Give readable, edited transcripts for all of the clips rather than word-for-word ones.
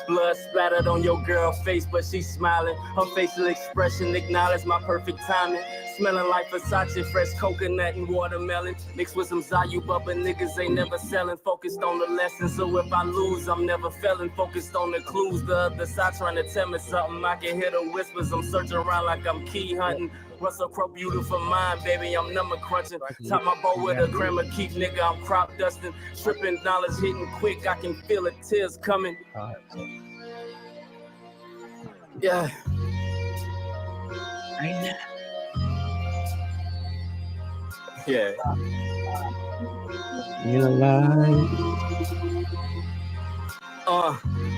Blood splattered on your girl's face, but she's smiling. Her facial expression acknowledged my perfect timing. Smelling like Versace, fresh coconut and watermelon. Mixed with some Zayu Bubba, niggas ain't never selling. Focused on the lesson, so if I lose, I'm never failing. Focused on the clues, the other side trying to tell me something. I can hear the whispers, I'm searching around like I'm key hunting. Russell Crowe, beautiful mind, baby, I'm number crunching. Top my bow with a grammar keep, nigga, I'm crop dusting. Tripping dollars hitting quick, I can feel the tears coming. Yeah. Yeah. You're alive.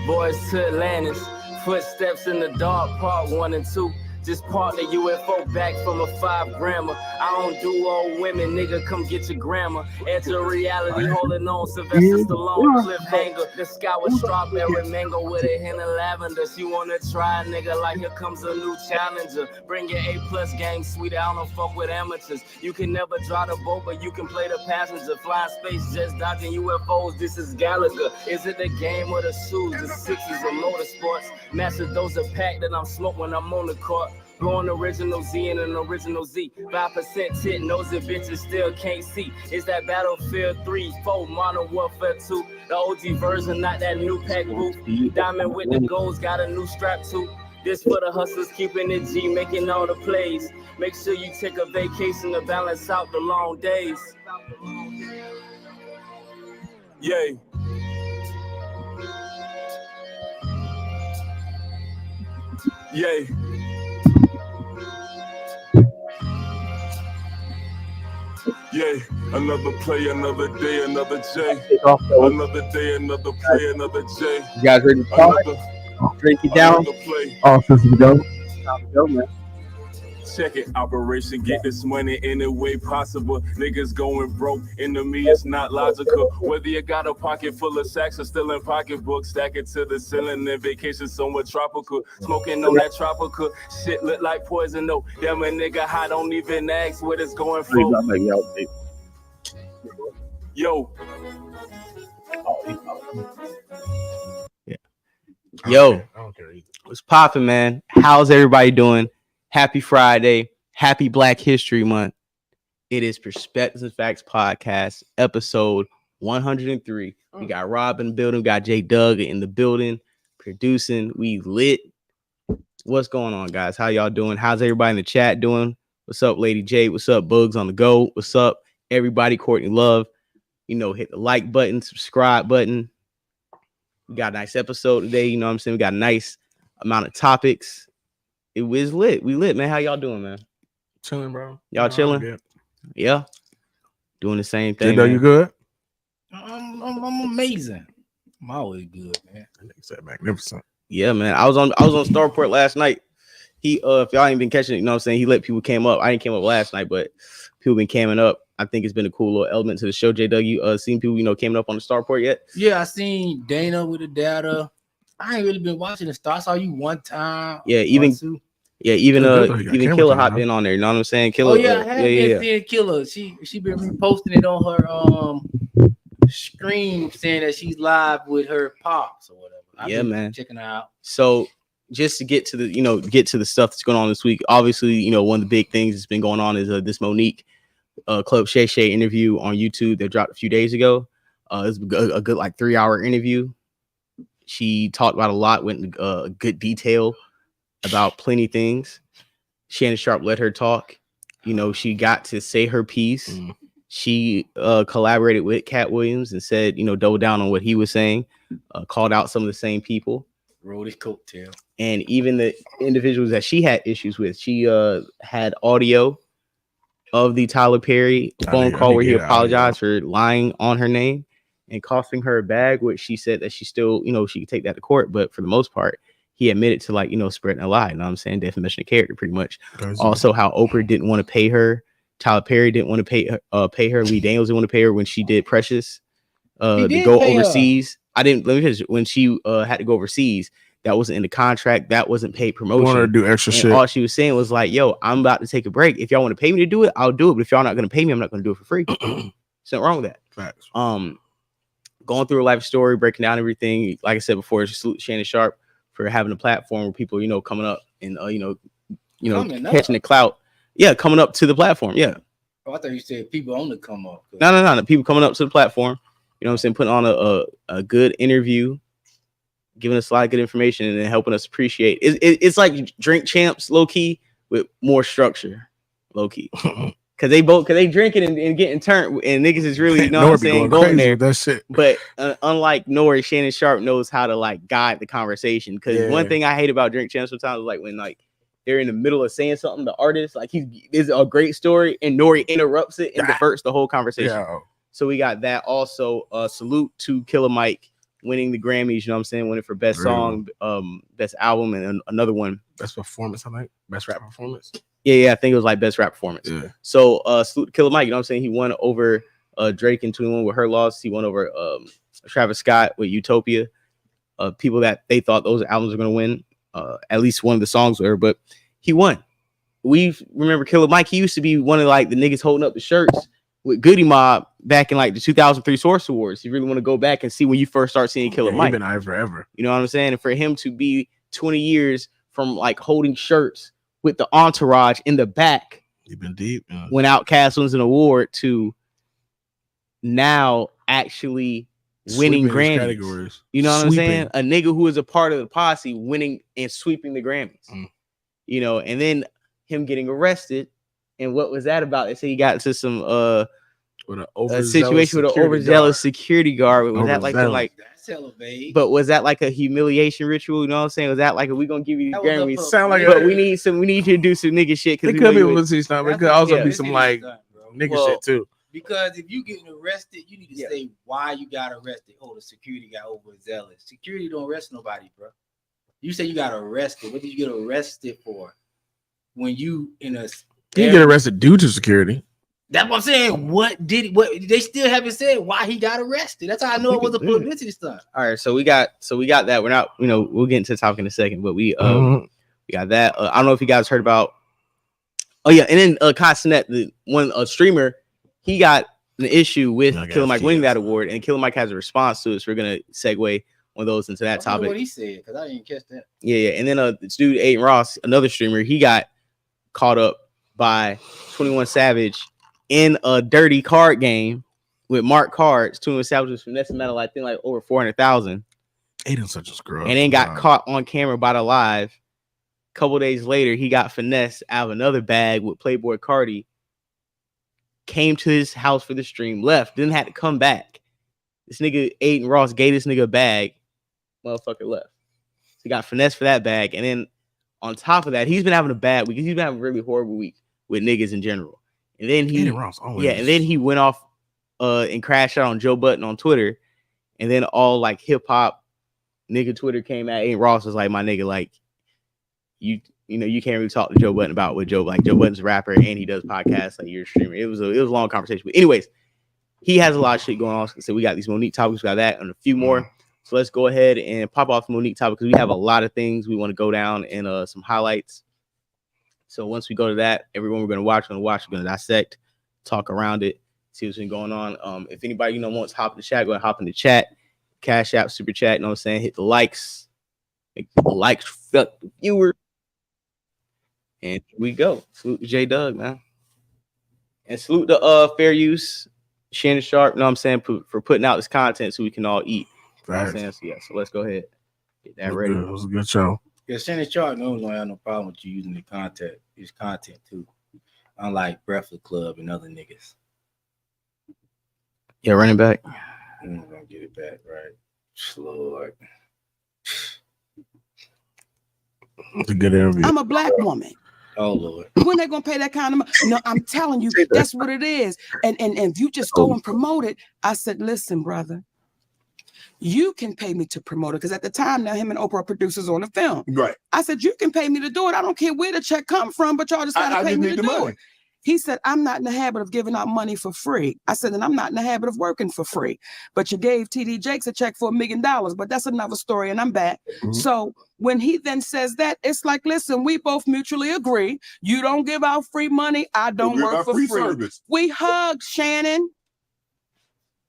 Boys to Atlantis. Footsteps in the dark, part 1 and 2. Just part the UFO back from a 5 grammer. I don't do old women, nigga, come get your grandma. Enter reality, holding on, Sylvester Stallone, cliffhanger. The sky was strawberry mango with a hint of lavender. She wanna try, nigga, like here comes a new challenger. Bring your A+ gang, sweetie, I don't fuck with amateurs. You can never drive the boat, but you can play the passenger. Flying space jets, dodging UFOs, this is Gallagher. Is it the game or the shoes, the 60s or motorsports? Master those are packed that I'm smoking when I'm on the court. Blowing original Z and an original Z. 5% tit, nosy bitches still can't see. It's that Battlefield 3, 4, Modern Warfare 2. The OG version, not that new pack roof. Diamond with the goals, got a new strap too. This for the hustlers keeping it G, making all the plays. Make sure you take a vacation to balance out the long days. Yay. Yay. Yeah, another play, another day, another J. Another day, another play, another J. You guys ready to talk? Drink it down. All systems go. Time to go, man. Check it, operation, get this money any way possible. Niggas going broke, into me it's not logical. Whether you got a pocket full of sacks or still in pocketbooks, stack it to the ceiling and vacation somewhere tropical. Smoking on that tropical shit look like poison though. Damn a nigga high, don't even ask what it's going for. Yo. Yo, what's poppin', man? How's everybody doing? Happy Friday. Happy Black History Month. It is Perspectives and Facts Podcast, episode 103. We got Rob in the building. We got J Doug in the building, producing. We lit. What's going on, guys? How y'all doing? How's everybody in the chat doing? What's up, Lady J? What's up, Bugs on the go? What's up, everybody? Courtney Love. You know, hit the like button, subscribe button. We got a nice episode today. You know what I'm saying? We got a nice amount of topics. It was lit. We lit, man. How y'all doing, man? Chilling, bro. Y'all chilling? Yeah. Doing the same thing. J-Dog, you good? I'm amazing. I'm always good, man. That magnificent. Yeah, man. I was on Starport last night. He if y'all ain't been catching it, you know what I'm saying? He let people came up. I didn't came up last night, but people been coming up. I think it's been a cool little element to the show. JW, seen people, you know, came up on the Starport yet? Yeah, I seen Dana with the data. I ain't really been watching the Star. I saw you one time. Yeah, even Killa hopped in on there. You know what I'm saying? Killa. Oh yeah, I have been seeing Killa. She been reposting it on her stream, saying that she's live with her pops or whatever. I've been man, checking her out. So just to get to the stuff that's going on this week. Obviously, you know, one of the big things that's been going on is this Monique Club Shay Shay interview on YouTube that dropped a few days ago. It's a good like 3-hour interview. She talked about a lot, went into good detail about plenty of things. Shannon Sharp let her talk. You know, she got to say her piece. She collaborated with Cat Williams and said, you know, double down on what he was saying, called out some of the same people. Rode his coattail. And even the individuals that she had issues with, she had audio of the Tyler Perry phone call where he apologized for lying on her name and costing her a bag, which she said that she still, you know, she could take that to court. But for the most part, he admitted to, like, you know, spreading a lie. You know what I'm saying? Defamation of character, pretty much. Also, how Oprah didn't want to pay her. Tyler Perry didn't want to pay her. Lee Daniels didn't want to pay her when she did Precious to go overseas. Let me finish. When she had to go overseas, that wasn't in the contract. That wasn't paid promotion. Want her to do extra shit. All she was saying was like, yo, I'm about to take a break. If y'all want to pay me to do it, I'll do it. But if y'all not going to pay me, I'm not going to do it for free. Something wrong with that. Facts. going through her life story, breaking down everything. Like I said before, salute Shannon Sharp for having a platform where people, coming up and catching the clout. Yeah, coming up to the platform. Yeah. Oh, I thought you said people on the come up. No. The people coming up to the platform. You know what I'm saying? Putting on a good interview, giving us a lot of good information, and then helping us appreciate. It's like Drink Champs, low key, with more structure, low key. Cause they drinking and getting turned, and niggas is really, you know what I'm saying, going there. That shit. But unlike Nori, Shannon Sharp knows how to like guide the conversation. Cause one thing I hate about Drink Champs sometimes is like when like they're in the middle of saying something, the artist like is a great story, and Nori interrupts it and diverts the whole conversation. Yeah. So we got that. Also, salute to Killa Mike winning the Grammys. You know what I'm saying, winning for best song, best album, and another one, best performance. I think best rap performance. Yeah, I think it was like best rap performance. Yeah. So salute to Killa Mike, you know what I'm saying? He won over Drake in 21 with Her Loss. He won over Travis Scott with Utopia. People that they thought those albums were gonna win. At least one of the songs were, but he won. We remember Killa Mike. He used to be one of like the niggas holding up the shirts with Goody Mob back in like the 2003 Source Awards. You really want to go back and see when you first start seeing Killa Mike. He's been out forever. You know what I'm saying? And for him to be 20 years from like holding shirts with the entourage in the back, you've been deep. When Outkast wins an award to now actually winning Grammys. You know what I'm saying? A nigga who is a part of the posse winning and sweeping the Grammys. You know, and then him getting arrested. And what was that about? They say he got into some with a situation with an overzealous security guard. Was that like some like? That's hella vague. But was that like a humiliation ritual? You know what I'm saying? Was that like we gonna give you the Grammys? Sound like, but we need you to do some nigga shit. It could be publicity stuff. It could also be some like nigga shit too. Because if you getting arrested, you need to say why you got arrested. Oh, the security got overzealous. Security don't arrest nobody, bro. You say you got arrested. What did you get arrested for? When you in a he get arrested due to security. That's what I'm saying. What they still haven't said why he got arrested. That's how I know it was a publicity stunt. All right, so we got that. We're not, we'll get into the topic in a second, but we got that. I don't know if you guys heard about. Oh yeah, and then cenat, the one streamer, he got an issue with Killa Mike winning that award, and Killa Mike has a response to it. So we're gonna segue one of those into that topic. What he said, because I didn't catch that. Yeah, and then this dude Aiden Ross, another streamer, he got caught up by 21 Savage in a dirty card game with Mark Cards. 21 Savage was finessing metal, I think like over 400,000. Aiden's such a screw. And then got caught on camera by the live. A couple days later, he got finessed out of another bag with Playboy Cardi. Came to his house for the stream, left, then had to come back. This nigga Aiden Ross gave this nigga a bag. Motherfucker left. So he got finessed for that bag. And then on top of that, he's been having a bad week. He's been having a really horrible week with niggas in general. And then and then he went off and crashed out on Joe Budden on Twitter. And then all like hip hop nigga Twitter came at Aiden Ross was like, my nigga, like you can't really talk to Joe Budden about what Joe Budden's a rapper and he does podcasts, like you're a streamer. It was a long conversation. But anyways, he has a lot of shit going on. So we got these Monique topics, we got that and a few more. So let's go ahead and pop off the Monique topic because we have a lot of things we want to go down and some highlights. So once we go to that, everyone we're going to watch, we're going to dissect, talk around it, see what's been going on. If anybody, wants to hop in the chat, go ahead and hop in the chat. Cash App, Super Chat, you know what I'm saying? Hit the likes. Make the likes, fuck the viewer. And here we go. Salute to J Doug, man. And salute to Fair Use, Shannon Sharp, you know what I'm saying, for putting out this content so we can all eat. You know what I'm saying? So, so let's go ahead. Get that ready. It was a good show. Yeah, Shannon Sharp knows I have no problem with you using his content too. Unlike Breakfast Club and other niggas. Yeah, running back. I'm gonna get it back, right? Lord. It's a good interview. I'm a black woman. Oh Lord. When they gonna pay that kind of money? No, I'm telling you, that's what it is. And if you just go and promote it, I said, listen, brother. You can pay me to promote it because at the time now him and Oprah are producers on the film. Right. I said you can pay me to do it. I don't care where the check come from, but y'all just gotta pay me to do it. He said I'm not in the habit of giving out money for free. I said, and I'm not in the habit of working for free. But you gave TD Jakes a check for $1 million, but that's another story, and I'm back. Mm-hmm. So when he then says that, it's like, listen, we both mutually agree. You don't give out free money. I don't work for free. Service. We hug, Shannon.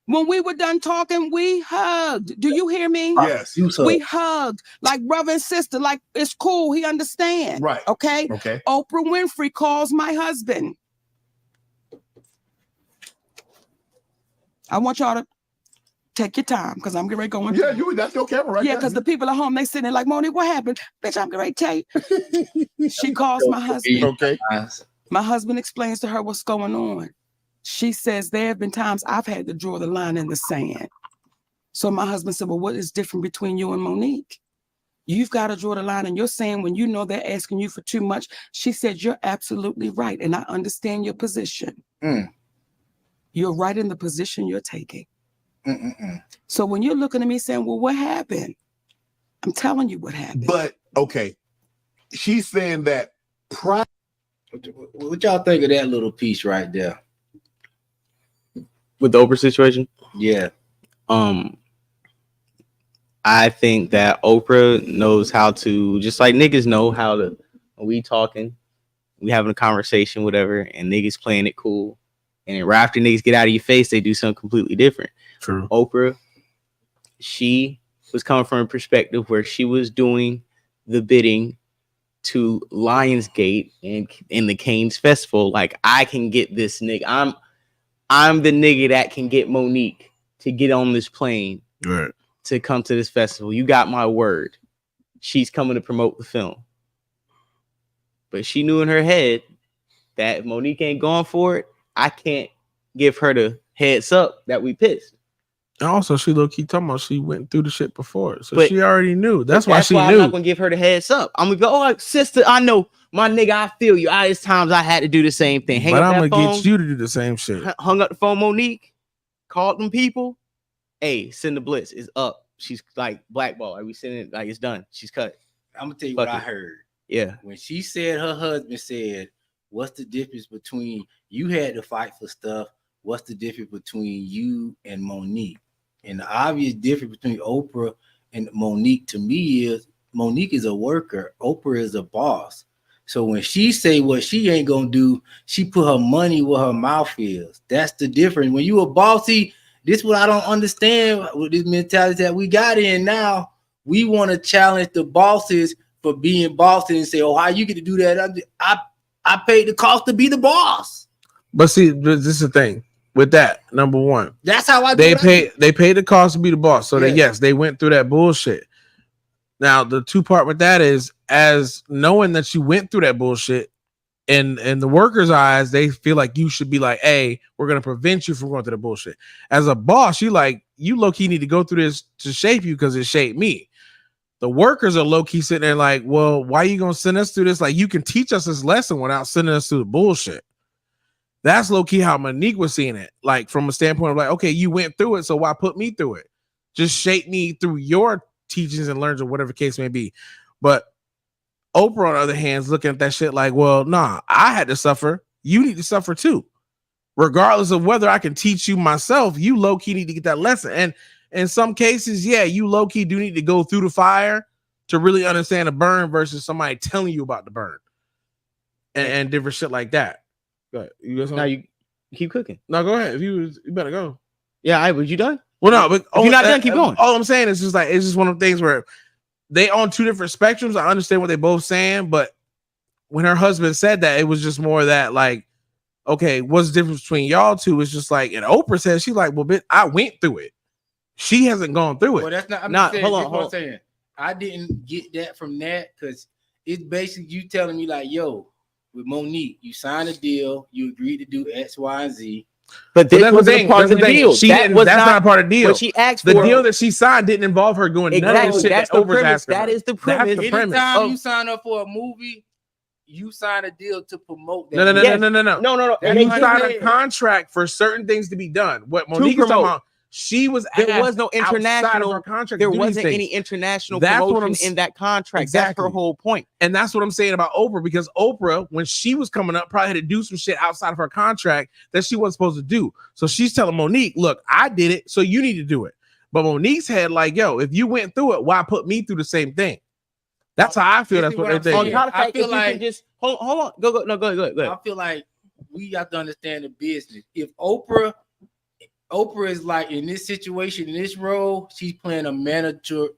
When we were done talking, we hugged. Do you hear me? Yes. We hugged like brother and sister. Like, it's cool. He understands. Right. Okay. Okay. Oprah Winfrey calls my husband. I want y'all to take your time because I'm getting ready to go into that's your camera right Yeah, because the people at home, they sitting there like, Monique, what happened? Bitch, I'm getting ready to tell you. She calls my husband. Okay. My husband explains to her what's going on. She says, there have been times I've had to draw the line in the sand. So my husband said, well, what is different between you and Monique? You've got to draw the line, and you're saying when you know they're asking you for too much. She said, you're absolutely right, and I understand your position. You're right in the position you're taking. So when you're looking at me saying, well, what happened? I'm telling you what happened. But, okay, she's saying that What y'all think of that little piece right there? With the Oprah situation? Yeah. I think that Oprah knows how to, just like niggas know how to, when we talking, we having a conversation, whatever, and niggas playing it cool. And right after niggas get out of your face, they do something completely different. True. Oprah, she was coming from a perspective where she was doing the bidding to Lionsgate and in the Canes Festival. Like, I can get this nigga. I'm the nigga that can get Monique to get on this plane to come to this festival. You got my word. She's coming to promote the film. But she knew in her head that if Monique ain't going for it, I can't give her the heads up that we pissed. And also, she low-key talking about she went through the shit before. So But she already knew. That's why she I'm knew. not going to give her the heads up. I'm going to go, sister, I know. My nigga, I feel you. There's times I had to do the same thing. But I'm going to get you to do the same shit. Hung up the phone, Monique. Called them people. Hey, send the blitz. It's up. She's like blackball. Are we sending it? Like, it's done. She's cut. I'm going to tell you what I heard. Yeah. When she said, her husband said, what's the difference between you had to fight for stuff? What's the difference between you and Monique? And the obvious difference between Oprah and Monique to me is Monique is a worker. Oprah is a boss. So when she say what she ain't gonna do, she put her money where her mouth is. That's the difference. When you a bossy, this is what I don't understand with this mentality that we got in now. We want to challenge the bosses for being bosses and say, oh, how you get to do that? I paid the cost to be the boss. But see, this is the thing. With that, number one, that's how I they paid the cost to be the boss. So that yes, they went through that bullshit. Now the two part with that is, as knowing that you went through that bullshit, and in the workers' eyes, they feel like you should be like, hey, we're gonna prevent you from going through the bullshit. As a boss, you low-key need to go through this to shape you because it shaped me. The workers are low-key sitting there like, well, why are you gonna send us through this? Like, you can teach us this lesson without sending us through the bullshit. That's low-key how Monique was seeing it. Like, from a standpoint of like, okay, you went through it, so why put me through it? Just shape me through your teachings and learns or whatever case may be. But Oprah, on the other hand, is looking at that shit like, well, nah, I had to suffer. You need to suffer too. Regardless of whether I can teach you myself, you low-key need to get that lesson. And in some cases, yeah, you low-key do need to go through the fire to really understand the burn versus somebody telling you about the burn. And different shit like that. Go ahead. Now you keep cooking. No, go ahead. If you better go. Yeah, was you done? Well, no, but if you're not done, keep going. All I'm saying is it's just one of the things where they on two different spectrums. I understand what they both saying, but when her husband said that, it was just more that like, okay, what's the difference between y'all two? It's just like, and Oprah says she's like, well, bitch, I went through it. She hasn't gone through it. Well, that's not. I'm not. Saying, hold on. Saying. I didn't get that from that because it's basically you telling me like, yo, with Monique, you signed a deal, you agreed to do X, Y, and Z. But this wasn't part of the deal. That's not part of the deal. What she asked for. The deal that she signed didn't involve her doing none of the shit that's that Oprah's asking her. That is the premise. Anytime you sign up for a movie, you sign a deal to promote that. No. You sign a contract for certain things to be done. What Monique is talking about, she was there was no international contract. There wasn't any international promotion in that contract. Exactly. That's her whole point. And that's what I'm saying about Oprah, because Oprah, when she was coming up, probably had to do some shit outside of her contract that she wasn't supposed to do. So she's telling Monique, look, I did it, so you need to do it. But Monique's head like, yo, if you went through it, why put me through the same thing? That's how I feel. That's what they're thinking. I feel like just hold on. Go ahead. I feel like we have to understand the business. If Oprah Oprah is like in this situation, in this role, she's playing a manager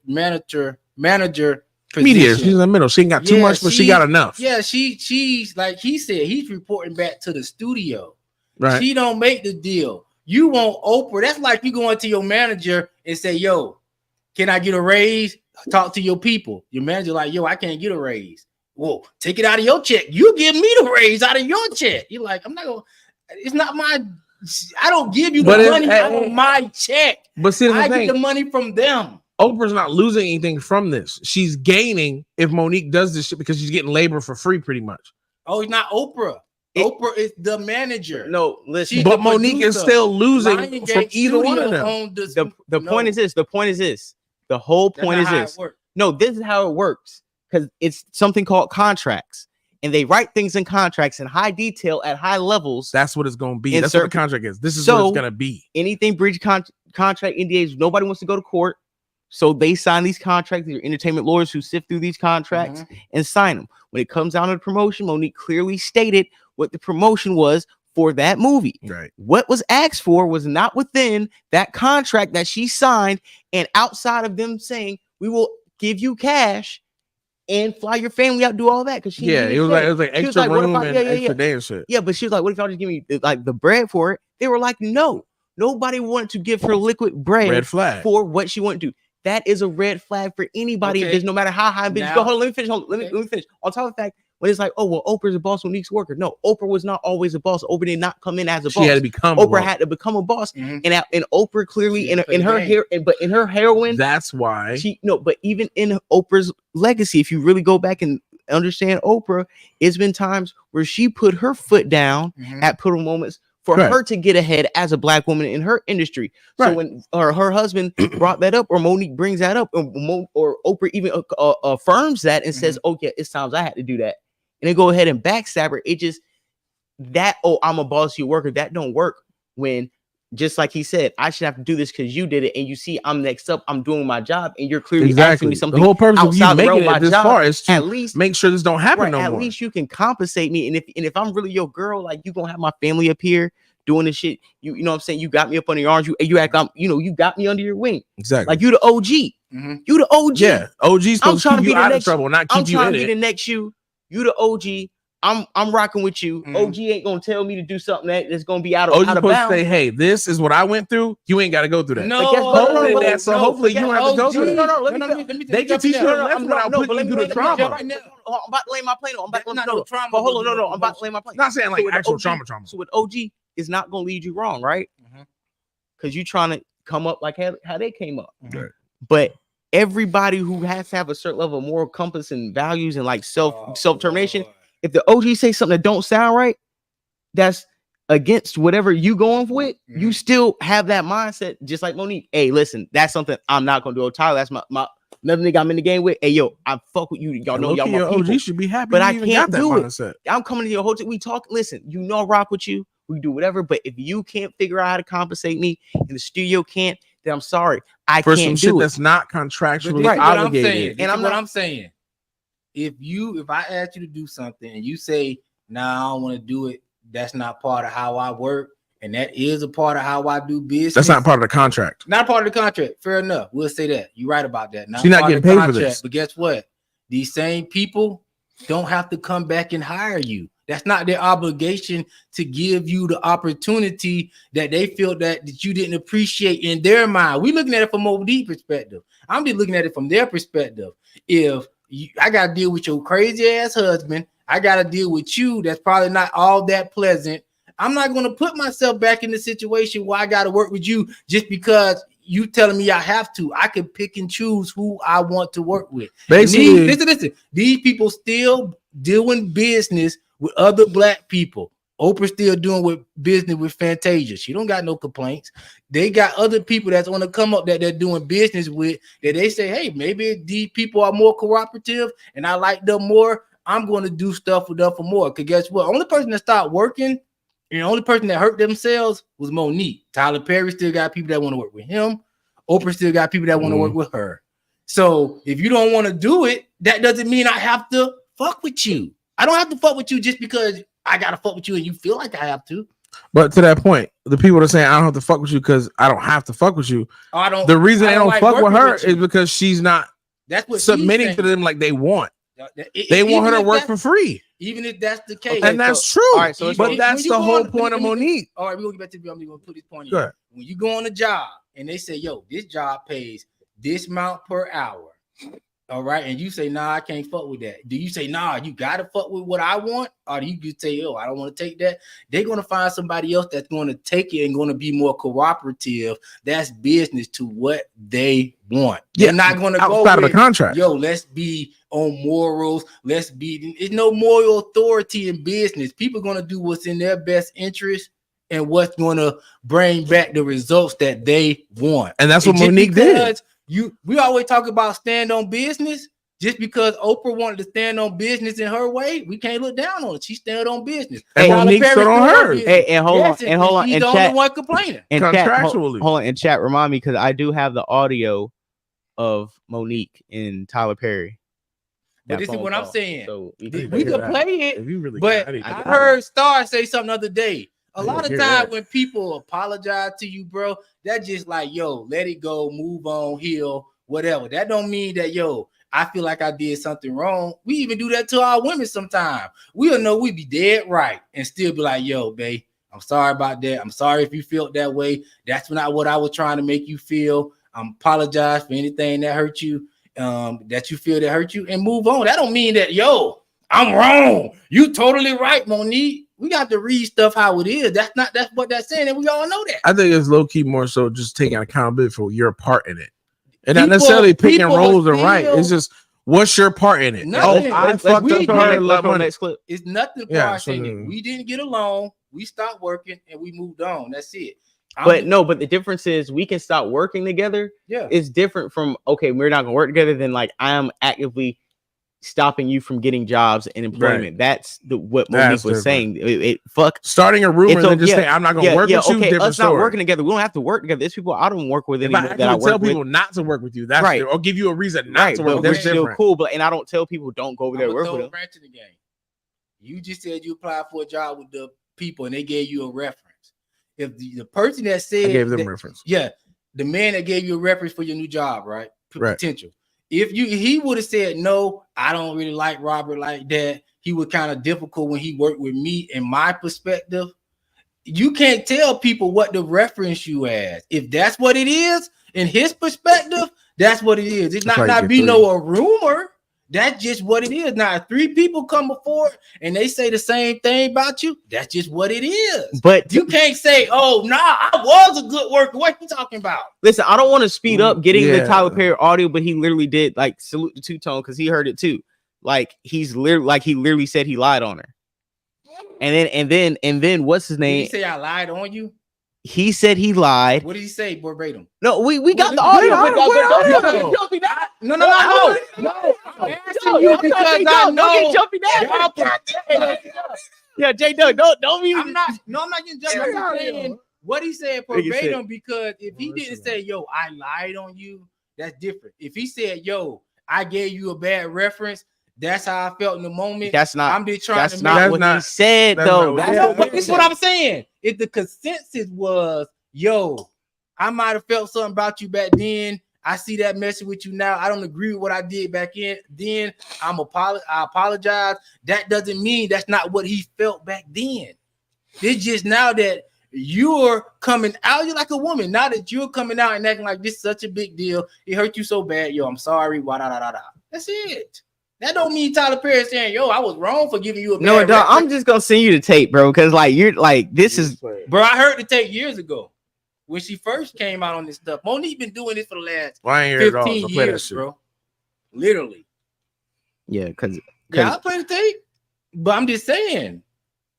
position. Media. She's in the middle. She ain't got too much, but she got enough. Yeah, she's like he said, he's reporting back to the studio. Right. She don't make the deal. You want Oprah. That's like you going to your manager and say, yo, can I get a raise? Talk to your people. Your manager like, yo, I can't get a raise. Well, take it out of your check. You give me the raise out of your check. You're like, I'm not going to, it's not my, I don't give you the money out of my check. But see, I get the money from them. Oprah's not losing anything from this. She's gaining if Monique does this shit because she's getting labor for free pretty much. Oh, it's not Oprah. Oprah is the manager. No, listen. But Monique is still losing from either one of them. The point is this. The point is this. The whole point is this. No, this is how it works. Because it's something called contracts. And they write things in contracts in high detail at high levels. That's what it's going to be. That's what the contract is. This is what it's going to be. Anything breach contract NDAs, nobody wants to go to court. So they sign these contracts. These are entertainment lawyers who sift through these contracts and sign them. When it comes down to the promotion, Monique clearly stated what the promotion was for that movie. Right. What was asked for was not within that contract that she signed, and outside of them saying, we will give you cash and fly your family out, do all that. Because it was like extra room and extra day and shit. Yeah, but she was like, what if y'all just give me like the bread for it? They were like, no. Nobody wanted to give her liquid bread for what she wanted to do. That is a red flag for anybody. If there's no matter how high bitch go. Hold on, let me finish. Let me finish. On top of the fact, when it's like, oh well, Oprah's a boss, Monique's a worker. No, Oprah was not always a boss. Oprah did not come in as a boss. She had to become. Oprah had to become a boss, and Oprah clearly in her hair, but in her heroine, that's why But even in Oprah's legacy, if you really go back and understand Oprah, it's been times where she put her foot down at pivotal moments for her to get ahead as a black woman in her industry. So when her husband brought that up, or Monique brings that up, or Oprah even affirms that and says, "Oh yeah, it's times I had to do that," and they go ahead and backstab her. It just that I'm a boss, you worker. That don't work when, just like he said, I should have to do this because you did it, and you see I'm next up. I'm doing my job, and you're clearly asking me something. The whole purpose of you making it this far is to at least make sure this don't happen no more. At least you can compensate me, and if I'm really your girl, like you gonna have my family up here doing this shit. You know what I'm saying? You got me up under your arms. You act you got me under your wing. Exactly. Like you the OG. You the OG. Yeah. OG's supposed to keep you out of trouble, not keep you in it. I'm trying to be the next you. You the OG. I'm rocking with you. OG ain't gonna tell me to do something that's gonna be out of bounds. OG say, hey, this is what I went through. You ain't got to go through that. No, hopefully you don't have to go through that. Let me they can teach you a lesson without putting you through the trauma. Right now, I'm about to lay my plane on. I'm about to lay my plane. Not saying like actual trauma. So with OG, is not gonna lead you wrong, right? Because you trying to come up like how they came up. But everybody who has to have a certain level of moral compass and values and like self-determination, if the OG say something that don't sound right, that's against whatever you going with, you still have that mindset, just like Monique. Hey, listen, that's something I'm not gonna do. Tyler, that's my another nigga I'm in the game with. Hey, yo, I fuck with you. Y'all know y'all my people. OG should be happy, but I can't do it. Mindset. I'm coming to your hotel. We talk. Listen, you know I rock with you. We do whatever. But if you can't figure out how to compensate me, and the studio can't, then I'm sorry. I for can't some do shit it. That's not contractually obligated. I'm saying. If I ask you to do something and you say, nah, I don't want to do it, that's not part of how I work, and that is a part of how I do business. That's not part of the contract. Not part of the contract. Fair enough. We'll say that. You're right about that. You're not getting paid for this. But guess what? These same people don't have to come back and hire you. That's not their obligation to give you the opportunity that they feel that you didn't appreciate in their mind. We're looking at it from OD perspective. I'm just looking at it from their perspective. If I got to deal with your crazy ass husband, I got to deal with you. That's probably not all that pleasant. I'm not going to put myself back in the situation where I got to work with you just because you telling me I have to. I can pick and choose who I want to work with. Basically, listen. These people still doing business with other black people. Oprah still doing business with Fantasia. She don't got no complaints. They got other people that's on the come up that they're doing business with that they say, hey, maybe these people are more cooperative and I like them more. I'm going to do stuff with them for more. Because guess what? Only person that stopped working and the only person that hurt themselves was Monique. Tyler Perry still got people that want to work with him. Oprah still got people that want to work with her. So if you don't want to do it, that doesn't mean I have to fuck with you. I don't have to fuck with you just because I gotta fuck with you and you feel like I have to. But to that point, the people that are saying I don't have to fuck with you because I don't have to fuck with you. I don't. The reason they don't like fuck with working her with you. is because she's not That's what submitting she's to them like they want. They Even want her to if work that's- for free, Even if that's the case, and that's true. all right, so let's but go- that's when you the go whole on- point of Monique. All right, we're gonna get back to the. I'm gonna put this point in. Go ahead. When you go on a job and they say, "Yo, this job pays this amount per hour," all right, and you say, "Nah, I can't fuck with that." Do you say, "Nah, you gotta fuck with what I want," or do you just say, "Yo, I don't want to take that"? They're gonna find somebody else that's going to take it and going to be more cooperative. That's business to what they want. They're not going to go outside of with, the contract. Yo, let's be on morals. Let's be. There's no moral authority in business. People are going to do what's in their best interest and what's going to bring back the results that they want. And that's what just Monique did. We always talk about stand on business. Just because Oprah wanted to stand on business in her way, we can't look down on it. She stood on business. And Tyler Monique Perry stood on stood hers. business. Hey, and hold Yes, on, and hold on, she's and the chat, only one complaining. and chat, Contractually. hold on, and chat. Remind me because I do have the audio of Monique and Tyler Perry. But That this is phone what I'm call. saying. So We can could hear that. play it, If you really, but I need to I hear heard Star say something the other day. A I lot didn't of hear times that. when people apologize to you, bro, that just like, yo, let it go, move on, heal, whatever. That don't mean that, yo, I feel like I did something wrong. We even do that to our women sometimes. We'll know we be dead right and still be like, yo, babe, I'm sorry about that. I'm sorry if you felt that way. That's not what I was trying to make you feel. Apologize for anything that hurt you, that you feel that hurt you, and move on. That don't mean that, yo, I'm wrong. You totally right, Monique. We got to read stuff how it is. That's what that's saying, and we all know that. I think it's low key more so just taking accountability for your part in it, and not People- necessarily picking people roles or still- right. It's just what's your part in it. Nothing. I Let's- fucked we up. did- Her Let's let go money. next clip. It's nothing for Yeah, our so saying. then- We didn't get along. We stopped working and we moved on. That's it. But the difference is we can stop working together. Yeah. It's different from okay, we're not gonna work together. Then like I am actively stopping you from getting jobs and employment. Right. That's what That's Monique was different. saying. Fuck. Starting a rumor It's and then just yeah, saying I'm not gonna work with you. Okay, Different us not story. working together. We don't have to work together. There's people I don't work with If anymore I that I actually tell work with. people not to work with you, that's Right. different. Or give you a reason not Right, to but work. we're That's still different. cool. But and I don't tell people don't go over there I'm to gonna work throw with a them. wrench in the game. You just said you applied for a job with the people and they gave you a reference. If the person that said I gave them that- reference. yeah, the man that gave you a reference for your new job, right? Right. Potential. If he would have said no, I don't really like Robert like that. He was kind of difficult when he worked with me. In my perspective, you can't tell people what to reference you as. If that's what it is, in his perspective, that's what it is. It's That's why not you be get no a rumor. That's just what it is. Now, if 3 people come before and they say the same thing about you, that's just what it is. But You can't say, "Oh, nah, I was a good worker." What you talking about? listen, I don't want to speed up getting the Yeah. Tyler Perry audio, but he literally did like salute the two-tone because he heard it too. Like he literally said he lied on her. And then what's his Did he name? say I lied on you? He said he lied. What did he say verbatim? No, we got the What- audio. what- but what don't audio? jump me down. No. No, I'm asking you because I don't know. get jumpy down. Y'all Yeah, J Doug, don't be. I'm not getting jumped. I'm just saying what he said Nigga said- verbatim because if he didn't say, "Yo, I lied on you," that's different. If he said, "Yo, I gave you a bad reference," that's how I felt in the moment. That's not. I'm just trying That's to not That's what he not- said that's though. not what That's he I know, not but this is what I'm saying. If the consensus was, "Yo, I might have felt something about you back then. I see that messing with you now. I don't agree with what I did back then. I apologize." That doesn't mean that's not what he felt back then. It's just now that you're coming out, you're like a woman. Now that you're coming out and acting like this is such a big deal, it hurt you so bad. Yo, I'm sorry. That's it. That don't mean Tyler Perry saying, "Yo, I was wrong for giving you a No, bad dog. I'm reference." just gonna send you the tape, bro, because like you're like this is. Bro, I heard the tape years ago when she first came out on this stuff. Monique been doing this for the last Well, I ain't hear it all. 15 So play that years, shit. bro. Literally. Yeah, because Yeah, I play the tape, but I'm just saying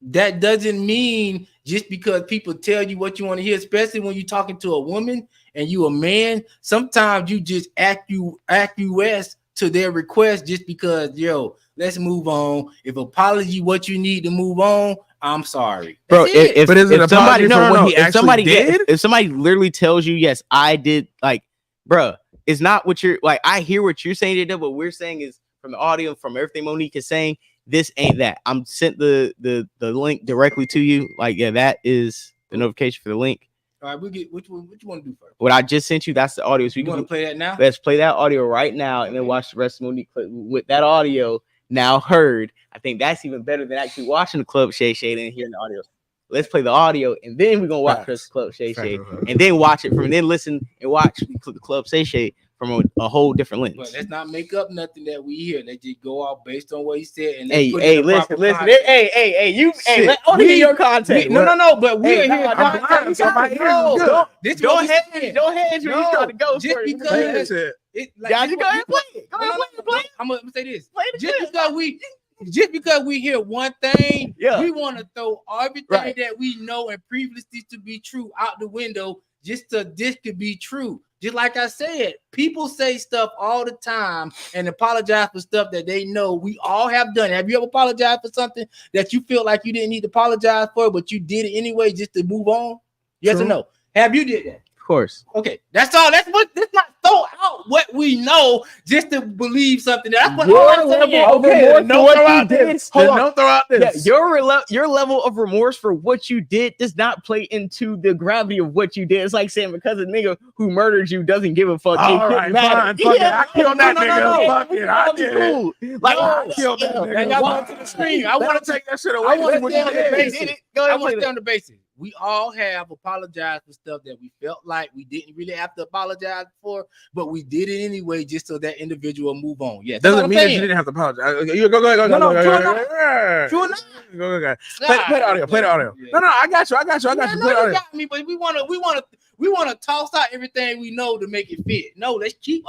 that doesn't mean just because people tell you what you want to hear, especially when you're talking to a woman and you a man. Sometimes you just acquiesce to their request just because, yo, let's move on. If apology what you need to move on, I'm sorry, bro, That's it. if But is it if an somebody apology for what he if actually somebody did? if somebody literally tells you yes, I did, like, bro, it's not what you're like. I hear what you're saying today, but what we're saying is from the audio, from everything Monique is saying, This ain't that. I'm sent the link directly to you. Like, yeah, that is the notification for the link. All right, we get which one? What you want to do first? What I just sent you, that's the audio. So You want to play that now? let's play that audio right now, and then watch the rest of Monique clip with that audio now heard. I think that's even better than actually watching the club Shay Shay and hearing the audio. Let's play the audio, and then we're gonna watch the club Shay Shay, and then watch it from, and then listen and watch the club Shay Shay from a whole different lens. But let's not make up nothing that we hear. Let's just go off based on what he said. And hey, listen. Hey, you. Hey, let me hear your content. No. But we're here. Don't hedge when you try to go. Just because you go ahead and play it. Go ahead and play it. I'm gonna say this. Just because we hear one thing, we want to throw everything that we know and previously to be true out the window. Just so this could be true. Just like I said, people say stuff all the time and apologize for stuff that they know. We all have done it. Have you ever apologized for something that you feel like you didn't need to apologize for, but you did it anyway just to move on? Yes or no? Have you did that? Of course. Okay, that's all. Let's not throw out what we know just to believe something. That's what I'm saying. Okay, don't throw out this. Yeah, your level of remorse for what you did does not play into the gravity of what you did. It's like saying because a nigga who murdered you doesn't give a fuck. All right, fine. Fuck it. I killed that nigga. Fuck it. I did it. Like, I killed that nigga. Y'all to the screen. I want to take that shit away. I want to stay on the basics. I want to stay on the the basics. We all have apologized for stuff that we felt like we didn't really have to apologize for, but we did it anyway just so that individual move on. Yeah, doesn't mean that you didn't have to apologize. You go ahead. True enough. Go. Play the audio. Play the audio. Yeah. No, I got you. Play the audio. You got me, but we want to toss out everything we know to make it fit. No, let's keep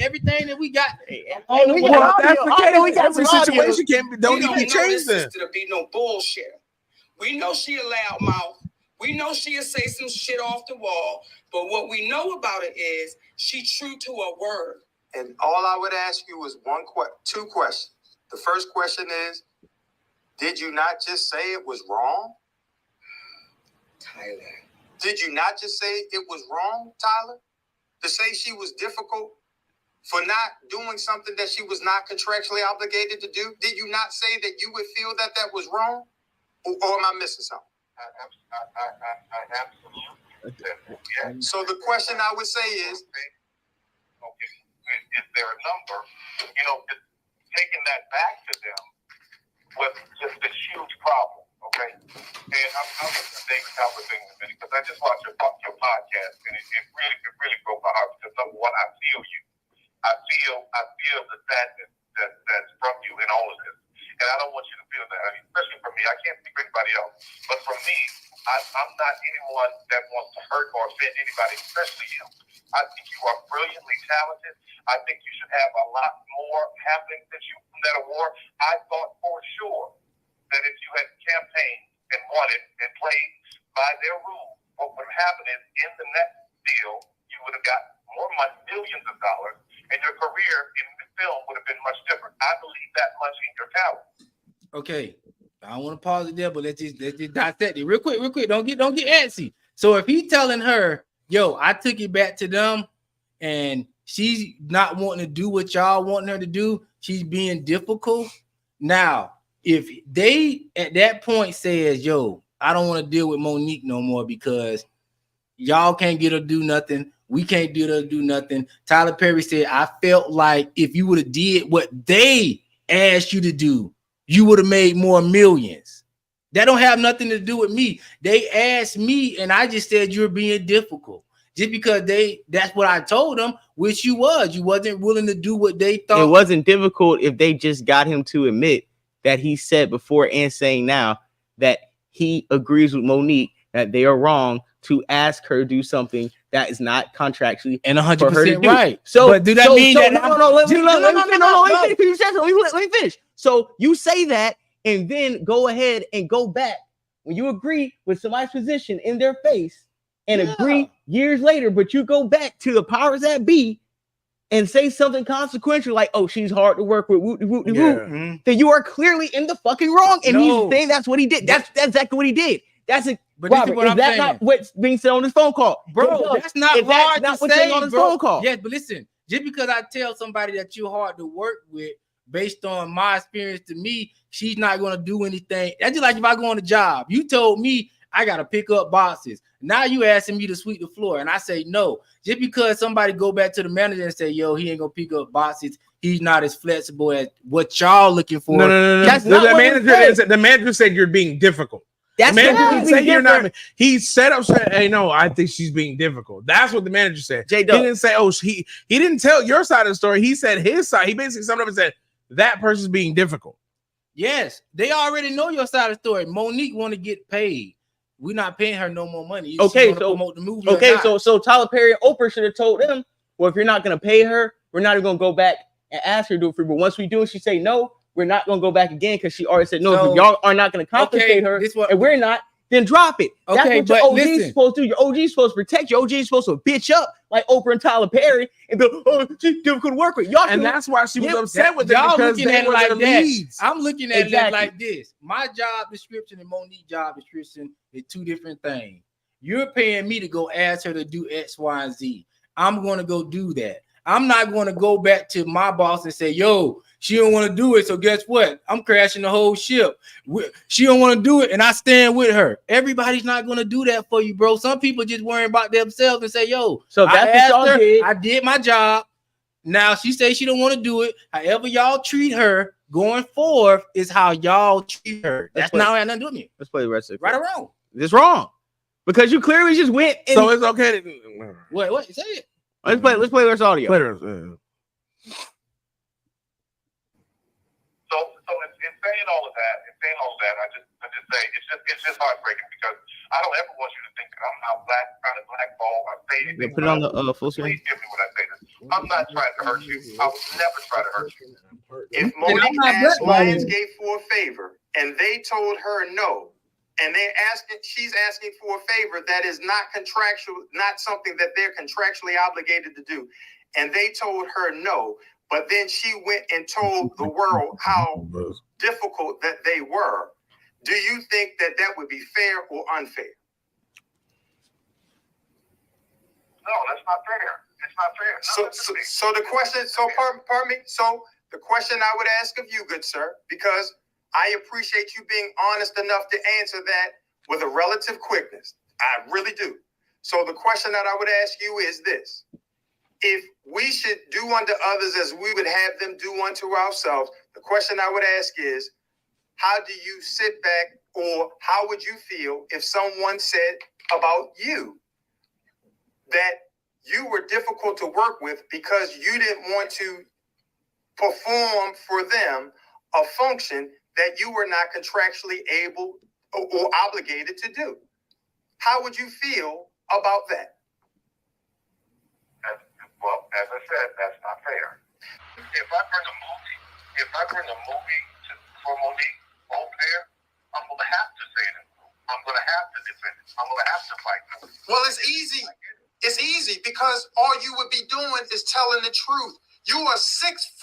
everything that we got. Well, that's the case. We got some situation don't need to be changed. There be no bullshit. We know she a loud mouth. We know she'll say some shit off the wall. But what we know about it is she true to her word. And all I would ask you is two questions. The first question is, did you not just say it was wrong? Tyler. Did you not just say it was wrong, Tyler? To say she was difficult for not doing something that she was not contractually obligated to do? Did you not say that you would feel that was wrong? Or am I missing something? I absolutely. Yeah. So the question I would say is, okay, is there a number? Taking that back to them was just a huge problem. Okay, and I'm going to say a couple of things in a minute because I just watched your podcast and it really broke my heart because number one, I feel you. I feel the sadness that's from you in all of this. And I don't want you to feel that, especially for me. I can't speak for anybody else. But for me, I'm not anyone that wants to hurt or offend anybody, especially you. I think you are brilliantly talented. I think you should have a lot more happening since you won that award. I thought for sure that if you had campaigned and won it and played by their rules, what would happen is in the next deal, you would have got more money, millions of dollars, and your career in the film would have been much different. I believe that much in your talent. Okay, I don't want to pause it there, but let's just dissect it real quick. Don't get antsy. So if he's telling her, "Yo, I took it back to them," and she's not wanting to do what y'all wanting her to do, she's being difficult. Now, if they at that point says, "Yo, I don't want to deal with Monique no more because y'all can't get her to do nothing. We can't get her to do nothing." Tyler Perry said, "I felt like if you would have did what they asked you to do, you would have made more millions." That don't have nothing to do with me. They asked me, and I just said you're being difficult. Just because that's what I told them, which you wasn't willing to do what they thought. It wasn't difficult if they just got him to admit that he said before and saying now that he agrees with Monique that they are wrong to ask her to do something that is not contractually and 100% right. So, but do that mean that? Let me finish. So you say that, and then go ahead and go back when you agree with somebody's position in their face and agree years later, but you go back to the powers that be and say something consequential like, "Oh, she's hard to work with," then you are clearly in the fucking wrong. And he's saying that's what he did. That's exactly what he did. That's it. But Robert, what is that not what's being said on this phone call, bro? That's not hard to say, on this phone call. Yes, but listen, just because I tell somebody that you're hard to work with, based on my experience to me, she's not going to do anything. That's just like if I go on a job. You told me I got to pick up boxes. Now you asking me to sweep the floor. And I say no. Just because somebody go back to the manager and say, yo, he ain't going to pick up boxes. He's not as flexible as what y'all looking for. No. That's not the what manager. The manager said you're being difficult. That's the manager didn't say you're different. not. He said, "Hey, no, I think she's being difficult." That's what the manager said. He didn't say, "Oh, he didn't tell your side of the story." He said his side. He basically summed up and said that person's being difficult. Yes, they already know your side of the story. Monique want to get paid. We're not paying her no more money. Okay, so promote the movie. Okay, so Tyler Perry and Oprah should have told them, well, if you're not gonna pay her, we're not even gonna go back and ask her to do it for you. But once we do it, she say no, we're not gonna go back again because she already said no. So, if y'all are not gonna compensate her, and we're not, then drop it. Okay, That's what your but OG's listen. supposed to do. Your OG's supposed to protect you. OG's supposed to bitch up like Oprah and Tyler Perry and be like, oh, she's difficult to work with. Y'all, And that's why she was upset with it y'all because looking they at it were like the that. leads. I'm looking at Exactly. it like this. My job description and Monique's job description is two different things. You're paying me to go ask her to do X, Y, and Z. I'm going to go do that. I'm not going to go back to my boss and say, yo, she don't want to do it. So guess what? I'm crashing the whole ship. She don't want to do it, and I stand with her. Everybody's not going to do that for you, bro. Some people just worrying about themselves and say, yo, So that's I what asked y'all her, did. I did my job. Now she says she don't want to do it. However y'all treat her going forth is how y'all treat her. That's not nothing to do with me. Let's play the rest of it. Right or wrong? It's wrong because you clearly just went. And So it's okay. What? Say it. Let's play the rest of the audio. So in saying all of that, I just say it's just heartbreaking because I don't ever want you to think that I'm not trying to blackball. I say anything. Put it on the full screen. Please give me when I say this. I'm not trying to hurt you. I would never try to hurt you. If Monique asked Lionsgate for a favor and they told her no, and she's asking for a favor that is not contractual, not something that they're contractually obligated to do, and they told her no, but then she went and told the world how difficult that they were. Do you think that would be fair or unfair? No, that's not fair. It's not fair. So the question, pardon me. So the question I would ask of you, good sir, because I appreciate you being honest enough to answer that with a relative quickness. I really do. So the question that I would ask you is this. If we should do unto others as we would have them do unto ourselves, the question I would ask is, how do you sit back, or how would you feel if someone said about you that you were difficult to work with because you didn't want to perform for them a function that you were not contractually able or obligated to do? How would you feel about that? Well, as I said, that's not fair. If I bring a movie for Monique over there, I'm going to have to say it. I'm going to have to defend it. I'm going to have to fight them. Well, it's easy. It's easy because all you would be doing is telling the truth. You are 6'6"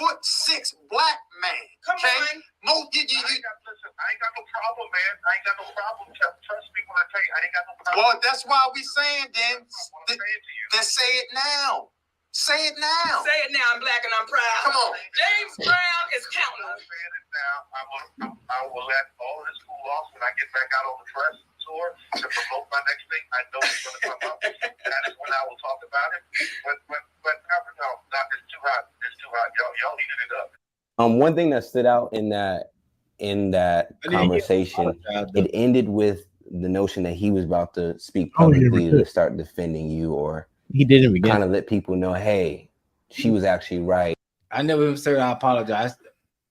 black man. Come on. Listen, I ain't got no problem, man. I ain't got no problem. Trust me when I tell you, I ain't got no problem. Well, that's why we saying then. What I'm saying to you. Then say it now. Say it now. Say it now. I'm black and I'm proud. Come on. James Brown is counting I'm us. saying it now. I will let all this cool off when I get back out on the press tour to promote my next thing. I know it's going to come up. That is when I will talk about it. But no, it's too hot. It's too hot. Y'all heated it up. One thing that stood out in that conversation, it ended with the notion that he was about to speak publicly to start defending you, or he didn't begin. Kind of let people know, hey, she was actually right. I never even said I apologize.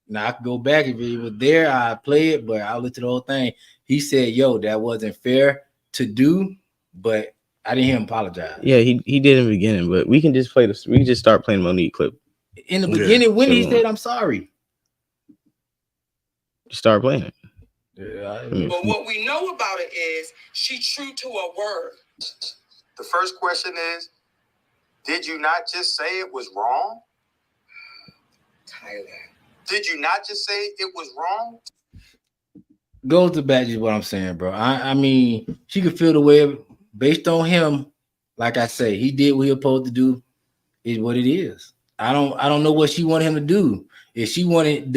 Now I could go back if he was there, I play it, but I looked at the whole thing. He said, "Yo, that wasn't fair to do," but I didn't hear him apologize. Yeah, he did in the beginning, but we can just play this. We can just start playing Monique clip. In the beginning, when he said, "I'm sorry," start playing it. But what we know about it is she true to her word. The first question is, did you not just say it was wrong? Tyler. Did you not just say it was wrong? Goes to back is what I'm saying, bro. I mean, she could feel the way based on him. Like I say, he did what he was supposed to do. Is what it is. I don't know what she wanted him to do. If she wanted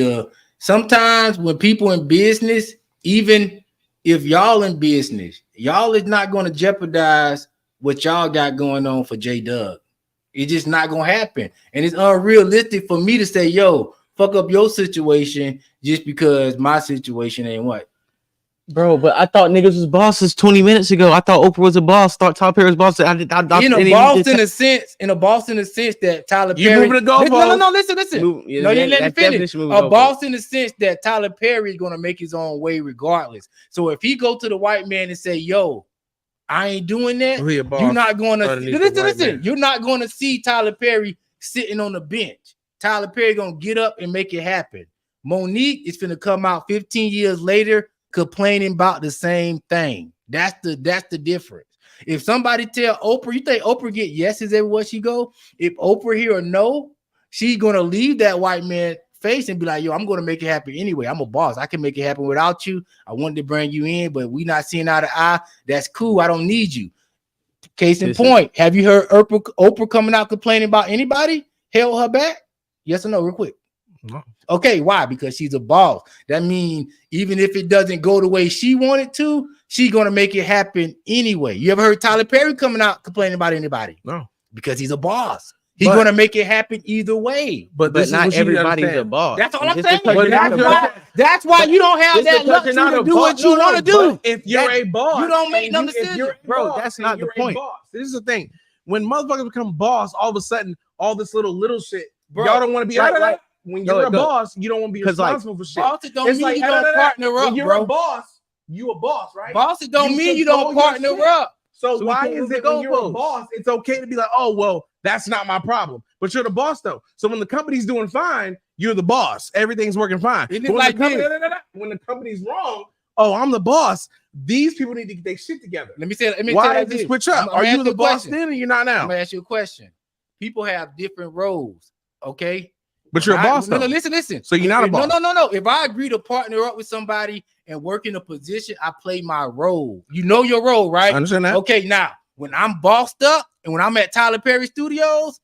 sometimes when people in business, even if y'all in business, y'all is not going to jeopardize what y'all got going on for J-Dub. It's just not going to happen. And it's unrealistic for me to say, yo, fuck up your situation just because my situation ain't what. Bro, but I thought niggas was bosses 20 minutes ago. I thought Oprah was a boss. Thought Tyler Perry was a boss. In a boss in the sense that Tyler Perry. You moving to goalpost? No, listen. No, you didn't let me finish. A boss in the sense that Tyler Perry is gonna make his own way regardless. So if he go to the white man and say, "Yo, I ain't doing that," you're not gonna listen. You're not gonna see Tyler Perry sitting on the bench. Tyler Perry gonna get up and make it happen. Monique is gonna come out 15 years later complaining about the same thing. That's the difference. If somebody tell Oprah, you think Oprah get yeses everywhere she go? If Oprah hear a no, she's gonna leave that white man face and be like, yo, I'm gonna make it happen anyway. I'm a boss. I can make it happen without you. I wanted to bring you in, but we not seeing eye to eye. That's cool. I don't need you. Case in point, have you heard Oprah coming out complaining about anybody? Held her back? Yes or no, real quick. No. Okay, why? Because she's a boss. That means even if it doesn't go the way she wanted to, she's gonna make it happen anyway. You ever heard Tyler Perry coming out complaining about anybody? No, because he's a boss. He's gonna make it happen either way. But not everybody's a boss. That's all I'm saying. That's why you don't have that luxury to do what you want to do. If you're a boss, you don't make no decision, bro. That's not the point. This is the thing. When motherfuckers become boss, all of a sudden, all this little shit, bro, y'all don't want to be like. When you're a boss, you don't want to be responsible for shit. Bosses don't mean you don't partner up, when you're a boss, you a boss, right? Bosses don't mean you don't partner up. So why is it when you're a boss, it's okay to be like, oh, well, that's not my problem. But you're the boss, though. So when the company's doing fine, you're the boss. Everything's working fine. But when the company's wrong, oh, I'm the boss. These people need to get their shit together. Why did you switch up? Are you the boss then or you're not now? I'm going to ask you a question. People have different roles, okay? But you're a boss, though. No, listen. So you're not a boss. No. If I agree to partner up with somebody and work in a position, I play my role. You know your role, right? I understand that. Okay, now, when I'm bossed up and when I'm at Tyler Perry Studios,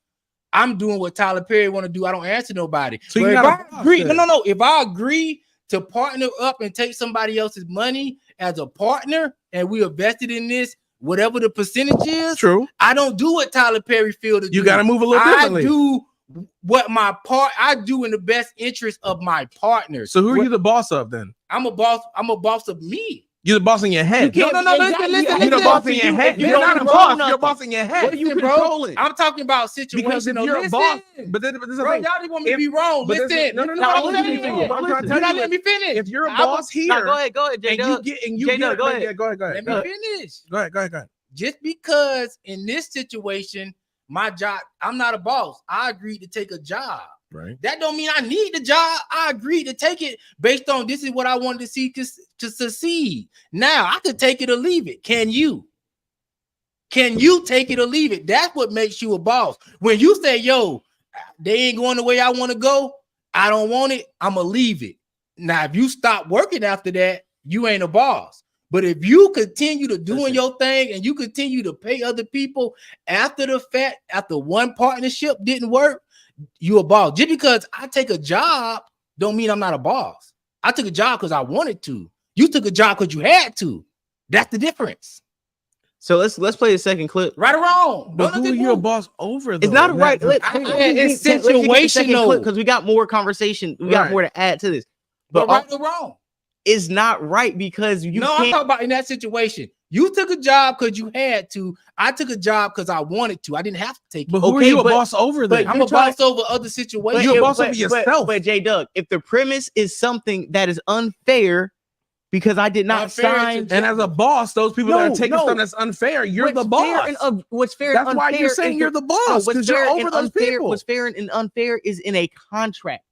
I'm doing what Tyler Perry want to do. I don't answer nobody. So if I agree, no. If I agree to partner up and take somebody else's money as a partner and we invested in this, whatever the percentage is, true. I don't do what Tyler Perry feel to do. You got to move a little differently. I do what I do in the best interest of my partners. So who are you the boss of then? I'm a boss of me. You're the boss in your head. No, listen. You're the boss in your head. You're not a boss. You're a boss in your head. What are you controlling? I'm talking about situations. Because if you're a boss, but this is bro, y'all didn't want me to be wrong. Listen, no. You're not letting me finish. If you're a boss here, go ahead, J-Dub. Go ahead. Let me finish. Go ahead. Just because in this situation, my job, I'm not a boss. I agreed to take a job. Right. That don't mean I need the job. I agreed to take it based on this is what I wanted to see to succeed. Now I could take it or leave it. Can you? Can you take it or leave it? That's what makes you a boss. When you say, yo, they ain't going the way I want to go, I don't want it, I'm gonna leave it. Now, if you stop working after that, you ain't a boss. But if you continue to doing your thing and you continue to pay other people after the fact, after one partnership didn't work, you a boss. Just because I take a job don't mean I'm not a boss. I took a job because I wanted to. You took a job because you had to. That's the difference. So let's play the second clip. Right or wrong? But who are you a boss over? Though? It's not right. It's situational because we got more conversation. We got more to add to this. But right or wrong? It's not right because you. No, I'm talking about in that situation. You took a job because you had to. I took a job because I wanted to. I didn't have to take it. But who are you a boss over then? I'm a boss over other situations. You're a boss over yourself. But J-Dub, if the premise is something that is unfair because I did not sign, and as a boss, those people that are taking stuff that's unfair, you're the boss. What's fair? That's why you're saying you're the boss because you're over those people. What's fair and unfair is in a contract.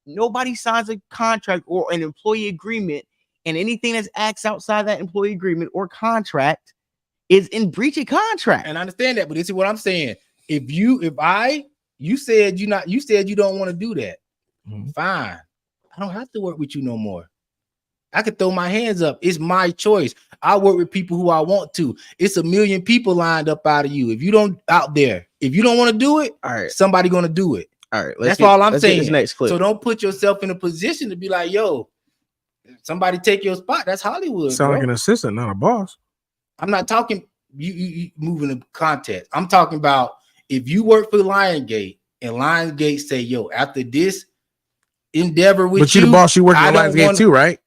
Nobody signs a contract or an employee agreement, and anything that acts outside that employee agreement or contract is in breach of contract. And I understand that, but this is what I'm saying. You said you don't want to do that. Fine. I don't have to work with you no more. I could throw my hands up. It's my choice. I work with people who I want to. It's a million people lined up out of you. If you don't want to do it, all right, somebody gonna do it. All right, that's all I'm saying. This next clip. So don't put yourself in a position to be like, yo, somebody take your spot. That's Hollywood. Sound bro. like an assistant, not a boss. I'm not talking you moving the context. I'm talking about if you work for Lionsgate and Lionsgate say, yo, after this endeavor with But you the boss, you working at Lionsgate too, right?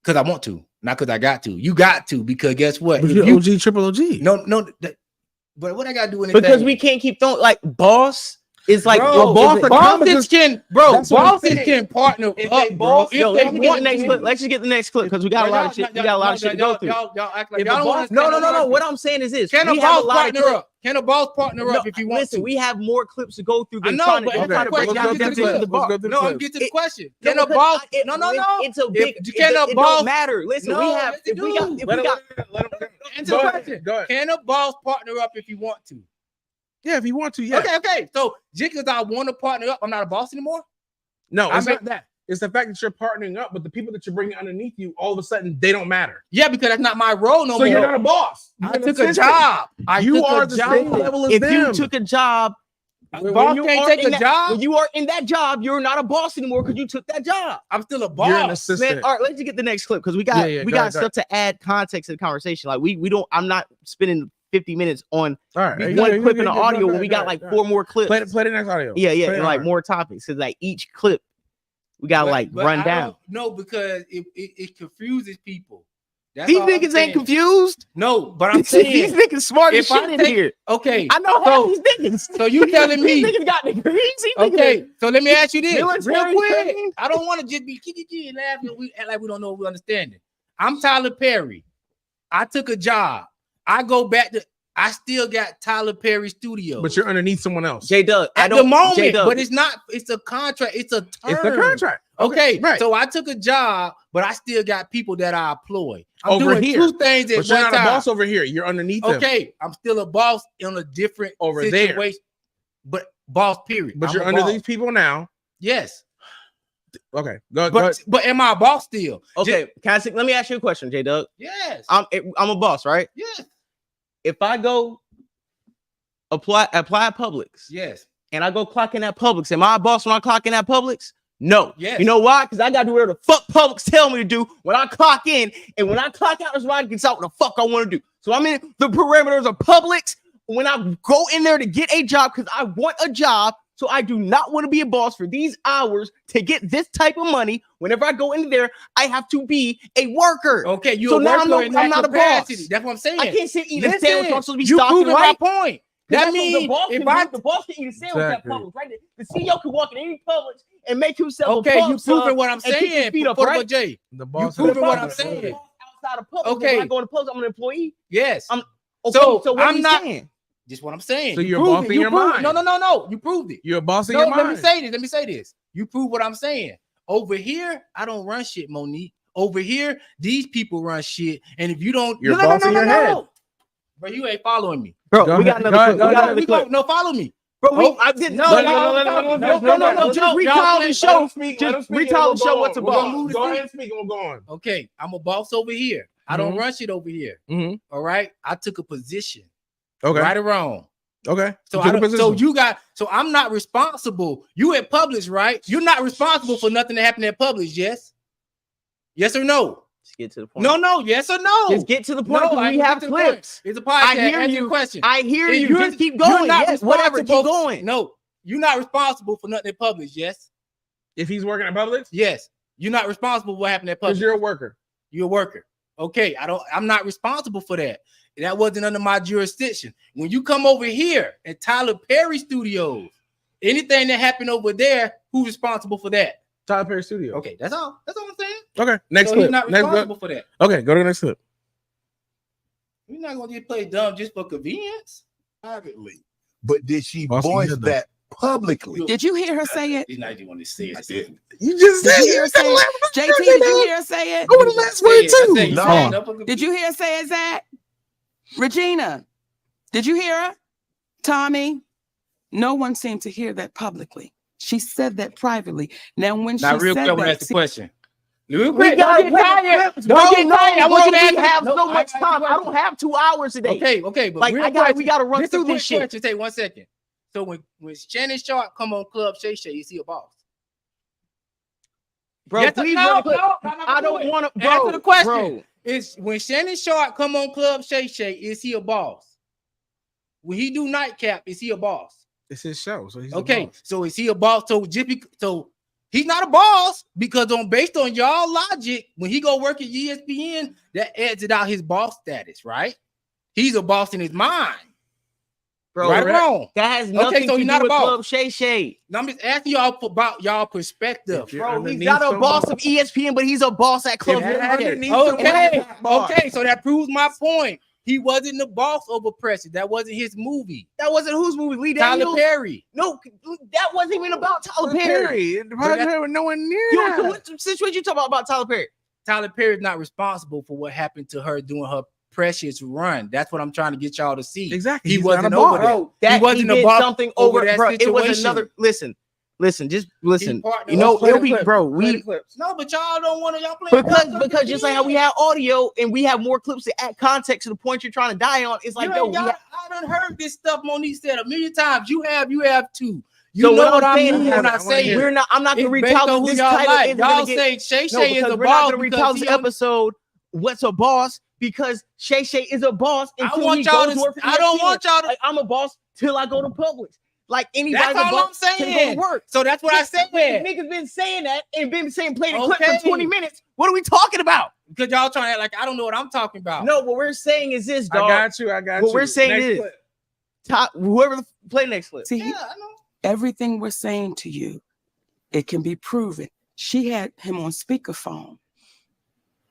Because I want to, not because I got to. You got to, because guess what? But If you're OG, triple OG. No, but what I gotta do anything? Because we can't keep throwing like boss is like Bro, bosses can partner up, bro. Let's get the next clip. Let's just get the next clip because we got a lot of shit. We got a lot of shit to go through. Y'all act like y'all don't. No. What I'm saying is this: can a boss partner up? Can a boss partner up if you want to? We have more clips to go through. I know, but I'm getting to the question. Can a boss? No. It's a big. Can a boss? Don't matter. Listen, we have. If we got. Answer the question. Can a boss partner up if you want to? Yeah, if you want to, yeah. Okay. So just because I want to partner up, I'm not a boss anymore? No, it's not that. It's the fact that you're partnering up, but the people that you're bringing underneath you, all of a sudden, they don't matter. Yeah, because that's not my role no more. So you're not a boss. I took a job. You are the same level as them. If you took a job, boss can't take a job. When you are in that job, you're not a boss anymore because you took that job. I'm still a boss. You're an assistant. Man, all right, let's just get the next clip because we got stuff to add context to the conversation. Like we don't. I'm not spending 50 minutes on one clip in the audio when we got like 4 more clips. Play the next audio. Yeah, and like more topics because like each clip we got like run down. No, because it confuses people. These niggas ain't confused. No, but I'm saying these niggas smart as shit in here. Okay, I know how these niggas. So you telling me these niggas got degrees? Okay, so let me ask you this real quick. I don't want to just be and laughing. We act like we don't know what we understand it. I'm Tyler Perry. I took a job. I go back to. I still got Tyler Perry Studios. But you're underneath someone else. J-Dub. At the moment, but it's not. It's a contract. It's a term. It's the contract. Okay, right. So I took a job, but I still got people that I employ. I'm over doing here. 2 things at but you're one not time. a boss over here. You're underneath them. Okay, I'm still a boss in a different over situation, there. But boss, period. But I'm you're a under boss. these people now. Yes. Okay. Go ahead. But am I a boss still? Okay. Let me ask you a question, J-Dub. Yes. I'm a boss, right? Yes. If I go apply at Publix, yes, and I go clock in at Publix, am I a boss when I clock in at Publix? No. Yes. You know why? Because I got to do whatever the fuck Publix tell me to do when I clock in, and when I clock out, somebody gets out what the fuck I want to do. So I'm in the parameters of Publix when I go in there to get a job because I want a job. So I do not want to be a boss for these hours to get this type of money. Whenever I go in there, I have to be a worker. Okay, you're so a now worker I'm not a boss. That's what I'm saying. I can't sit eat a sandwich. I'm supposed to be you stocking proving right. my point. That means the boss can eat a sandwich at Publix, right? The CEO can walk in any Publix and make himself okay. You proving what I'm saying. Feet up, right? Jay. The boss you proving what I'm saying. Outside of Publix, okay. when I go to Publix, I'm an employee. Yes. So what I'm not saying? Just what I'm saying. So you're a boss in your mind. No. You proved it. You're a boss in your mind. Let me say this. You prove what I'm saying. Over here, I don't run shit, Monique. Over here, these people run shit. And if you don't, you're boss in your head. Bro, you ain't following me. Bro, we got another clip. No, follow me. Bro, I didn't. No. Just recall the show. Just recall the show. What's a boss? Go ahead and speak. We'll go on. Okay, I'm a boss over here. I don't run shit over here. All right, I took a position. Okay, right or wrong. Okay, so I'm not responsible. You at Publix, right? You're not responsible for nothing that happened at Publix. Yes or no? Just get to the point. No. Yes or no? Just get to the point. No, we have clips. It's a podcast. I hear you. Question. I hear you. Just keep going. Yes, whatever. Keep going. No, you're not responsible for nothing at Publix. Yes. If he's working at Publix, yes, you're not responsible for what happened at Publix. Because you're a worker. You're a worker. Okay, I'm not responsible for that. That wasn't under my jurisdiction. When you come over here at Tyler Perry Studios, anything that happened over there, who's responsible for that? Tyler Perry Studios. Okay, that's all. That's all I'm saying. Okay, next clip. He's not responsible for that. Okay, go to the next clip. We're not gonna get played dumb just for convenience. Privately, but did she voice that publicly? Did you hear her say it? He's not even want to say it. I did. You just said it. JT, did you hear her say it? Go with the last word too. No. Did you hear her say it, Zach? Regina, did you hear her? Tommy, no one seemed to hear that publicly. She said that privately. Now, when she said that, that's the question. We got it. Don't get tired. I want you to have so much time. I don't have 2 hours today. Okay, but like we got to run through this shit. Take 1 second. So when Shannon Sharp come on Club Shay Shay, is he a boss? Bro, Yes, please no, I don't want to. Answer the question. Bro. Is when Shannon Sharp come on Club Shay Shay, is he a boss? When he do Nightcap, is he a boss? It's his show, so he's okay. A boss. So is he a boss? So he's not a boss because based on y'all logic, when he go work at ESPN, that adds it out his boss status, right? He's a boss in his mind. Bro, right or wrong? That has nothing to do not with a boss. Club Shay Shay. Now I'm just asking y'all about y'all perspective. Bro, he's not a boss of ESPN, but he's a boss at Club Shay Shay. Okay, so that proves my point. He wasn't the boss over Precious. That wasn't his movie. That wasn't whose movie? Lee Tyler Daniels? Perry. No, that wasn't even about Tyler Perry. Tyler Perry was nowhere near that. So what situation you talking about Tyler Perry? Tyler Perry is not responsible for what happened to her doing her Precious run. That's what I'm trying to get y'all to see. Exactly. He wasn't over that. He wasn't a boss something over that bro. situation. It was another. Listen. Just listen. You know, it'll be, bro. No, but y'all don't want to. Y'all play because just like how we have audio and we have more clips to add context to the point you're trying to die on. It's like, yo, I done heard this stuff Monique said a million times. You have too. You so know what I mean when I say we're not. I'm not gonna retell this y'all title. Like. Y'all say Shay Shay is a boss. We're not gonna retell this episode. What's a boss? Because Shay Shay is a boss. I want y'all to. I don't want y'all to. Like, I'm a boss till I go to Publix. Like anybody. That's all I'm saying. Go to work. So that's what I said. Niggas been saying that and been saying playing a clip for 20 minutes. What are we talking about? Because y'all trying to act like I don't know what I'm talking about. No, what we're saying is this, dog. I got you. What we're saying is whoever play next clip. See, I know. Everything we're saying to you, it can be proven. She had him on speakerphone.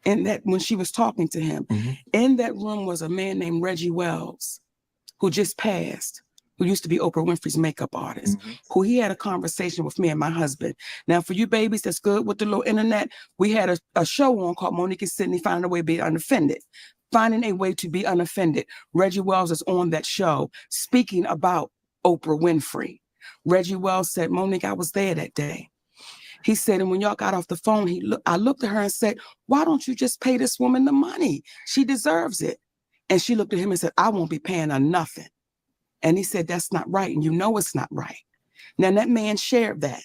And that when she was talking to him, in that room was a man named Reggie Wells, who just passed, who used to be Oprah Winfrey's makeup artist, who he had a conversation with me and my husband. Now, for you babies that's good with the little internet, we had a show on called Monique and Sydney Finding a Way to Be Unoffended. Finding a Way to Be Unoffended. Reggie Wells is on that show speaking about Oprah Winfrey. Reggie Wells said, Monique, I was there that day. He said, and when y'all got off the phone, I looked at her and said, why don't you just pay this woman the money? She deserves it. And she looked at him and said, I won't be paying her nothing. And he said, that's not right. And you know it's not right. Now that man shared that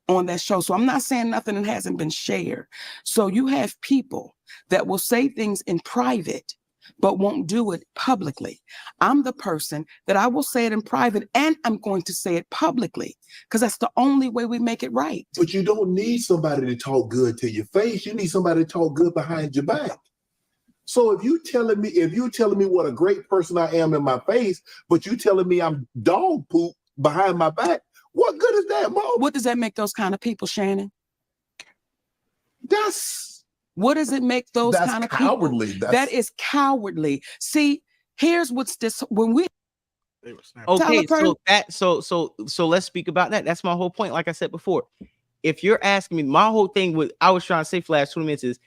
on that show. So I'm not saying nothing that hasn't been shared. So you have people that will say things in private, but won't do it publicly. I'm the person that I will say it in private and I'm going to say it publicly because that's the only way we make it right. But you don't need somebody to talk good to your face. You need somebody to talk good behind your back. So if you're telling me what a great person I am in my face, but you telling me I'm dog poop behind my back, what good is that, Mo? What does that make those kind of people, Shannon? What does it make those kind of cowardly. people? That is cowardly. See, here's what's this when we okay, so let's speak about that. That's my whole point. Like I said before, if you're asking me, my whole thing with I was trying to say for the last 20 minutes is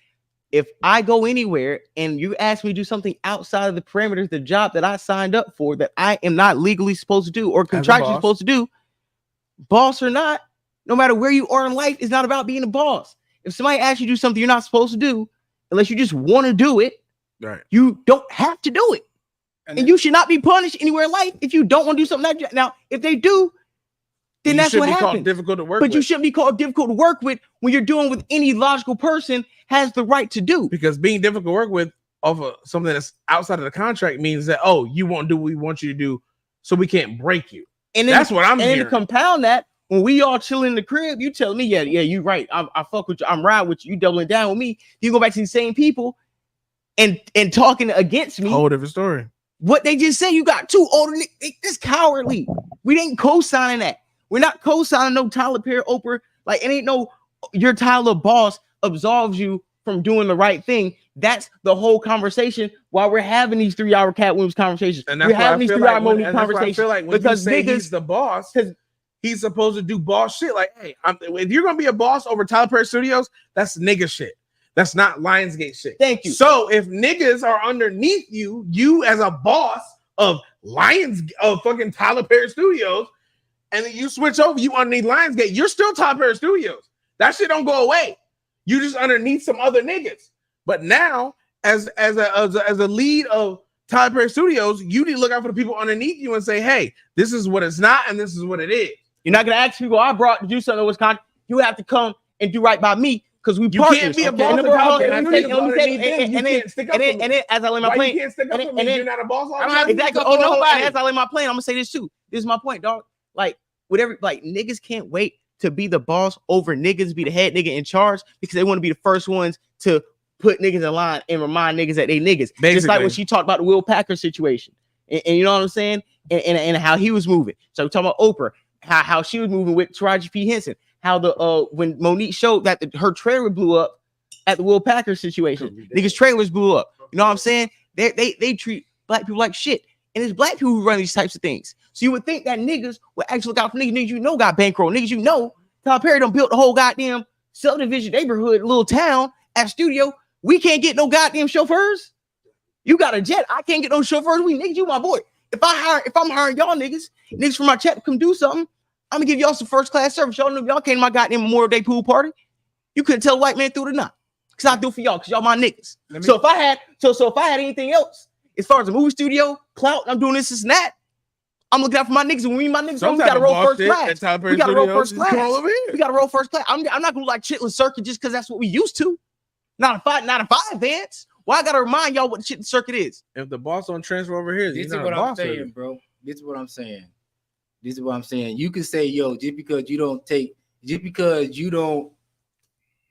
if I go anywhere and you ask me to do something outside of the parameters, the job that I signed up for that I am not legally supposed to do or contractually supposed to do, boss or not, no matter where you are in life, it's not about being a boss. If somebody asks you to do something you're not supposed to do, unless you just want to do it, right? You don't have to do it. And you should not be punished anywhere in life if you don't want to do something. Now, if they do, then that's what happens. Difficult to work but you shouldn't be called difficult to work with when you're doing what any logical person has the right to do. Because being difficult to work with over something that's outside of the contract means that, oh, you won't do what we want you to do, so we can't break you. And that's what I'm hearing. And to compound that, when we all chilling in the crib, you tell me, yeah, you're right. I fuck with you. I'm riding with you. You doubling down with me. You go back to the same people and talking against me. Whole different story. What they just say, you got two older niggas. It's cowardly. We ain't co-signing that. We're not co-signing no Tyler Perry, Oprah. Like, it ain't no your Tyler boss absolves you from doing the right thing. That's the whole conversation while we're having these 3-hour Cat Williams conversations. And that's we're having these 3-hour Monique conversations. I feel like when because you say he's the boss, he's supposed to do boss shit. Like, hey, if you're gonna be a boss over Tyler Perry Studios, that's nigga shit. That's not Lionsgate shit. Thank you. So if niggas are underneath you as a boss of fucking Tyler Perry Studios, and then you switch over, you underneath Lionsgate, you're still Tyler Perry Studios. That shit don't go away. You just underneath some other niggas. But now, as a lead of Tyler Perry Studios, you need to look out for the people underneath you and say, hey, this is what it's not, and this is what it is. You're not gonna ask people I brought to do something in Wisconsin. You have to come and do right by me because we You partners. can't be a Okay? boss. And then as I lay my plane, you can't stick up for me. You're not a boss. Exactly. Oh no. And as I lay my plane, I'm gonna say this too. This is my point, dog. Like whatever. Like niggas can't wait to be the boss over niggas, be the head nigga in charge because they want to be the first ones to put niggas in line and remind niggas that they niggas. Basically. Just like when she talked about the Will Packer situation, and you know what I'm saying, and how he was moving. So we're talking about Oprah, how she was moving with Taraji P. Henson, how the when Monique showed that her trailer blew up at the Will Packer situation, niggas trailers blew up. You know what I'm saying? They treat black people like shit, and it's black people who run these types of things. So you would think that niggas would actually look out for niggas you know got bankroll, niggas you know. Tyler Perry done built the whole goddamn subdivision neighborhood, little town at studio. We can't get no goddamn chauffeurs. You got a jet. I can't get no chauffeurs. We niggas, you my boy. If I'm hiring y'all niggas for my check to come do something, I'm gonna give y'all some first class service. Y'all know if y'all came to my goddamn Memorial Day pool party, you couldn't tell a white man through it or not. Cause I do for y'all, cause y'all my niggas. So if I had anything else, as far as a movie studio, clout, I'm doing this and that. I'm looking out for my niggas. When we my niggas, we gotta roll first class. We gotta roll first class. We gotta roll first class. I'm not gonna like Chitlin Circuit just because that's what we used to. Not a five Vance. Why I gotta remind y'all what the Chitlin Circuit is? If the boss don't transfer over here, this is what I'm saying, bro. This is what I'm saying. This is what I'm saying. You can say, yo, just because you don't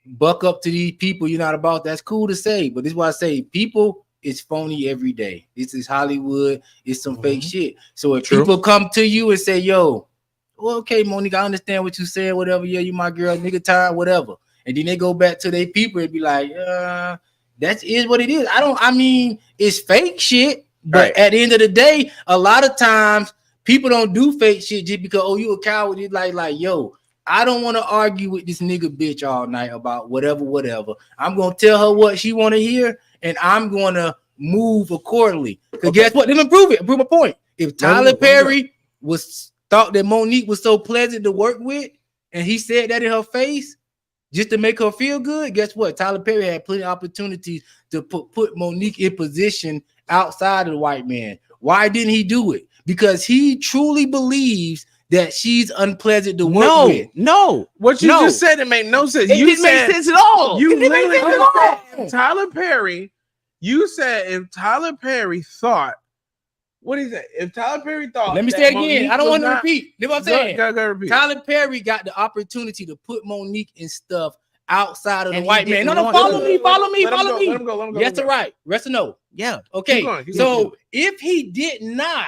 buck up to these people you're not about, that's cool to say. But this is why I say people is phony every day. This is Hollywood. It's some fake shit. So if people come to you and say, yo, well, okay, Monique, I understand what you said, whatever. Yeah, you my girl, nigga tired, whatever. And then they go back to their people and be like, that is what it is. I mean, it's fake shit. But at the end of the day, a lot of times people don't do fake shit just because, oh, you a coward. It's like, yo, I don't want to argue with this nigga bitch all night about whatever. I'm going to tell her what she want to hear, and I'm going to move accordingly. Because guess what? Let me prove it. Prove my point. If Tyler Perry thought that Monique was so pleasant to work with, and he said that in her face just to make her feel good, guess what? Tyler Perry had plenty of opportunities to put Monique in position outside of the white man. Why didn't he do it? Because he truly believes that she's unpleasant to work with. No, what you just said, it made no sense. It didn't make sense at all. You literally said Tyler Perry. You said if Tyler Perry thought, what is that? If Tyler Perry thought, let me say it again. I don't want to repeat. You know what I'm saying? Go repeat. Tyler Perry got the opportunity to put Monique and stuff outside of the white man. No, follow me. Let him go. Yes or right? Rest or no? Yeah. Okay. So if he did not,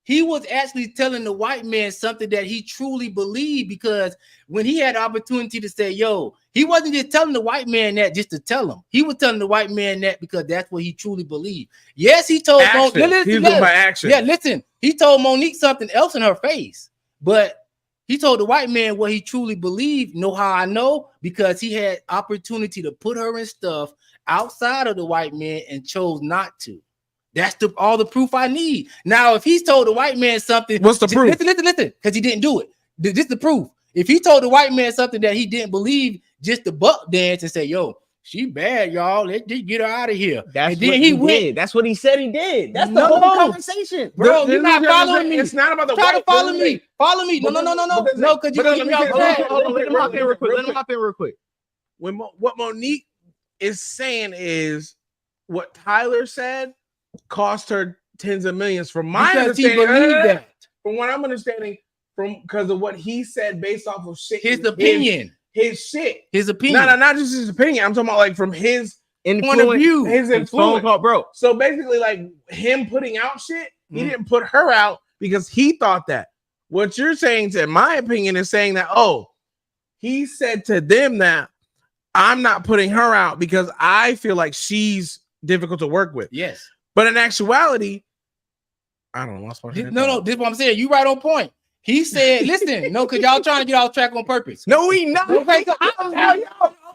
he was actually telling the white man something that he truly believed, because when he had the opportunity to say, yo, he wasn't just telling the white man that just to tell him. He was telling the white man that because that's what he truly believed. Yes, he told Monique. He's going by action. Yeah, listen. He told Monique something else in her face, but he told the white man what he truly believed. Know how I know? Because he had opportunity to put her in stuff outside of the white man and chose not to. That's all the proof I need. Now, if he's told the white man something, what's the proof? Listen, because he didn't do it. This is the proof. If he told the white man something that he didn't believe, just to buck dance and say, yo, she bad, y'all. Let's just get her out of here. That's what he did. That's what he said he did. That's the whole conversation. Bro, you're not following me. It's not about the Try to follow me. Follow me. No, because you let me let him hop in real quick. What Monique is saying is what Tyler said cost her tens of millions. From my understanding, from what I'm understanding, because of what he said based off of shit, his opinion. His opinion. No, not just his opinion. I'm talking about like from his point of view, his influence. Bro. So basically, like him putting out shit, he didn't put her out because he thought that. What you're saying, in my opinion, is saying that, oh, he said to them that I'm not putting her out because I feel like she's difficult to work with. Yes. But in actuality, I don't know. No, this is what I'm saying. You right on point. He said, listen, no, because y'all trying to get off track on purpose. No, we not. Okay,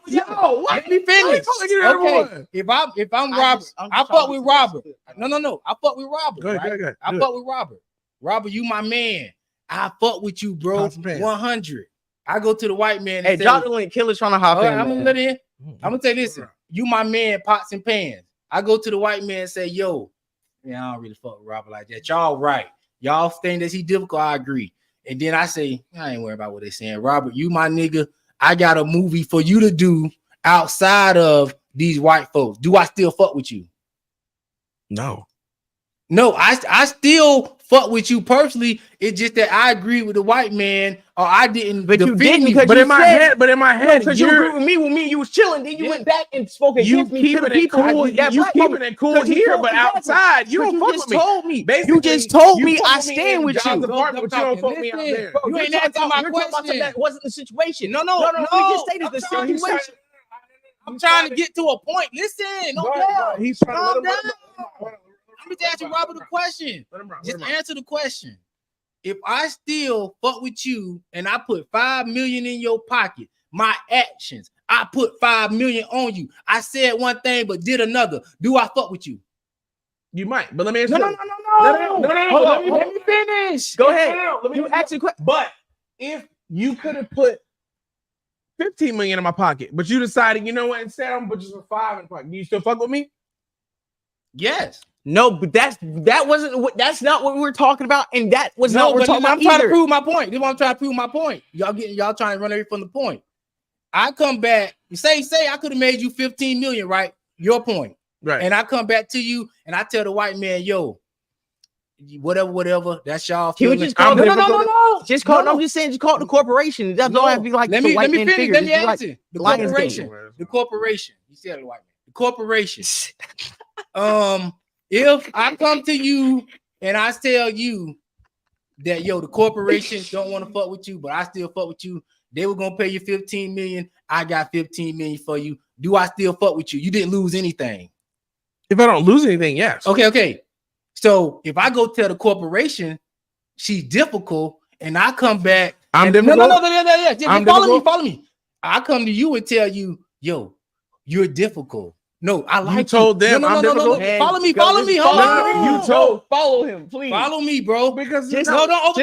yo, let me finish. Okay, if I'm Robert, I fuck with Robert. No, I fuck with Robert. Go ahead. I fuck with Robert. Robert, you my man. I fuck with you, bro. 100. I go to the white man. Hey, drop the link. Killer's trying to hop in. I'm gonna let in. I'm gonna say, listen, you my man, pots and pans. I go to the white man and say, yo, I don't really fuck with Robert like that. Y'all right. Y'all think that he difficult, I agree. And then I say, I ain't worried about what they saying. Robert, you my nigga. I got a movie for you to do outside of these white folks. Do I still fuck with you? No, I still fuck with you personally. It's just that I agree with the white man, or I didn't. But you didn't, me. because but you in my said- head, because you agree with me when me and you was chilling. Then you went back and spoke you against me to the keeping it people. cool. that You black keeping woman. it cool 'Cause you here, told- but exactly. outside you But don't you fuck just with me. told me. Basically, You just told you me fuck I with me stand in with John's you. apartment, but you don't fuck me out there. Bro, You you're ain't talking answering about, my you're talking about something question. that wasn't the situation. No. We just stated the I'm situation. I'm trying to get to a point. Listen, don't yell. He's trying Calm to let down. I'm just asking Robert a question. Let him Just answer the question. If I still fuck with you and I put $5 million in your pocket, my actions, I put $5 million on you. I said one thing but did another. Do I fuck with you? You might, but let me ask No. Let me finish. Go ahead. Let me You ask a question. But if you could have put 15 million in my pocket, but you decided, you know what, instead I'm gonna put just a 5 in the pocket, do you still fuck with me? Yes. No, but that's not what we were talking about, and that was not what we're talking about. I'm trying to prove my point. This is what I'm trying to prove my point. Y'all trying to run away from the point. I come back, say I could have made you 15 million, right? Your point. Right. And I come back to you and I tell the white man, yo, whatever, that's y'all. Can we just call no. Just call. No, I'm just saying, just call it the corporation. That don't have to be like let the me white man finish. figure. Let me Just answer. like The Lions corporation. Gate. The corporation. You said the white man. The corporation. If I come to you and I tell you that the corporation don't want to fuck with you, but I still fuck with you, they were gonna pay you 15 million. I got 15 million for you. Do I still fuck with you? You didn't lose anything. If I don't lose anything, yes. Okay. So if I go tell the corporation she's difficult, and I come back, I'm difficult. No. Just I'm follow me. I come to you and tell you, you're difficult. No, I like you. Told them no, I'm difficult. Man, follow me. Hold on. You told. Follow him, please. Follow me, bro. Because Just don't overtalk.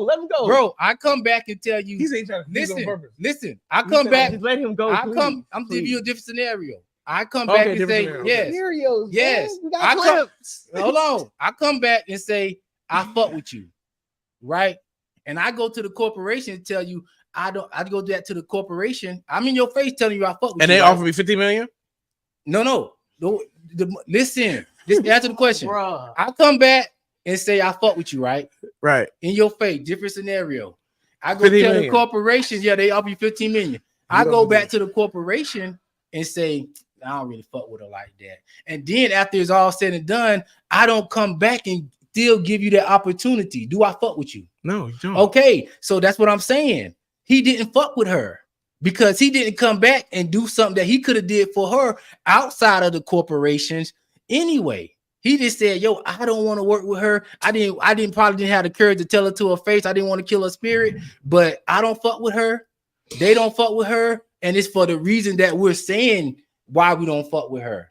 Let him go. Bro, I come back and tell you. Listen. I come back. Just let him go. I'm giving you a different scenario. I come back and say, yes. Hold on. I come back and say, I fuck with you, right? And I go to the corporation and tell you, I go do that to the corporation. I'm in your face telling you I fuck with you. And they offer me 50 million? No. Listen, just answer the question. I come back and say I fuck with you, right? Right. In your face, different scenario. I go tell the corporation, they offer you 15 million. I go back to the corporation and say, I don't really fuck with her like that. And then after it's all said and done, I don't come back and still give you that opportunity. Do I fuck with you? No, you don't. Okay, so that's what I'm saying. He didn't fuck with her because he didn't come back and do something that he could have did for her outside of the corporations anyway. He just said, I don't want to work with her. I probably didn't have the courage to tell her to her face. I didn't want to kill her spirit, but I don't fuck with her. They don't fuck with her. And it's for the reason that we're saying why we don't fuck with her.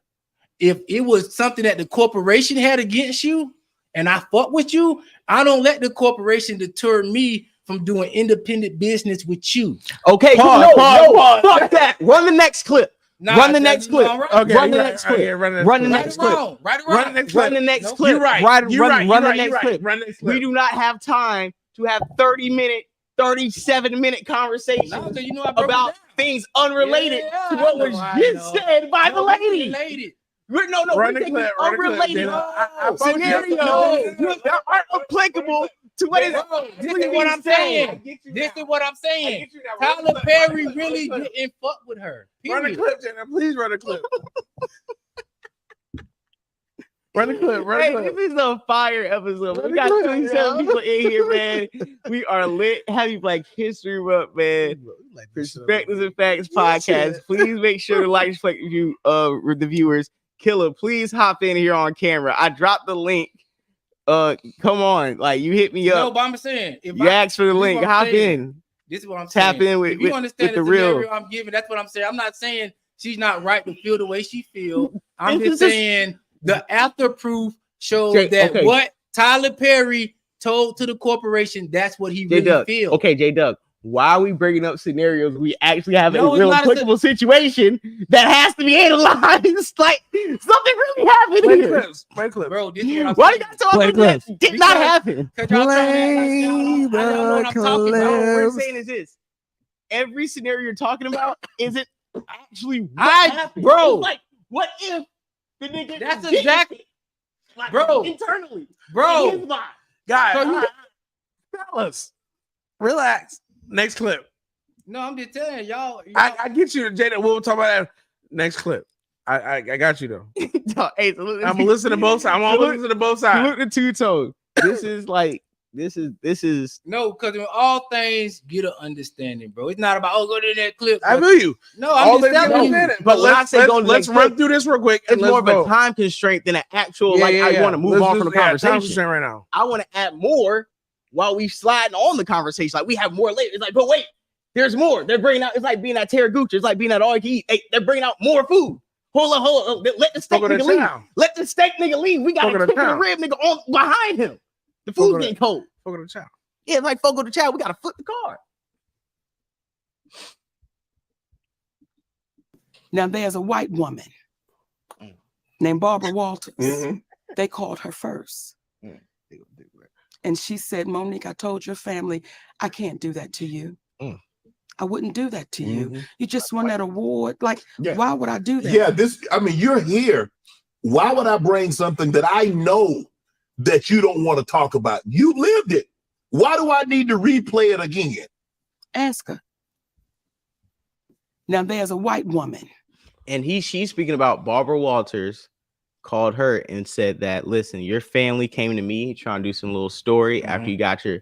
If it was something that the corporation had against you and I fuck with you, I don't let the corporation deter me from doing independent business with you. Okay, pause. Fuck that. Run the next clip. Run the next clip. Okay, run the next clip. Run the next clip. Run the next clip. You're right. Run the next clip. Run the next clip. We do not have time to have 37-minute conversations about things unrelated to what was just said by the lady. No, run the clip. Unrelated scenarios that aren't applicable to what is. This is what I'm saying. This is what I'm saying. Tyler Perry really didn't fuck with her. Run the clip, Jenna. Please run the clip. Run the clip. This is a fire episode. We got 27 people in here, man. We are lit. Happy Black History Month, man. Perspectives and Facts podcast. Please make sure to like the viewers. Killa, please hop in here on camera. I dropped the link. Come on, like you hit me up. No, but I'm saying if you ask for the link, hop in. This is what I'm saying. Tap in with you understand the scenario real. I'm giving. That's what I'm saying. I'm not saying she's not right to feel the way she feels. I'm just saying the after proof shows what Tyler Perry told to the corporation. That's what he really feels. Okay, J-Dub. why are we bringing up scenarios we actually have No, a it's real not applicable situation that has to be analyzed? Like something really happened Play here. clips. Play clips. Bro, this is what I'm Why saying. you gotta tell Play us that clips. did not happen? Cause y'all trying to act like Play I don't know what I'm talking about. What we're clips. saying is this: every scenario you're talking about isn't actually what happened. bro. It's like, what if the nigga? That's did exactly- it, like, bro. internally, in Bro, his mind. Guys, So you- fellas, relax. Next clip. no, I'm just telling you, y'all. I get you, Jada. We'll talk about that next clip. I got you though. No, hey, so look, I'm gonna listen to both sides. I'm gonna listen to both sides. Look at two-tone. This is like this is No, because in all things, get an understanding, bro. It's not about go to that clip. I feel you. No, I'm All just they telling you. But when I say go to the let's next run clip, through this real quick. it's And let's more of go. a time constraint than an actual Yeah, like yeah, I yeah. want to move Let's on just- from the yeah, time conversation. constraint right now. I want to add more while we sliding on the conversation. Like we have more later. It's like, but wait, there's more. They're bringing out. It's like being at Terragucci. It's like being at All You Can Eat. Hey, they're bringing out more food. Hold on. Let the steak Fuck with nigga the leave. town. Let the steak nigga leave. We got Fuck a with the cook and a town. rib nigga on behind him. The Fuck food's with getting it. cold. Fuck with the child. Yeah, it's like Fogo the Child. We gotta flip the card. Now there's a white woman named Barbara Walters. They called her first. And she said, Monique, I told your family, I can't do that to you. I wouldn't do that to you. You just won that award. Like, why would I do that? Yeah, you're here. Why would I bring something that I know that you don't want to talk about? You lived it. Why do I need to replay it again? Ask her. Now there's a white woman. And she's speaking about Barbara Walters called her and said that, listen, your family came to me trying to do some little story after you got your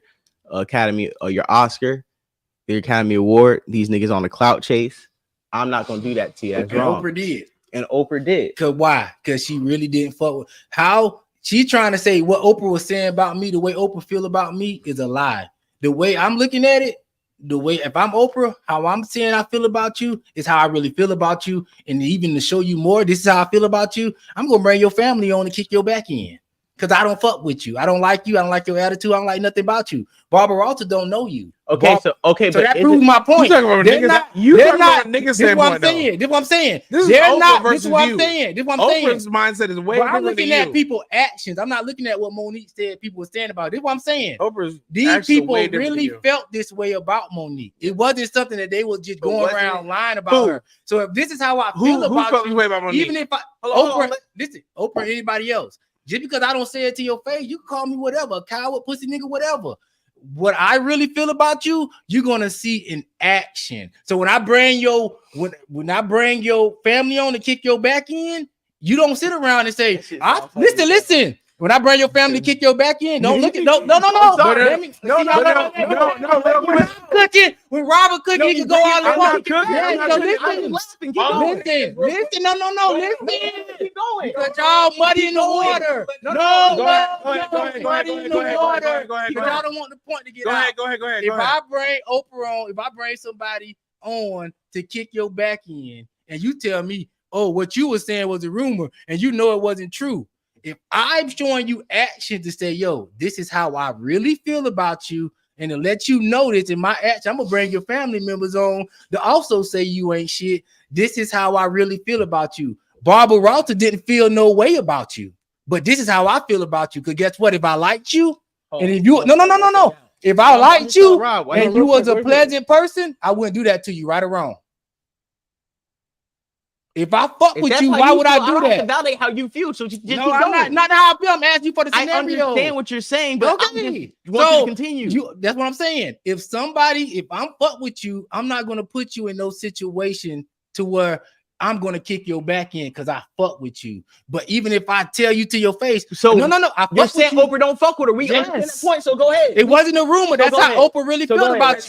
Academy or your Oscar, your Academy Award. These niggas on the clout chase. I'm not gonna do that to you. That's wrong. Oprah did. And Oprah did. Cause why? Cause she really didn't fuck with how she trying to say what Oprah was saying about me, the way Oprah feel about me is a lie. The way I'm looking at it, the way if I'm Oprah, how I'm saying I feel about you is how I really feel about you. And even to show you more, this is how I feel about you. I'm gonna bring your family on and kick your back in. Cause I don't fuck with you. I don't like you. I don't like your attitude. I don't like nothing about you. Barbara Walters don't know you. Okay, so but that proves my point. You talking about They're niggas? not. You They're talking not. about niggas This is what I'm standpoint, though. saying. This is what I'm saying. This is They're Oprah not. This versus is what I'm you. saying. This is what I'm saying. Oprah's mindset is way But I'm different looking than at you. people's actions. I'm not looking at what Monique said people were saying about it. This is what I'm saying. Oprah's These actually people way different really than you. felt this way about Monique. It wasn't something that they were just But going wasn't around it- lying about Who? her. So if this is how I Who feel felt about this you, way about Monique? even if I Hold on, Oprah, listen, Oprah or anybody else, just because I don't say it to your face, you can call me whatever, a coward, pussy nigga, whatever. What I really feel about you, you're gonna see in action. So when I bring when I bring your family on to kick your back in, you don't sit around and say, listen. When I bring your family to kick your back in, don't look at no. sorry. Let me- No, see, no, When Robert cooking, when Robert cooking, he can go all the I'm way. not cooking. Yeah, I'm not so cooking. listen. Keep going. Listen, listen. Keep going. Because y'all muddy in the water. Go No, ahead. muddy in the water. Go ahead. Because y'all don't want the point to get Go out. ahead. Go ahead. If I bring Oprah on, if I bring somebody on to kick your back in, and you tell me, oh, what you were saying was a rumor, and you know it wasn't true. If I'm showing you action to say, yo, this is how I really feel about you, and to let you know this in my action, I'm gonna bring your family members on to also say you ain't shit. This is how I really feel about you. Barbara Walters didn't feel no way about you, but this is how I feel about you. Because guess what? If I liked you, and if you no. If I liked you and you was a pleasant person, I wouldn't do that to you, right or wrong. If I fuck with you, why would I do that? To validate how you feel, so just No, keep I'm going. not how I feel. I'm asking you for the I scenario. understand what you're saying, but I Okay. just want you So, to continue. That's what I'm saying. If I'm fuck with you, I'm not gonna put you in no situation to where I'm gonna kick your back in because I fuck with you. But even if I tell you to your face, So no, I you're fuck saying with you. Oprah don't fuck with her. We understand that point, so go ahead. It wasn't a rumor. That's go how ahead. Oprah really So felt go about ahead. you.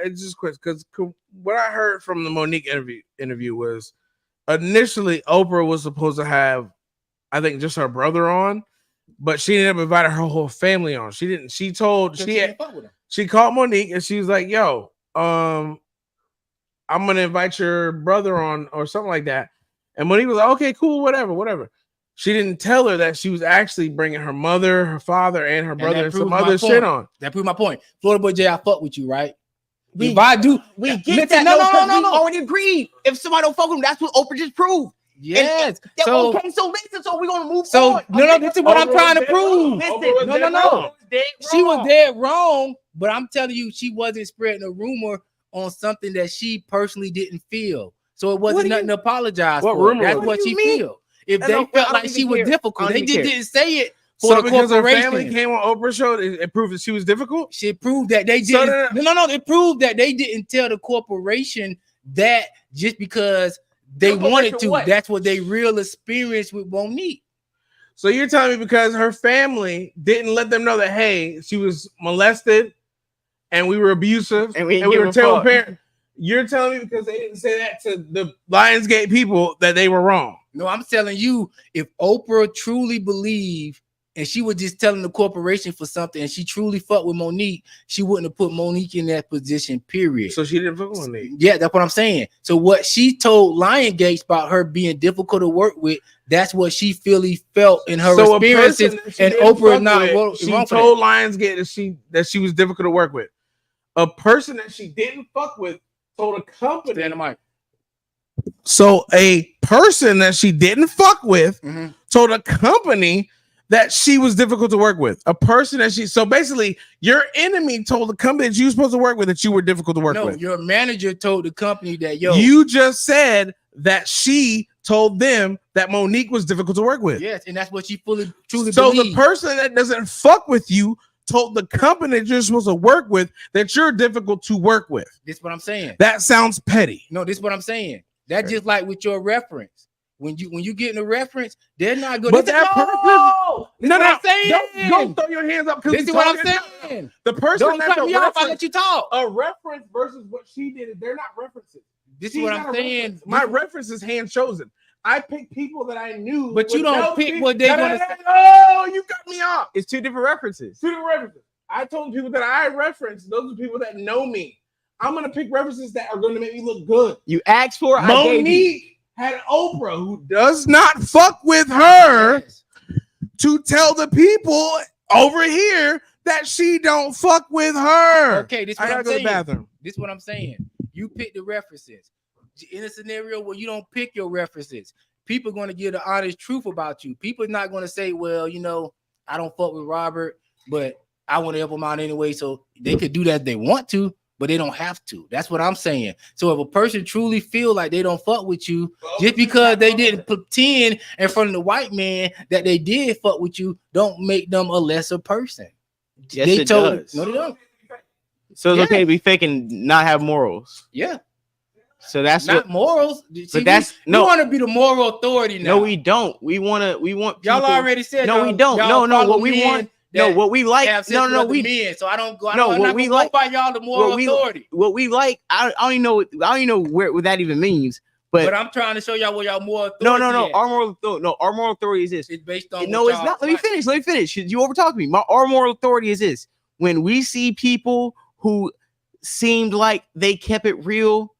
It's just quick because what I heard from the Monique interview was initially Oprah was supposed to have, I think, just her brother on, but she ended up inviting her whole family on. She didn't. She told she called Monique and she was like, "Yo, I'm gonna invite your brother on or something like that." And Monique was like, "Okay, cool, whatever." She didn't tell her that she was actually bringing her mother, her father, and her brother and some other shit on. That proved my point. Florida Boy J, I fuck with you, right? We get listen, that. no. We already agreed. If somebody don't fuck with him, that's what Oprah just proved. Yes. So listen, so we're gonna move on. This is what I'm trying to prove. Listen, No. She was dead wrong, but I'm telling you, she wasn't spreading a rumor on something that she personally didn't feel. So it wasn't nothing to apologize for. That's what she feel. If they felt like she was difficult, they just didn't say it. So because her family came on Oprah's show, it proved that she was difficult. She proved that they didn't. No. It proved that they didn't tell the corporation that just because they wanted to. That's what they real experience with Monique. So you're telling me because her family didn't let them know that, hey, she was molested and we were abusive and we were terrible parents. You're telling me because they didn't say that to the Lionsgate people that they were wrong. No, I'm telling you, if Oprah truly believed and she was just telling the corporation for something and she truly fucked with Monique, she wouldn't have put Monique in that position, period. So she didn't fuck with Monique. Yeah, that's what I'm saying. So what she told Lionsgate about her being difficult to work with, that's what she felt in her experiences. And Oprah is not wrong. She told Lionsgate that she was difficult to work with. A person that she didn't fuck with told a company. Stand the mic. So a person that she didn't fuck with told a company that she was difficult to work with. A person that so basically your enemy told the company that you were supposed to work with that you were difficult to work with. No, your manager told the company that, you just said that she told them that Monique was difficult to work with. Yes, and that's what she truly believed. So the person that doesn't fuck with you told the company that you're supposed to work with that you're difficult to work with. This is what I'm saying. That sounds petty. No, this is what I'm saying. That's just like with your reference. When you get in a reference, they're not good. But that person, I'm saying. Don't throw your hands up. This is what I'm saying. The person don't cut me off. I let you talk. A reference versus what she did, they're not references. This is what I'm saying. My reference is hand chosen. I picked people that I knew, but you don't pick what they're going to say. Oh, you cut me off. It's two different references. I told people that I referenced. Those are people that know me. I'm gonna pick references that are going to make me look good. You asked for Monique had Oprah, who does not fuck with her, to tell the people over here that she don't fuck with her. Okay, this is what I'm saying. This is what I'm saying. You pick the references. In a scenario where you don't pick your references, people are going to get the honest truth about you. People are not going to say, well, I don't fuck with Robert, but I want to help him out anyway. So they could do that if they want to, but they don't have to. That's what I'm saying. So if a person truly feel like they don't fuck with you, just because they didn't pretend in front of the white man that they did fuck with you, don't make them a lesser person. Yes, it does. No, they don't. So it's okay to be fake and not have morals. Yeah. So that's not morals. But that's we want to be the moral authority now. No, we don't. We want y'all already said. No, we don't. No. What we want. No, what we like. No, we men. So I don't go. No, what we like by y'all the moral authority. What we like. I don't even know. I don't even know what that even means. But I'm trying to show y'all what y'all moral authority. No. Our moral authority is this. It's based on. No, it's not. Let me finish. You over talking me. Our moral authority is this. When we see people who seemed like they kept it real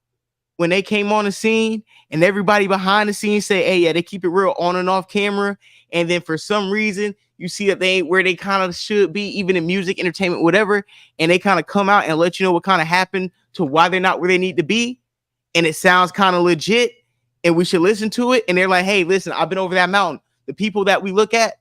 when they came on the scene, and everybody behind the scenes say, hey, yeah, they keep it real on and off camera. And then for some reason, you see that they ain't where they kind of should be, even in music, entertainment, whatever. And they kind of come out and let you know what kind of happened to why they're not where they need to be. And it sounds kind of legit and we should listen to it. And they're like, hey, listen, I've been over that mountain. The people that we look at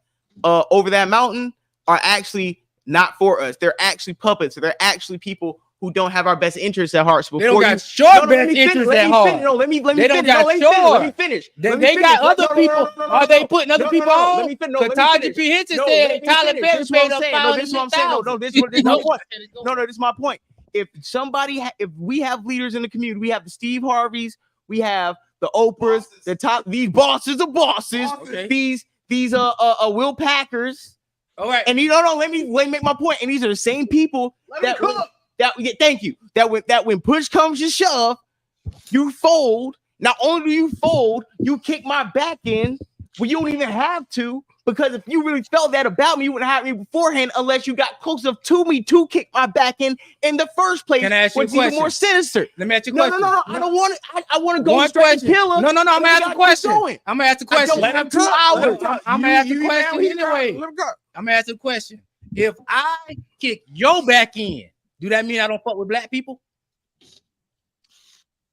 over that mountain are actually not for us. They're actually puppets. They're actually people who don't have our best interests at heart. So they don't got best interests at heart. No, let me Let me finish. They got other people. Are they putting other people on? Because Taji P. Henson said Tyler Perry paid up $500,000. No, this is my point. No, this is my point. If we have leaders in the community, we have the Steve Harveys, we have the Oprahs, the top, these bosses of bosses, these Will Packers. All right. And let me make my point. And these are the same people thank you. That when push comes to shove, you fold. Not only do you fold, you kick my back in when you don't even have to, because if you really felt that about me, you wouldn't have me beforehand unless you got close enough to me to kick my back in the first place. Can I ask you a question? Even more sinister. Let me ask you a question. No. I don't want it. I want to go straight to Killa. No. I'm gonna ask a question. I'm gonna ask a question. Let him 2 hours. I'm gonna ask a question anyway. I'm gonna ask a question. If I kick your back in, do that mean I don't fuck with black people?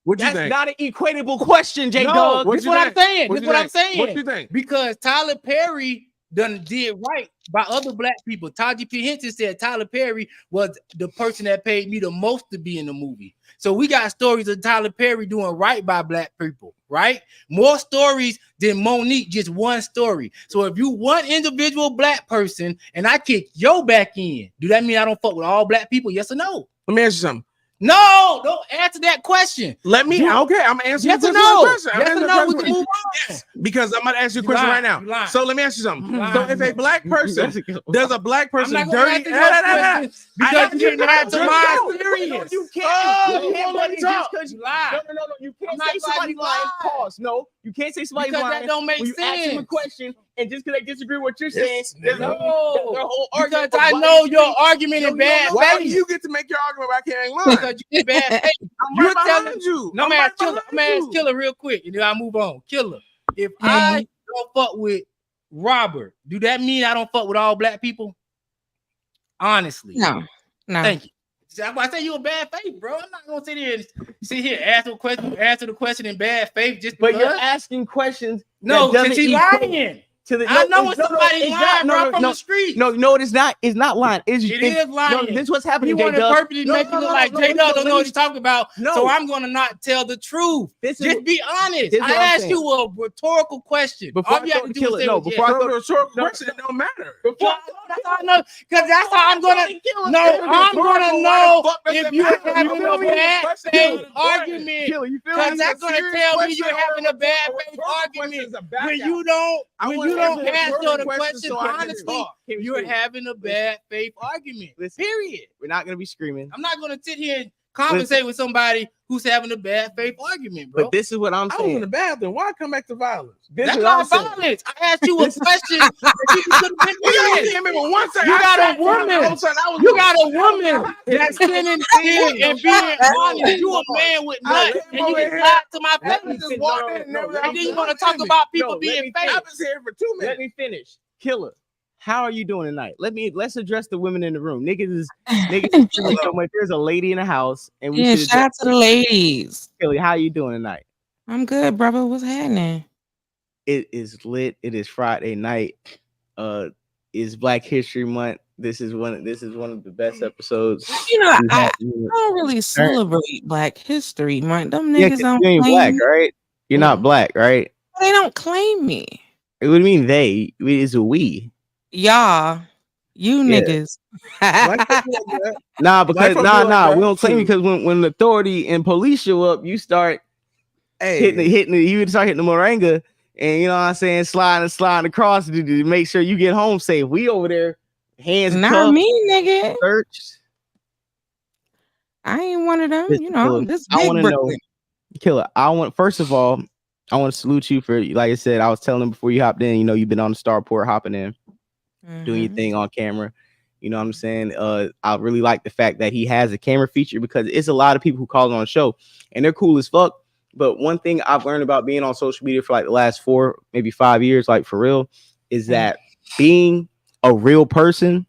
What you That's think? not an equatable question, J Dog. What This you what I'm think? saying. What This you what I'm think? saying. What you think? Because Tyler Perry did right by other black people. Taraji P. Henson said Tyler Perry was the person that paid me the most to be in the movie. So we got stories of Tyler Perry doing right by black people, right? More stories than Monique, just one story. So if you one individual black person and I kick your back in, do that mean I don't fuck with all black people? Yes or no? Let me ask you something. No, don't answer that question. Let me. Okay, I'm answering Yes or the no? question. Yes or no? We can move on. Yes, because I'm gonna ask you a You question lying. right now. You lying. So let me ask you something. You So lying. if a black person does a black I'm person not gonna dirty, answer your question because you didn't answer mine serious. You can't. Oh, You can't let buddy me just talk. because You lie. No. You can't I'm not say glad somebody's you lying. lied. Pause. No, you can't say somebody's Because lying. that don't make when you ask them a sense. question and just because they disagree with what you're saying, Yes, their nigga. whole Because argument. I know your argument in bad Why do faith. you get to make your argument about King lying? Because you in bad faith. I'm You're right telling behind you. No, I'm right ask Killa. behind I'm ask you. Killa real quick, and then I'll move on. Killa, if I don't fuck with Robert, do that mean I don't fuck with all black people? Honestly, No. Thank you. That's why I say you in bad faith, bro. I'm not gonna sit here answer the question in bad faith just because. But you're asking questions. No, that because doesn't he equate lying. To the, I know when somebody it's lying, not, bro, from the street. No, it is not. It's not lying. It is lying. No, this is what's happening. You want to J-Dub. purposely make it look like J-Dub don't know what he's talking about. No. So I'm gonna not tell the truth. Just be honest. this is I what I'm asked saying. you a rhetorical question. Before All you have to do is say Before I throw the short question, it don't matter. that's how I know, because that's how I'm gonna know. I'm gonna know if you're having a bad faith argument. Because that's gonna tell me you're having a bad faith argument. When you don't answer the question honestly, you're having a bad faith argument. Period. We're not gonna be screaming. I'm not gonna sit here and conversate with somebody who's having a bad faith argument, bro. But this is what I'm saying. I was in the bathroom. Why come back to violence? That's not violence. I asked you a question that you could have been You You got a woman. You got a woman that's sitting in and being honest. You a man with nuts, and you just lied to my face. And then you want to talk about people being fake. I was here for 2 minutes. Let me finish. Killer, how are you doing tonight? Let's address the women in the room. Niggas is doing so much. There's a lady in the house, and we should shout out to the ladies. Killer, how you doing tonight? I'm good, brother. What's happening? It is lit. It is Friday night. It's Black History Month. This is one of the best episodes. You know, I don't really celebrate Black History Month. Them niggas don't you ain't claim black, me. right? You're not black, right? They don't claim me. What do you mean they? It's a we. Y'all, you niggas. Nah, because nah. We don't claim too. because when the authority and police show up, you start hitting you start hitting the moringa, and you know what I'm saying, sliding across to make sure you get home safe. We over there, hands Not cuffed, me, nigga. searched. I ain't one of them. Listen, You know, Killer, this I big want to know, Brooklyn. Killer. First of all, I want to salute you for, like I said, I was telling him before you hopped in. You know, you've been on the Starport, hopping in, doing your thing on camera. You know what I'm saying? I really like the fact that he has a camera feature because it's a lot of people who call on the show and they're cool as fuck. But one thing I've learned about being on social media for like the last 4, maybe 5 years, like for real, is that being a real person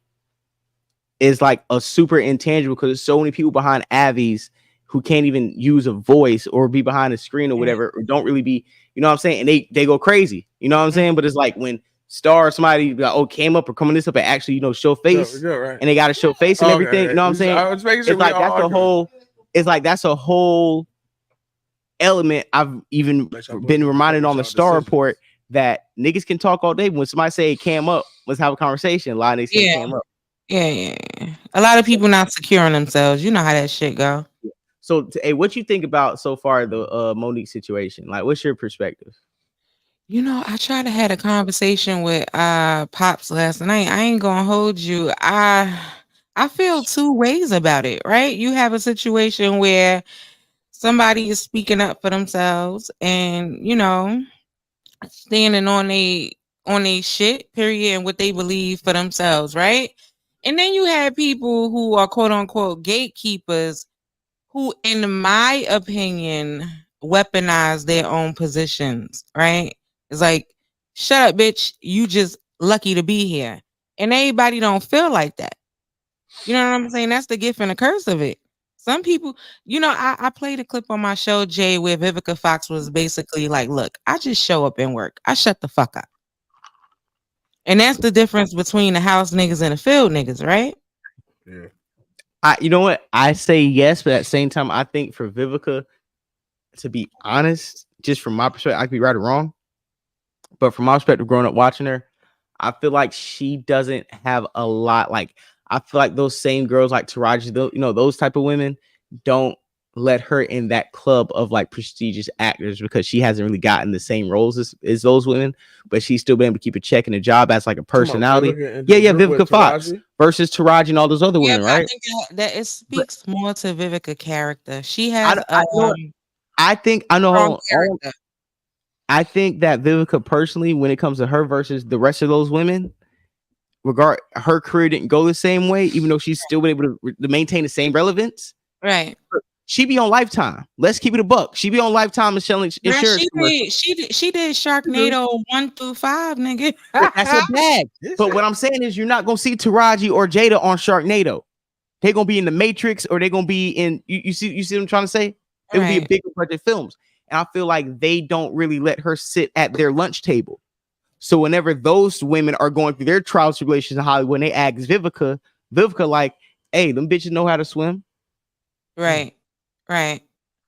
is like a super intangible because there's so many people behind Avies who can't even use a voice or be behind a screen or whatever, or don't really be, you know what I'm saying? And they go crazy, you know what I'm saying? But it's like when Star or somebody like, came up or coming this up and actually, you know, show face right. and they got to show face and everything, you know what I'm saying? I was making sure it's like that's a whole element I've even been reminded on the Star Report that niggas can talk all day. When somebody say cam up, let's have a conversation. A lot of they say cam up. Yeah. A lot of people not securing themselves. You know how that shit go. So, hey, what you think about so far the Monique situation? Like, what's your perspective? You know, I tried to have a conversation with Pops last night. I ain't gonna hold you. I feel 2 ways about it, right? You have a situation where somebody is speaking up for themselves and, you know, standing on a shit, period, and what they believe for themselves, right? And then you have people who are quote unquote gatekeepers who, in my opinion, weaponize their own positions, right? It's like, shut up, bitch. You just lucky to be here. And everybody don't feel like that. You know what I'm saying? That's the gift and the curse of it. Some people, I played a clip on my show, Jay, where Vivica Fox was basically like, look, I just show up and work. I shut the fuck up. And that's the difference between the house niggas and the field niggas, right? Yeah. You know what? I say yes, but at the same time, I think for Vivica, to be honest, just from my perspective, I could be right or wrong. But from my perspective, growing up watching her, I feel like she doesn't have a lot. Like, I feel like those same girls like Taraji, those type of women don't let her in that club of like prestigious actors because she hasn't really gotten the same roles as those women, but she's still been able to keep a check and a job as like a personality. Vivica Fox versus Taraji and all those other women, right? I think that it speaks more to Vivica character. She has I think that Vivica personally, when it comes to her versus the rest of those women, her career didn't go the same way, even though she's still been able to maintain the same relevance. Right. She be on Lifetime. Let's keep it a buck. She be on Lifetime and selling insurance. She did Sharknado 1 through 5, nigga. That's her bag. But what I'm saying is, you're not gonna see Taraji or Jada on Sharknado. They're gonna be in The Matrix, or they're gonna be in. You see what I'm trying to say? It would be a bigger budget films, and I feel like they don't really let her sit at their lunch table. So whenever those women are going through their trials and tribulations in Hollywood, when they ask Vivica like, "Hey, them bitches know how to swim." Right.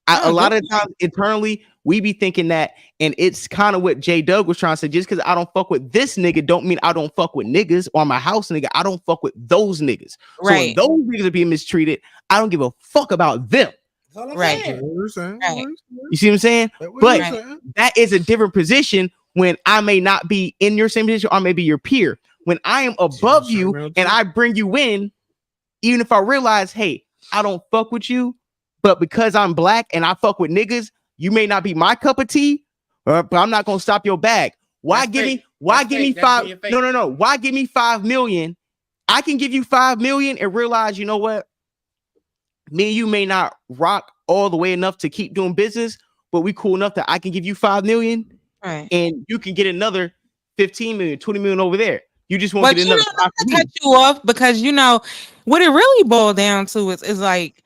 A lot of times internally, we be thinking that, and it's kind of what J Doug was trying to say. Just because I don't fuck with this nigga don't mean I don't fuck with niggas, or my house nigga. I don't fuck with those niggas. Right. So when those niggas are being mistreated, I don't give a fuck about them. Right. You see what I'm saying? But that is a different position when I may not be in your same position, or maybe your peer. When I am above you and I bring you in, even if I realize, hey, I don't fuck with you, but because I'm black and I fuck with niggas, you may not be my cup of tea, but I'm not gonna stop your bag. Why give me 5? No. Why give me 5 million? I can give you 5 million and realize, you know what? Me and you may not rock all the way enough to keep doing business, but we cool enough that I can give you 5 million, and you can get another 15 million, 20 million over there. You just won't get another. Cut you off because what it really boiled down to is like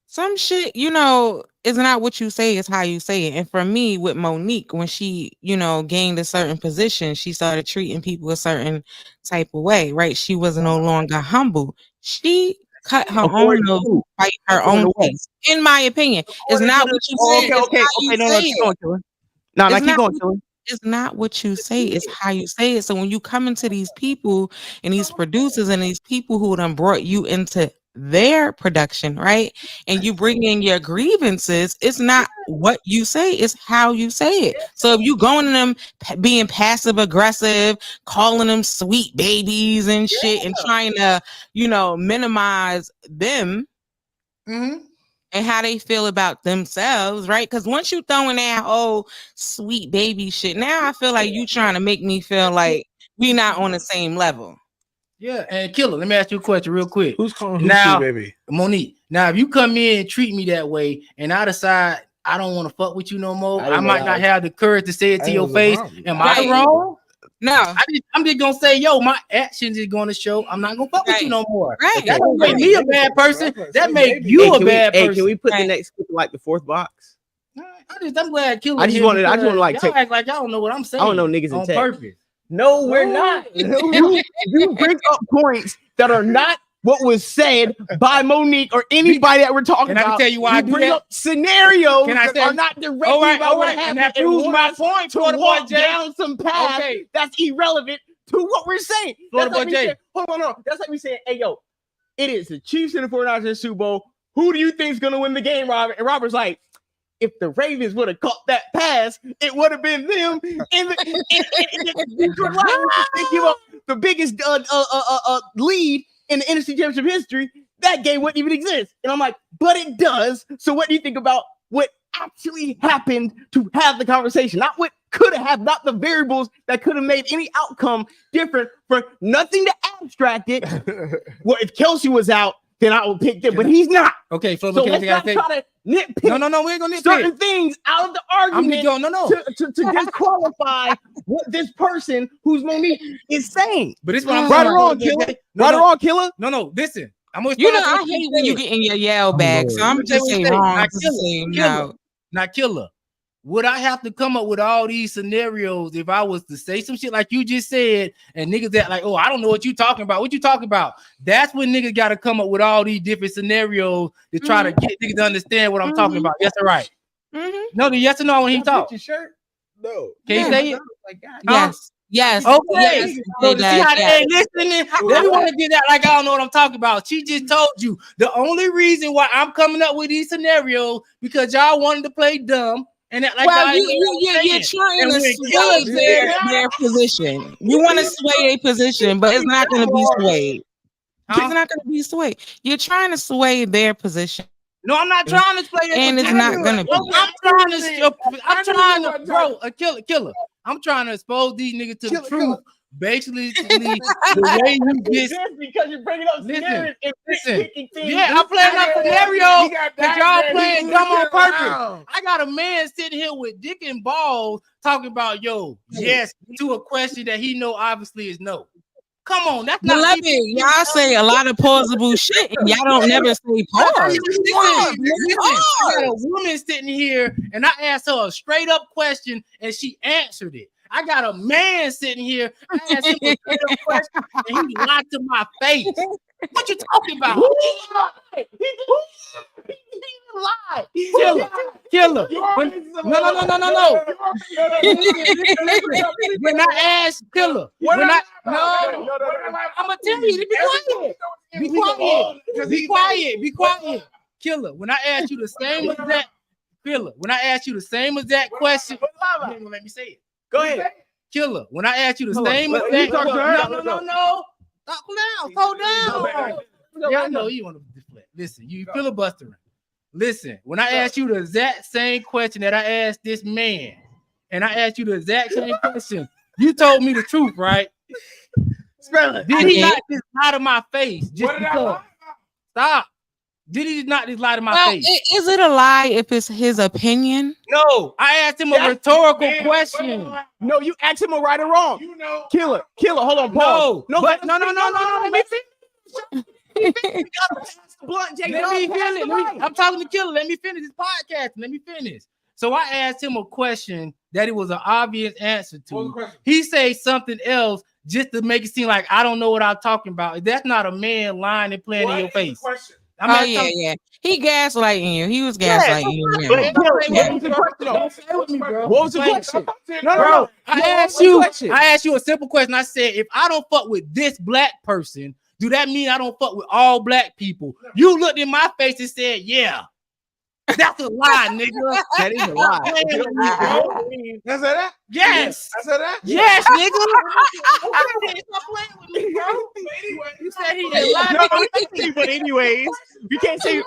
some shit. Is not what you say, it's how you say it. And for me, with Monique, when she gained a certain position, she started treating people a certain type of way. Right? She was no longer humble. She cut her own nose, fight her own face. In my opinion, it's not what you say. Keep going. It's not what you say, it's how you say it. So when you come into these people and these producers and these people who done brought you into their production, right? And you bring in your grievances, it's not what you say, it's how you say it. So if you going to them being passive aggressive, calling them sweet babies and shit, and trying to, minimize them, and how they feel about themselves, right? Because once you throw in that whole sweet baby shit, now I feel like you trying to make me feel like we not on the same level. Yeah, and Killa, let me ask you a question real quick. Who's calling now, sweet baby? Monique. Now, if you come in and treat me that way, and I decide I don't want to fuck with you no more, I might not have the courage to say it to your face. Am I wrong? No, I'm just gonna say, my actions is gonna show I'm not gonna fuck with you no more. Right. That don't make me a bad person. That make you a bad person. Can we put the next clip like the fourth box? I'm glad Killa. I just want to like y'all act like y'all don't know what I'm saying. I don't know niggas on in tech. purpose. No, we're not. You bring up points that are not what was said by Monique or anybody that we're talking about. Can I tell you why I do bring that? up scenarios that are not directly about what and happened. that proves my point. To walk down some path that's irrelevant to what we're saying. Hold on. That's like we saying, hey, yo, it is the Chiefs and the 49ers in the Super Bowl. Who do you think is going to win the game, Robert? And Robert's like, if the Ravens would have caught that pass, it would have been them in Detroit Lions. They give up the biggest lead in the NFC Championship history. That game wouldn't even exist. And I'm like, but it does. So what do you think about what actually happened to have the conversation? Not what could have happened, not the variables that could have made any outcome different, for nothing to abstract it. Well, if Kelsey was out, then I would pick them, but he's not. Okay, so let's not try to nitpick. No, we ain't gonna nitpick certain things out of the argument. To disqualify what this person who's Monique is saying. But it's what I'm right or wrong, Killa. Right or wrong, Killa. No, listen. I'm gonna You know, respond to I what you hate when you said. get in your yell bag, so I'm just saying wrong. Not To Killa, say Killa, no. not Killa. Would I have to come up with all these scenarios if I was to say some shit like you just said, and niggas that like, oh, I don't know what you talking about. What you talking about? That's when niggas got to come up with all these different scenarios to try to get niggas to understand what I'm talking about. Yes or right? No, the yes or no when he talk. Your shirt? No. Can you say it? Yes. Yes. Okay. Yes. So to see how they yes. ain't listening, they want to get that like I don't know what I'm talking about. She just told you the only reason why I'm coming up with these scenarios because y'all wanted to play dumb and that like Well, y'all you're trying to sway their position. You want to sway a position, but it's not going to be swayed. It's not going to be swayed. You're trying to sway their position. No, I'm not trying to play that. And it's not going to be. I'm trying to, bro, a killer. I'm trying to expose these niggas to the truth. Basically, the way you just because you're bringing up listen. Yeah, I'm playing up scenario that y'all playing dumb on purpose. I got a man sitting here with dick and balls talking about yes to a question that he know obviously is no. Come on, that's not. Beloved, y'all say a lot of pausable shit, and y'all don't never say pause. Listen, I got a woman sitting here, and I asked her a straight up question, and she answered it. I got a man sitting here, I asked him a straight up question, and he lied to my face. What you talking about? He lied. Killer. No. When I asked Killer, I'm gonna tell you to be quiet. Be quiet. Killer. When I asked you the same exact question, you ain't gonna let me say it. Go ahead. Killer. When I asked you the same exact no. Slow down. Yeah, I know you want to deflect. Listen, you filibustering. Listen, when I asked you the exact same question that I asked this man, and I asked you the exact same question, you told me the truth, right? Did he not just lie to my face just because? Stop. Did he not just lie to my face? Is it a lie if it's his opinion? No, I asked him a rhetorical question. No, you asked him a right or wrong. You know, Killer. Hold on, pause. No. Let me finish. I'm talking to Killer. Let me finish this podcast. Let me finish. So I asked him a question that it was an obvious answer to. He said something else just to make it seem like I don't know what I'm talking about. That's not a man lying and playing in your face. Yeah. He gaslighting you. He was gaslighting you. What was the question? No. I asked you a simple question. I said, if I don't fuck with this black person, do that mean I don't fuck with all black people? You looked in my face and said, yeah. That's a lie, nigga. That is a lie. I said that? Yes. I said that? Yes, nigga. Stop playing with me, bro. You said he didn't lie. But anyways, you can't say,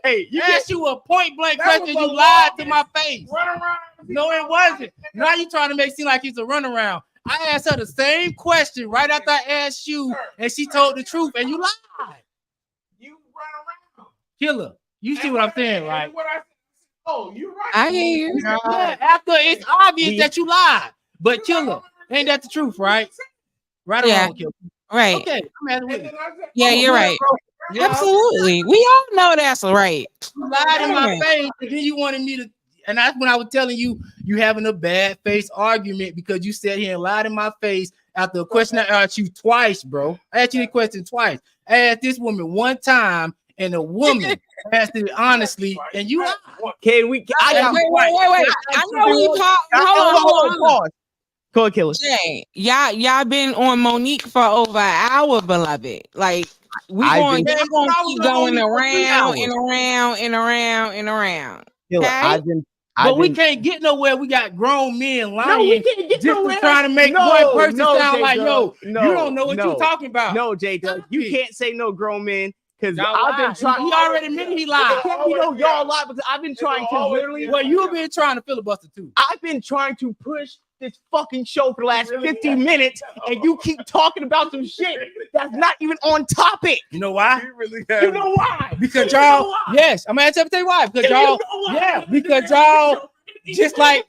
hey, you asked you a point blank question, you lied to my face. No, it wasn't. Now you trying to make it seem like he's a runaround. I asked her the same question right after I asked you, and she told the truth, and you lied. You run around. Killer. You see what I'm saying, right? You're right. I hear you. Yeah, after it's obvious that you lied. But Killer, ain't that the truth, right? Right or wrong, Killer? Right. Okay, I'm at it. Yeah, you're right. Absolutely. We all know that's right. You lied in my face, and then you wanted me to, and that's when I was telling you, you having a bad face argument because you sat here and lied in my face after a question I asked you twice, bro. I asked you the question twice. I asked this woman one time, and a woman answered it honestly, and you lied. Can we? Wait. I know we talk. Hold on. Pause. Go ahead, Killer. Jay, y'all been on Monique for over an hour, beloved. Like we're going to keep going around and around and around and around. Okay? But we can't get nowhere. We got grown men lying. No, we can't get nowhere. Trying to make one person sound like, you don't know what you're talking about. No, Jay, you can't say no grown men. Because I've been trying. He already admitted he lied. Y'all lie because I've been trying to literally. Well, you've been trying to filibuster too. I've been trying to push this fucking show for the last 15 minutes, and you keep talking about some shit that's not even on topic. You know why? You know why? Because y'all. Yes, I'm gonna tell you why. Because y'all. Yeah, because y'all. Just like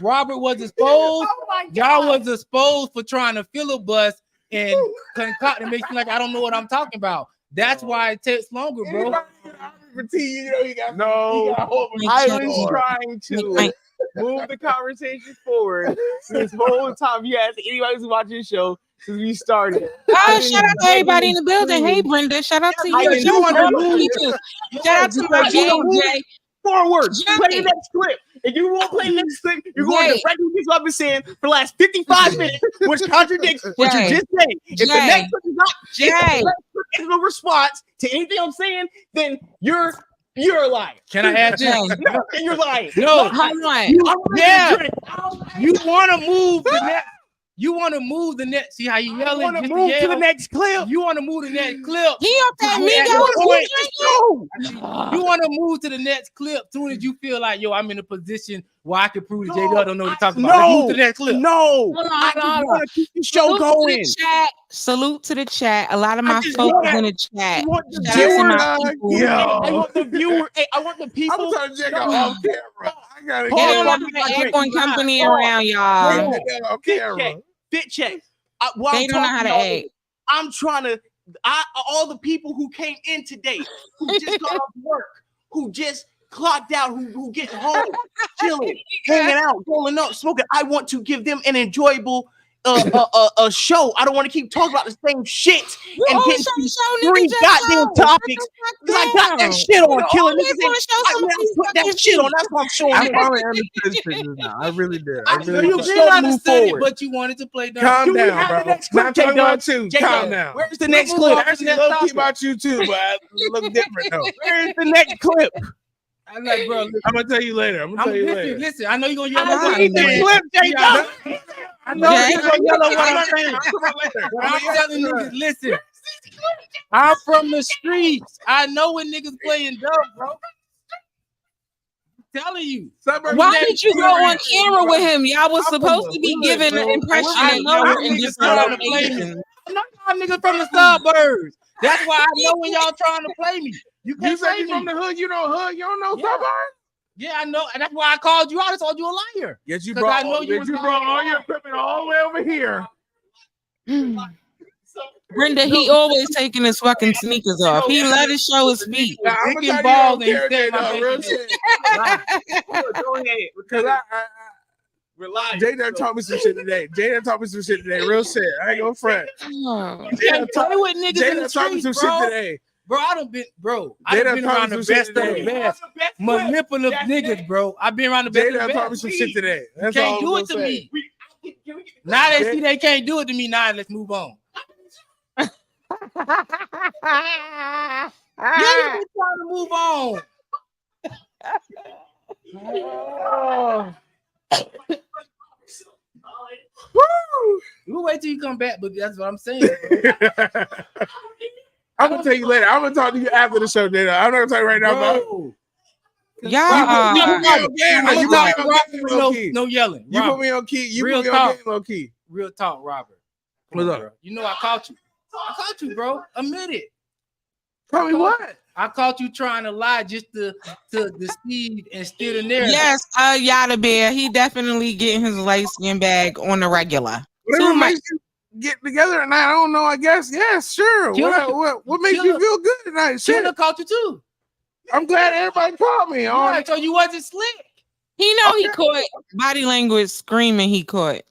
Robert was exposed. Y'all was exposed for trying to filibuster. and concoct and make it like I don't know what I'm talking about. That's why it takes longer, bro. You got No, I was trying to move the conversation forward this whole time. You asked anybody who's watching the show since we started. Oh, shout out to everybody in the building. Hey, Brenda, shout out to you. Shout out to my Jay. Forward. Play the next clip. If you won't play the next clip, you're going to correct what I've been saying for the last 55 minutes, which contradicts what you're just saying. If the next clip is not a response to anything I'm saying, then you're a liar. Can I add Jay? No, then you're lying. No, hold on. You want to move the next. You want to move the next. See how you yelling? You want to move to the next clip. You want to move to the next clip. He up there, You want to move to the next clip soon as you feel like, yo, I'm in a position where I can prove that J-Dub don't know what to talk about. Let's move to the next clip. No. I just want to keep the show going. Salute to the chat. A lot of my folks in the chat. I want the viewer. I want the people. I'm trying to check out off camera. I gotta get on company around y'all. On camera. Fit check. They don't know how to act. I'm trying to. All the people who came in today, who just got off work, who just clocked out, who get home, chilling, hanging out, rolling up, smoking. I want to give them an enjoyable a show. I don't want to keep talking about the same shit and getting three goddamn topics because I got that shit on. Killer niggas. I put that shit on. That's what I'm showing. I finally understood this picture now. I really did. You did understand it, but you wanted to play dumb. Calm down, bro. Not talking about you. Calm down. Where's the next clip? Actually, low key about you too, but I look different though. Where's the next clip? I'm like, bro. I'm gonna tell you later. Listen, I know you're gonna yell at me. I know you're gonna yell at what I'm saying. I'm telling niggas, listen. I'm from the streets. I know when niggas playing dumb, bro. I'm telling you. Why did you go on camera with him? Y'all was supposed to be giving an impression that y'all were in different locations. I know y'all niggas from the suburbs. That's why I know when y'all trying to play me. You say you from the hood, you know hood, you don't know suburbs? Yeah, I know, and that's why I called you out. I told you a liar. Yes, you brought all your equipment all the way over here. Brenda, he always taking his fucking sneakers off. He let us show his feet. I'm gonna tell you real shit. Go ahead, because J-Dub taught me some shit today. Real shit. I ain't gonna fret. J-Dub taught me some shit today. Bro, I've been around the best of the best. Manipulative niggas, bro. I've been around the best of the best. Taught me some shit today. You can't do it to me. Now they see they can't do it to me. Now let's move on. You ain't trying to move on. We'll wait till you come back, but that's what I'm saying. I'm gonna tell you later. I'm gonna talk to you after the show, J-Dub. I'm not gonna tell you right now, bro. No yelling. You put me on key. You put me on game low key. Real talk, Robert. What's up? Bro. You know I caught you. I caught you, bro. Admit it. Tell me what? I caught you trying to lie just to deceive and steal the narrative. Yes, Yada Bear. He definitely getting his light skin bag on the regular. Too much. Get together tonight. I don't know. I guess. Yes, sure. What makes you feel good tonight? Killa caught you too. I'm glad everybody called me. Yeah, so you wasn't slick. He know he caught body language screaming. He caught.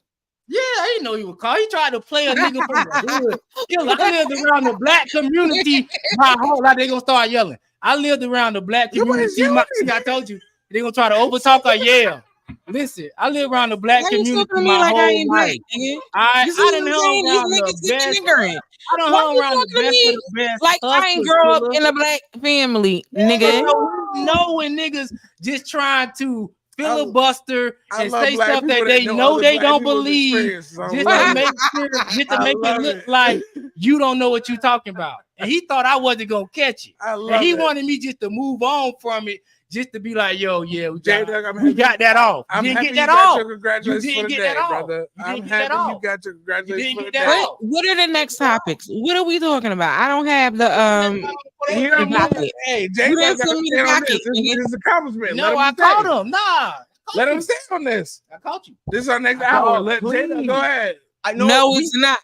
Yeah, I didn't know he was caught. He tried to play a nigga from the hood. Killa, I lived around the black community my whole life. They gonna start yelling. I lived around the black community. See, I told you they gonna try to overtalk or yell. Listen, I live around the black community my whole life. I done hung around the best. I done hung around the best of the best. Like I ain't grow up in a black family, nigga. No, when niggas just trying to filibuster and say stuff that they know they don't believe, just to make it look like you don't know what you're talking about. And he thought I wasn't gonna catch it. And he wanted me just to move on from it. Just to be like, yo, yeah, we got that off. I'm happy you got your congratulations for the day, brother. I'm happy you got your congratulations for the day. What are the next topics? What are we talking about? I don't have the docket. Hey, J-Dub got me on this. This is an accomplishment. No, I caught him. Nah. Let him stay on this. I caught you. This is our next hour. Let J-Dub go ahead. No, it's not.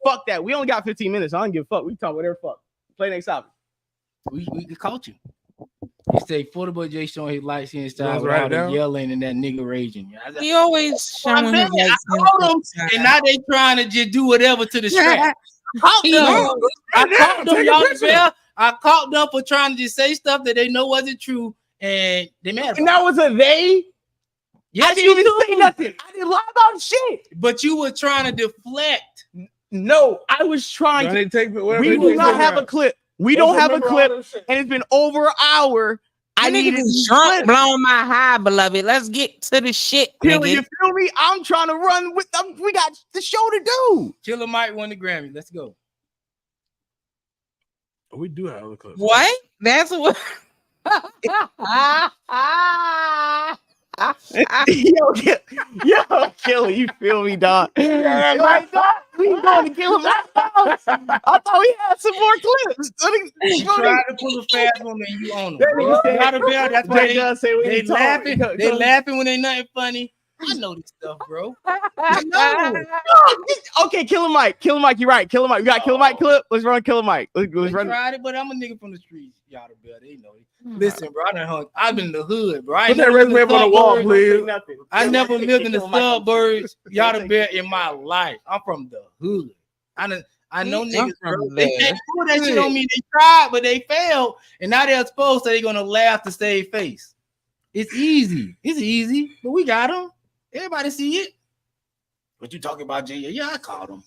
Fuck that. We only got 15 minutes. I don't give a fuck. We can talk whatever fuck. Play next topic. We caught you. He said, "Football Jay showing his light skin style Right without down. yelling and that nigga raging." He always showing his I light caught them, and now they trying to just do whatever to the strap. I caught them, y'all. I caught them for trying to just say stuff that they know wasn't true, and they mad. And that was a they. Yes, I didn't even say nothing. I didn't lie about shit. But you were trying to deflect. No, I was trying to. We do not have a clip. We don't have a clip, and it's been over an hour. I need needed to drunk, blowing my high, beloved. Let's get to the shit. Killa, you feel me? I'm trying to run with them. We got the show to do. Killa Mike won the Grammy. Let's go. We do have a clip. What? That's what. yo, Killa, you feel me, dog? Like, dog, we going to kill him. I thought we had some more clips. You tried to pull a fast one, and you own them. That's why they laughing. They laughing when they nothing funny. I know this stuff, bro. I know. Okay, Killa Mike. Killa Mike, you're right. Killa Mike. We got Killa Mike clip. Let's run Killa Mike. Let's run. Tried it, but I'm a nigga from the streets. Y'all the bell. They know it. Listen, bro. I've been in the hood, bro. Put that resume up on the wall, please. I never lived in the suburbs. Y'all the bell in my life. I'm from the hood. I know niggas. They can't do that shit on me. They tried, but they failed, and now they're supposed to. They're gonna laugh to save face. It's easy. It's easy, but we got them. Everybody see it. What you talking about, Jay? Yeah, I called him.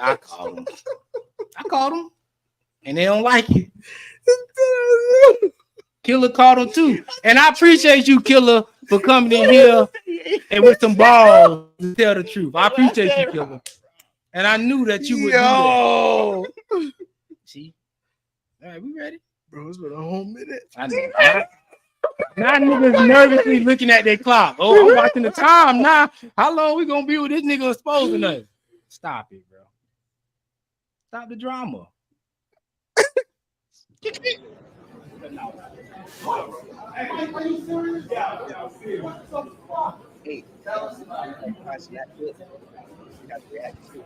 I called him. And they don't like it. Killa called him too. And I appreciate you, Killa, for coming in here and with some balls to tell the truth. I appreciate you, Killa. And I knew that you would do that. See? All right, we ready? Bro, it's been a whole minute. I know. Now niggas nervously looking at their clock. Oh, I'm watching the time now. How long we gonna be with this nigga exposing us? Stop it, bro. Stop the drama. Hey, tell us about that clip. You got to react to it.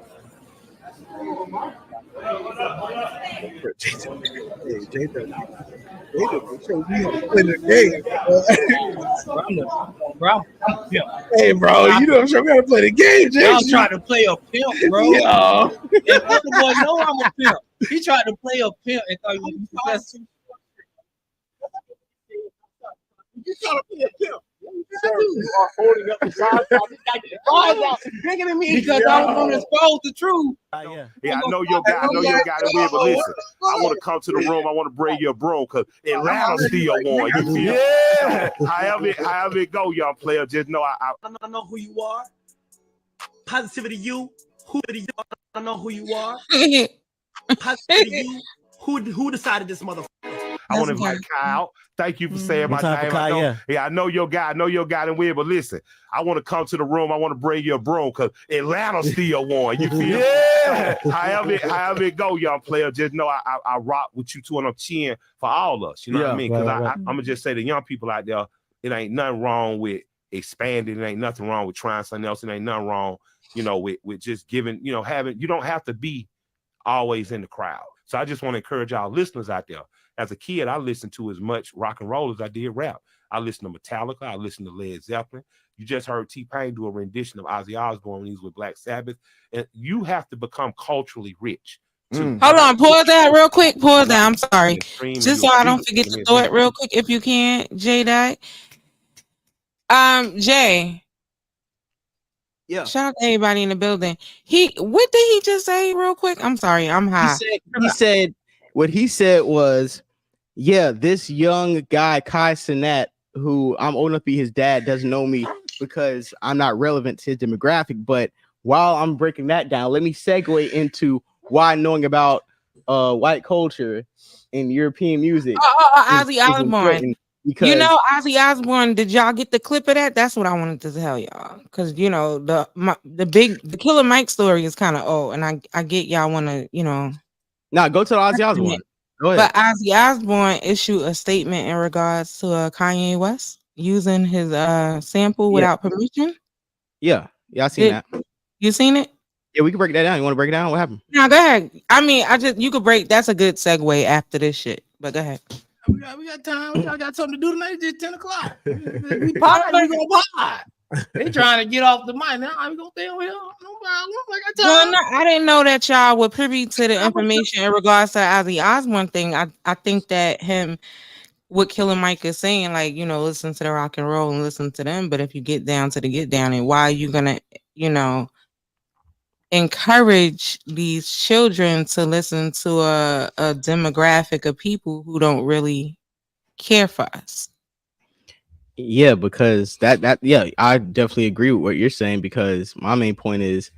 Hey, bro, you know I'm sure we gotta play the game, Jason. Y'all trying to play a pimp, bro. Yo. And the boy know I'm a pimp. He tried to play a pimp and thought he was successful. You trying to play a pimp? You are holding up the side bigger than me because I was going to expose the truth. Yeah, I know your guy. I know your guy to win, but listen, I want to come to the room. I want to bring you a broom because Atlanta still won. You feel? Yeah. However it go, young player. Just know I know who you are. Positivity, you. Who do you? I know who you are. Positivity, you. Who decided this motherfucker? I want to invite Kyle. Thank you for saying my name. I know your guy. I know your guy to win, but listen, I want to come to the room. I want to bring you a broom because Atlanta still won. You feel? Yeah. However it go, young player. Just know I rock with you two on the chin for all us. You know what I mean? Because I'm gonna just say to young people out there, it ain't nothing wrong with expanding. It ain't nothing wrong with trying something else. It ain't nothing wrong, with just giving. Having. You don't have to be always in the crowd. So I just want to encourage our listeners out there. As a kid, I listened to as much rock and roll as I did rap. I listened to Metallica. I listened to Led Zeppelin. You just heard T-Pain do a rendition of Ozzy Osbourne when he was with Black Sabbath. And you have to become culturally rich. Hold on, pause that real quick. Pause that. I'm sorry. Just so I don't forget to throw it real quick, if you can, J-Dot. Jay. Yeah. Shout out to everybody in the building. What did he just say real quick? I'm sorry, I'm high. He said what he said was, yeah, this young guy, Kai Cenat, who I'm old enough to be his dad, doesn't know me because I'm not relevant to his demographic. But while I'm breaking that down, let me segue into why knowing about white culture and European music. Ozzy Osbourne. Because Ozzy Osbourne, did y'all get the clip of that? That's what I wanted to tell y'all. Because the Killa Mike story is kind of old, and I get y'all want to, Now go to the Ozzy Osbourne. Go ahead. But Ozzy Osbourne issued a statement in regards to Kanye West using his sample without permission. Yeah, I seen that. You seen it? Yeah, we can break that down. You want to break it down? What happened? No, go ahead. I mean, you could break. That's a good segue after this shit. But go ahead. We got time. We got something to do tonight. It's just 10 o'clock. We pod. We gonna pod. They trying to get off the mic now. We gonna stay over here. No problem. I got time. Well, no, I didn't know that y'all were privy to the information in regards to Ozzy Osbourne thing. I think that what Killa Mike is saying, like, you know, listen to the rock and roll and listen to them. But if you get down to the get down, and why are you gonna, you know, encourage these children to listen to a demographic of people who don't really care for us? Yeah, because yeah, I definitely agree with what you're saying, because my main point is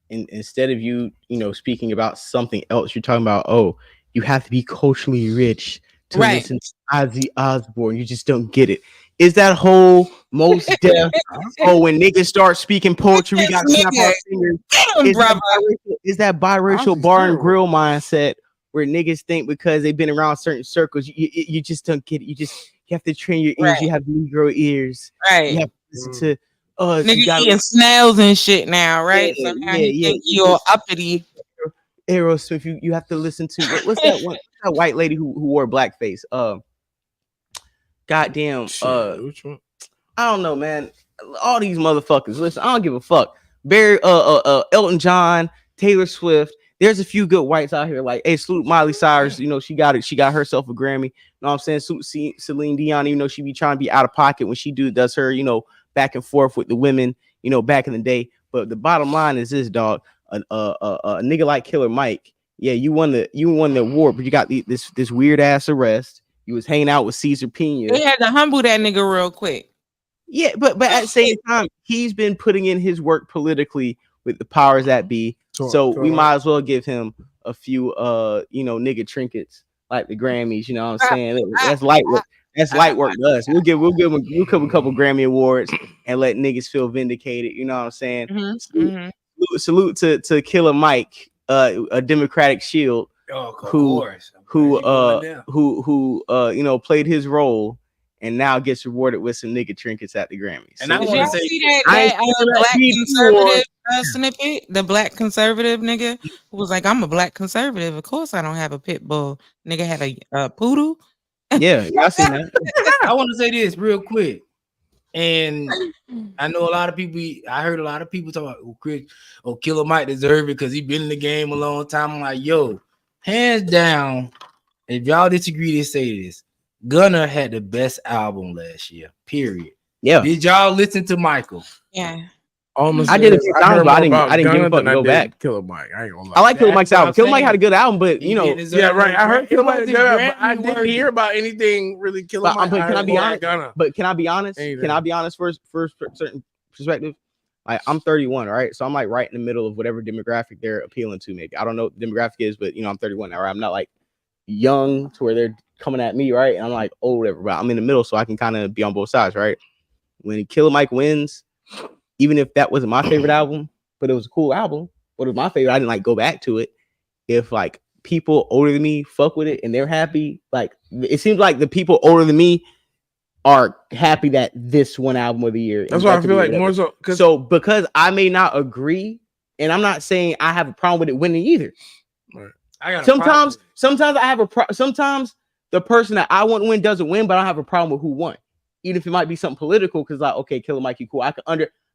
instead of you know, speaking about something else, you're talking about, oh, you have to be culturally rich to listen to Ozzy Osbourne. You just don't get it. Is that whole most deaf? Oh, when niggas start speaking poetry, we got to snap our fingers. Is that biracial bar and grill mindset where niggas think because they've been around certain circles, you just don't get it. You have to train your ears. You have Negro ears. Right. You have to listen to niggas eating snails and shit now, right? So now you think you're uppity. Aerosmith, you have to listen to what's that one? That white lady who wore blackface. Goddamn. Which one? I don't know, man. All these motherfuckers. Listen, I don't give a fuck. Barry, Elton John, Taylor Swift. There's a few good whites out here. Like, hey, salute Miley Cyrus. You know, she got it. She got herself a Grammy. You know what I'm saying? Salute Celine Dion. You know, she be trying to be out of pocket when she does her, you know, back and forth with the women, you know, back in the day. But the bottom line is this, dog. A nigga like Killa Mike. Yeah, you won the award, but you got this weird ass arrest. You was hanging out with Caesar Pena. They had to humble that nigga real quick. Yeah, but at the same time, he's been putting in his work politically with the powers that be. So we might as well give him a few you know, nigga trinkets like the Grammys. You know what I'm saying? That's light work. That's light work to us. We'll give him a couple Grammy awards and let niggas feel vindicated. You know what I'm saying? Salute to Killa Mike, a Democratic shield, who you know, played his role and now gets rewarded with some nigga trinkets at the Grammys. And I want to see that black conservative snippet, the black conservative nigga who was like, I'm a black conservative. Of course I don't have a pit bull. Nigga had a poodle. Yeah, I seen that. I want to say this real quick. And I know a lot of people, I heard a lot of people talk about, Killa Mike deserve it because he been in the game a long time. I'm like, yo, hands down, if y'all disagree, they say this. Gunna had the best album last year, period. Yeah. Did y'all listen to Michael? Yeah. I did a few times, but I didn't give a fuck to go back. Killa Mike, I ain't gonna lie. I like Killa Mike's album. Killa Mike had a good album, but you know, yeah, right. I heard Killa Mike, but I didn't hear about anything really Killa Mike. But can I be honest? But can I be honest? Can I be honest first certain perspective? Like, I'm 31, right? So I'm like right in the middle of whatever demographic they're appealing to. Maybe I don't know what the demographic is, but you know, I'm 31 now, right? I'm not like young to where they're coming at me, right? And I'm like old, whatever, but I'm in the middle, so I can kind of be on both sides, right? When Killa Mike wins, even if that wasn't my favorite album, but it was a cool album, but it was my favorite, I didn't like go back to it. If like people older than me fuck with it and they're happy, like it seems like the people older than me are happy that this one album of the year. That's why I feel like more so. So because I may not agree, and I'm not saying I have a problem with it winning either. Right. Sometimes I have sometimes the person that I want to win doesn't win, but I don't have a problem with who won. Even if it might be something political, because like, okay, Killa Mike, you cool.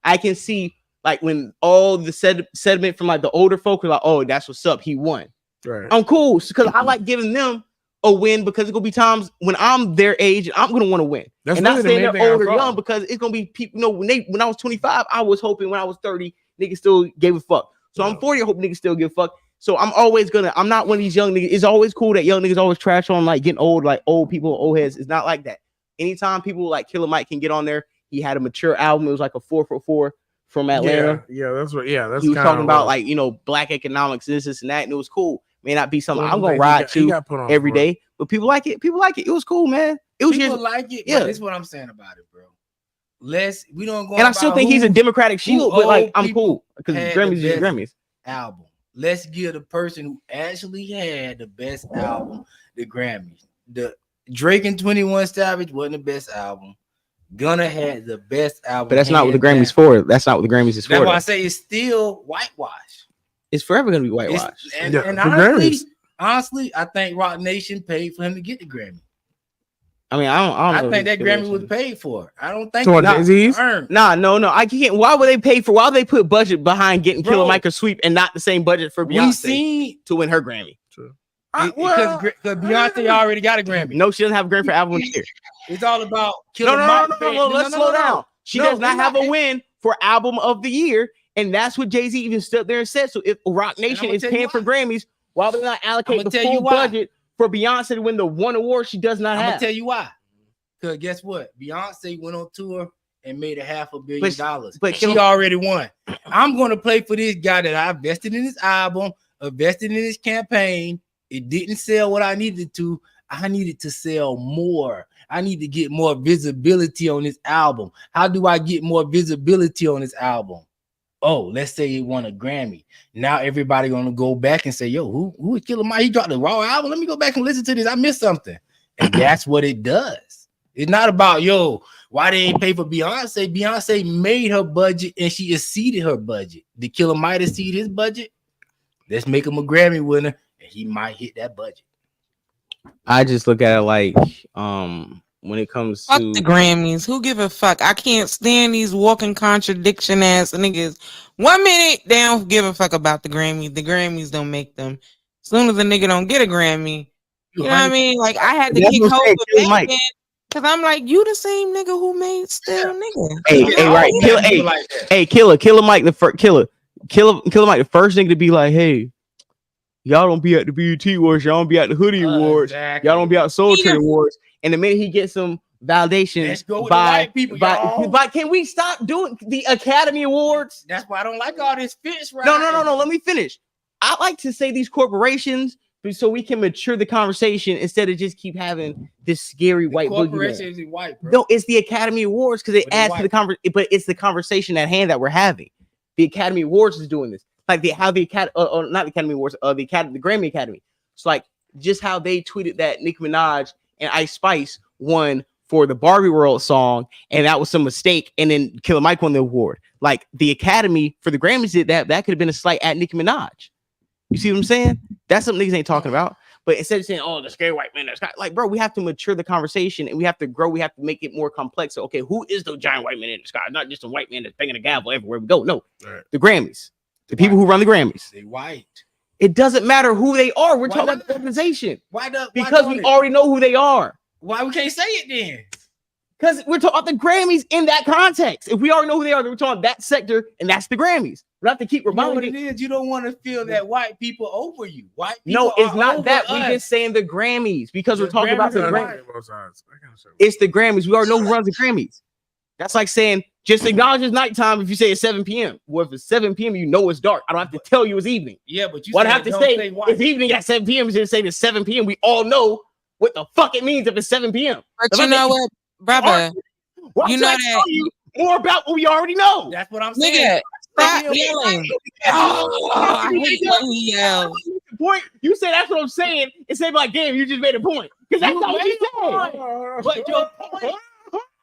I can see like when all the sediment from like the older folk are like, oh, that's what's up, he won. Right. I'm cool because I like giving them a win, because it's gonna be times when I'm their age and I'm gonna want to win. That's and not saying they're old or young, because it's gonna be people. You know, when I was 25, I was hoping when I was 30, niggas still gave a fuck. So I'm 40, I hope niggas still give a fuck. So I'm not one of these young niggas. It's always cool that young niggas always trash on like getting old, like old people, old heads. It's not like that. Anytime people like Killa Mike can get on there, he had a mature album. It was like a 4for4 from Atlanta. Yeah, that's what. Yeah, that's he was talking about like, you know, black economics, this and that, and it was cool. May not be something I'm gonna ride to every day, but people like it. People like it. It was cool, man. It was people like it. Yeah, that's what I'm saying about it, bro. We don't go. And I still think he's a Democratic shield, but like I'm cool because Grammys is Grammys album. Let's give the person who actually had the best album the Grammys. The Drake and 21 Savage wasn't the best album. Gunna had the best album. But that's not what the Grammys for. That's not what the Grammys is for. That's why I say it's still whitewash. It's forever gonna be whitewash. And honestly, I think Rock Nation paid for him to get the Grammy. I mean, I don't know think that Grammy was paid for. I don't think so. No. I can't. Why would they pay for? Why would they put budget behind getting Killa Mike a sweep and not the same budget for Beyonce to win her Grammy? Because Beyonce already got a Grammy. No, she doesn't have a Grammy for album of the year. It's all about Killa Mike. No. Let's slow down. She does not have a win for album of the year, and that's what Jay-Z even stood there and said. So if Rock Nation is paying for Grammys, why would they not allocate the full budget for Beyonce to win the one award she does not have? I'm gonna tell you why. Because guess what? Beyonce went on tour and made $500 million. But she already won. I'm gonna play for this guy that I invested in his album, invested in his campaign. It didn't sell what I needed to. I needed to sell more. I need to get more visibility on this album. How do I get more visibility on this album? Oh, let's say he won a Grammy. Now everybody gonna go back and say, yo, who is Killa Mike? He dropped the raw album. Let me go back and listen to this. I missed something. And that's what it does. It's not about, yo, why they ain't pay for Beyonce? Beyonce made her budget and she exceeded her budget. Did Killa Mike exceed his budget? Let's make him a Grammy winner and he might hit that budget. I just look at it like when it comes fuck to the Grammys, who give a fuck? I can't stand these walking contradiction ass niggas. 1 minute they don't give a fuck about the Grammys. The Grammys don't make them. As soon as a nigga don't get a Grammy, you know what I mean? Like I had to kick Hov back in because I'm like, you the same nigga who made Still Nigga. Hey, right, Killa Mike, the first Killa Mike, the first nigga to be like, hey, y'all don't be at the BET Awards, y'all don't be at the Hoodie Awards, y'all don't be at Soul Train Awards. And the minute he gets some validation by people, by can we stop doing the Academy Awards? That's why I don't like all this fish right. No. Let me finish. I like to say these corporations so we can mature the conversation instead of just keep having this scary white corporations is white, bro. No, it's the Academy Awards because it adds to the conversation, but it's the conversation at hand that we're having. The Academy Awards is doing this. Like the not the Academy Awards, the Grammy Academy. It's like just how they tweeted that Nicki Minaj and Ice Spice won for the Barbie World song, and that was some mistake, and then Killa Mike won the award. Like the Academy for the Grammys did that. That could have been a slight at Nicki Minaj. You see what I'm saying? That's something niggas ain't talking about. But instead of saying, "Oh, the scary white man," like, bro, we have to mature the conversation and we have to grow. We have to make it more complex. So, okay, who is the giant white man in the sky? Not just a white man that's banging a gavel everywhere we go. No, the Grammys, the people who run the Grammys. They white. It doesn't matter who they are. We're talking about the organization. Because we already know who they are. Why we can't say it then? Because we're talking about the Grammys in that context. If we already know who they are, then we're talking about that sector, and that's the Grammys. We have to keep reminding. You know what it is? You don't want to feel that white people over you. White people. No, it's not that. We're just saying the Grammys because we're talking about the Grammys. It's the Grammys. We already know who runs the Grammys. That's like saying just acknowledge it's nighttime if you say it's 7 p.m. Well, if it's 7 p.m., you know it's dark. I don't have to tell you it's evening. Yeah, but you what I have to say it's evening at 7 p.m. is just say it's 7 p.m. We all know what the fuck it means if it's 7 p.m. But you know what, brother? You know that you more about what we already know. That's what I'm saying. Nigga, stop yelling. I hate when he yells. Point. You say that's what I'm saying. Instead of like, damn, you just made a point. Because that's not what you said. But your point.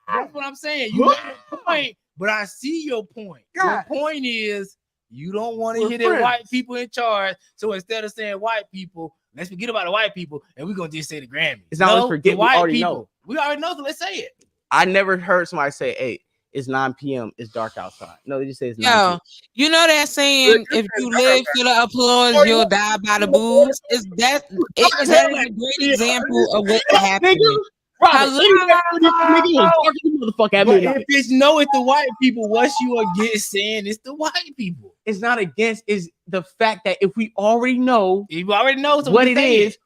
That's what I'm saying. You made a point, but I see your point. Your point is you don't want to hear that white people in charge. So instead of saying white people, let's forget about the white people and we're gonna just say the Grammys. It's not forget. We already people. know. We already know, so let's say it. I never heard somebody say, hey, it's 9 p.m. It's dark outside. No, they just say it's 9 p.m. You know that saying, if you live for the applause, you'll die by the booze? Is that a great example of what happened? If it's no, it's the white people. What you against saying it's the white people? It's not against. Is the fact that if we already know, so what it is,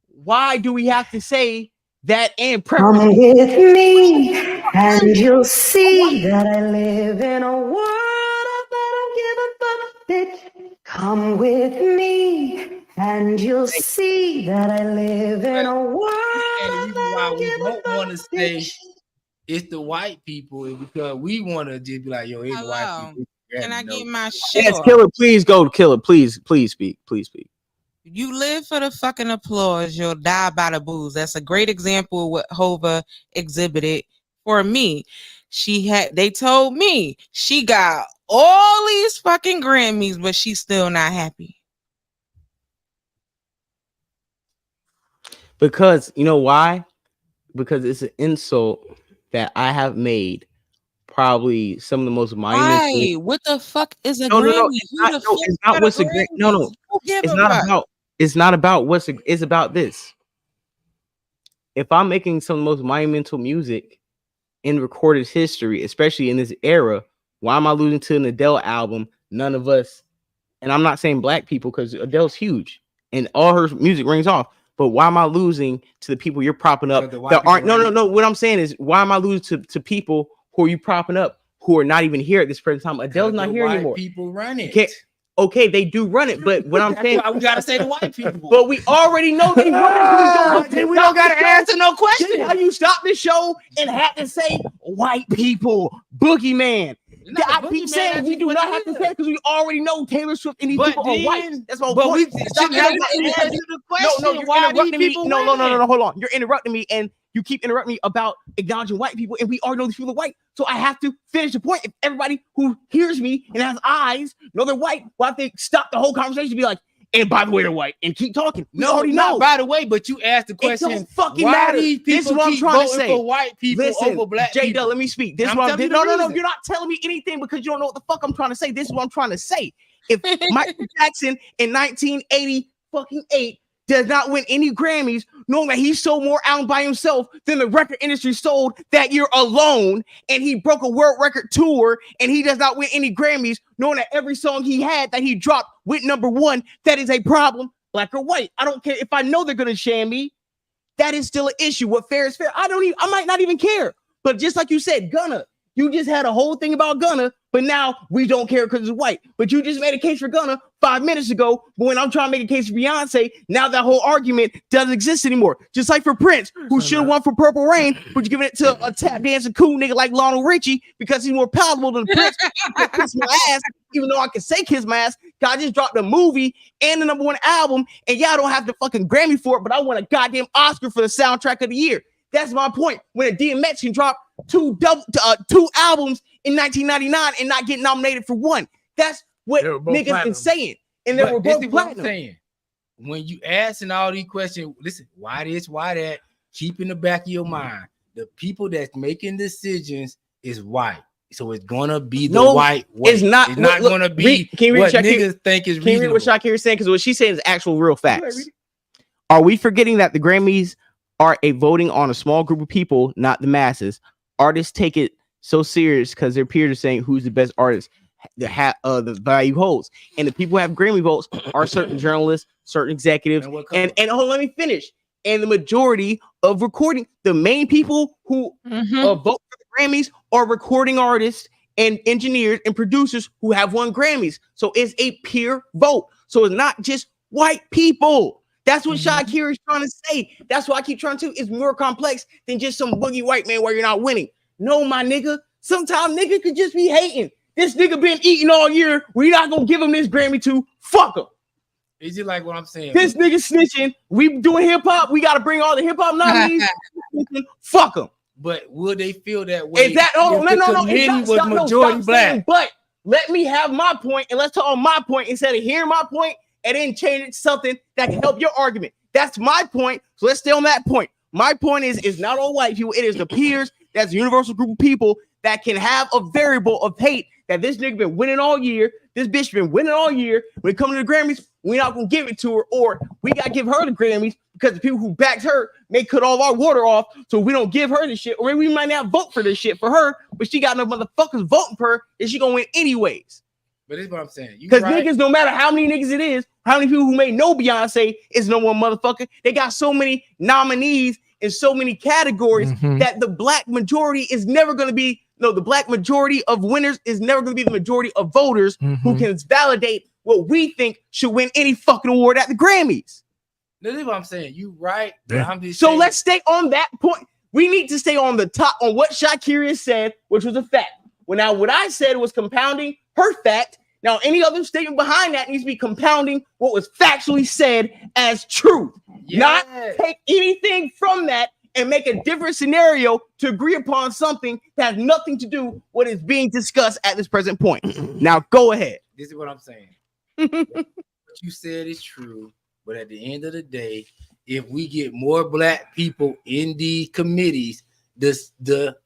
why do we have to say that and come with me and you'll see that I live in a world that don't give a fuck, bitch. Come with me and you'll see that I live in a world that don't give a fuck, bitch. It's the white people is because we want to just be like, yo, it's the white people. Can I get my shit? Yes, Killa, please go, Killa. Please speak. Please speak. You live for the fucking applause, you'll die by the booze. That's a great example of what Hova exhibited for me. They told me she got all these fucking Grammys, but she's still not happy. Because you know why? Because it's an insult that I have made probably some of the most monumental. Why? What the fuck is a Grammy? No, it's not what's a Grammy. No. It's not about what's it's about this. If I'm making some of the most monumental music in recorded history, especially in this era, why am I losing to an Adele album? None of us, and I'm not saying black people because Adele's huge and all her music rings off. But why am I losing to the people you're propping up that aren't? No. What I'm saying is, why am I losing to people who are you propping up who are not even here at this present time? Adele's not here anymore. People run it. Okay, they do run it, but what I'm saying, we gotta say the white people. But we already know they run it. We don't gotta answer no question. How you stop the show and have to say white people, boogeyman? I keep saying we do not have to say because we already know Taylor Swift and these people are white. That's my point. We shouldn't have to answer the question. Why are these people? No. Hold on. You're interrupting me, and you keep interrupting me about acknowledging white people, and we already know these people are white. So I have to finish the point. If everybody who hears me and has eyes know they're white, why have they stop the whole conversation and be like, and by the way, they're white, and keep talking? We already know. By the way, but you asked the question. It don't fucking why matter. These people this is what I'm trying to say. For white people over black people. J-Dub, let me speak. This is what I'm saying. No. You're not telling me anything because you don't know what the fuck I'm trying to say. This is what I'm trying to say. If Michael Jackson in 1988 does not win any Grammys, knowing that he sold more albums by himself than the record industry sold that year alone, and he broke a world record tour, and he does not win any Grammys, knowing that every song he had that he dropped went #1, that is a problem, black or white. I don't care if I know they're gonna sham me. That is still an issue. What fair is fair? I might not even care. But just like you said, Gunna, you just had a whole thing about Gunna, but now we don't care because it's white. But you just made a case for Gunna 5 minutes ago. But when I'm trying to make a case for Beyonce, now that whole argument doesn't exist anymore. Just like for Prince, who should have won for Purple Rain, but you're giving it to a tap dancing cool nigga like Lionel Richie because he's more palatable than Prince. Kiss my ass, even though I can say kiss my ass. God just dropped a movie and the #1 album, and y'all don't have the fucking Grammy for it, but I want a goddamn Oscar for the soundtrack of the year. That's my point. When a DMX can drop two albums in 1999 and not get nominated for one. That's what niggas been saying. And they were both platinum. Saying. When you asking all these questions, listen, why this, why that, keep in the back of your mind, the people that's making decisions is white. So it's gonna be the white way. It's not gonna be what niggas think is reasonable. Can you read what Shakira is saying? Because what she's saying is actual real facts. Are we forgetting that the Grammys are a voting on a small group of people, not the masses? Artists take it so serious because their peers are saying who's the best artist the value holds. And the people who have Grammy votes are certain journalists, certain executives. And let me finish. And the majority of recording, the main people who vote for the Grammys are recording artists and engineers and producers who have won Grammys. So it's a peer vote. So it's not just white people. That's what Shakira is trying to say. That's why I keep trying to. It's more complex than just some boogie white man where you're not winning. No, my nigga. Sometimes nigga could just be hating. This nigga been eating all year. We're not gonna give him this Grammy to. Fuck him. Is it like what I'm saying? This nigga snitching. We doing hip hop. We gotta bring all the hip hop nominees. Fuck him. But will they feel that way? Is that no? Was majority black. But let me have my point, and let's talk on my point instead of hearing my point and then change it to something that can help your argument. That's my point. So let's stay on that point. My point is not all white people. It is the peers. That's a universal group of people that can have a variable of hate that this nigga been winning all year. This bitch been winning all year. When it comes to the Grammys, we're not gonna give it to her, or we gotta give her the Grammys because the people who backed her may cut all our water off, so we don't give her the shit. Or maybe we might not vote for this shit for her, but she got no motherfuckers voting for her, and she gonna win anyways. But this is what I'm saying. Because niggas, no matter how many niggas it is, how many people who may know Beyonce is no one motherfucker. They got so many nominees in so many categories that the black majority is never going to be, the black majority of winners is never going to be the majority of voters who can validate what we think should win any fucking award at the Grammys. This is what I'm saying. You right. Yeah. Let's stay on that point. We need to stay on the top on what Shakira said, which was a fact. Well, now what I said was compounding her fact. Now, any other statement behind that needs to be compounding what was factually said as truth. Not take anything from that and make a different scenario to agree upon something that has nothing to do with what is being discussed at this present point. Now, go ahead. This is what I'm saying. What you said is true, but at the end of the day, if we get more black people in these committees, the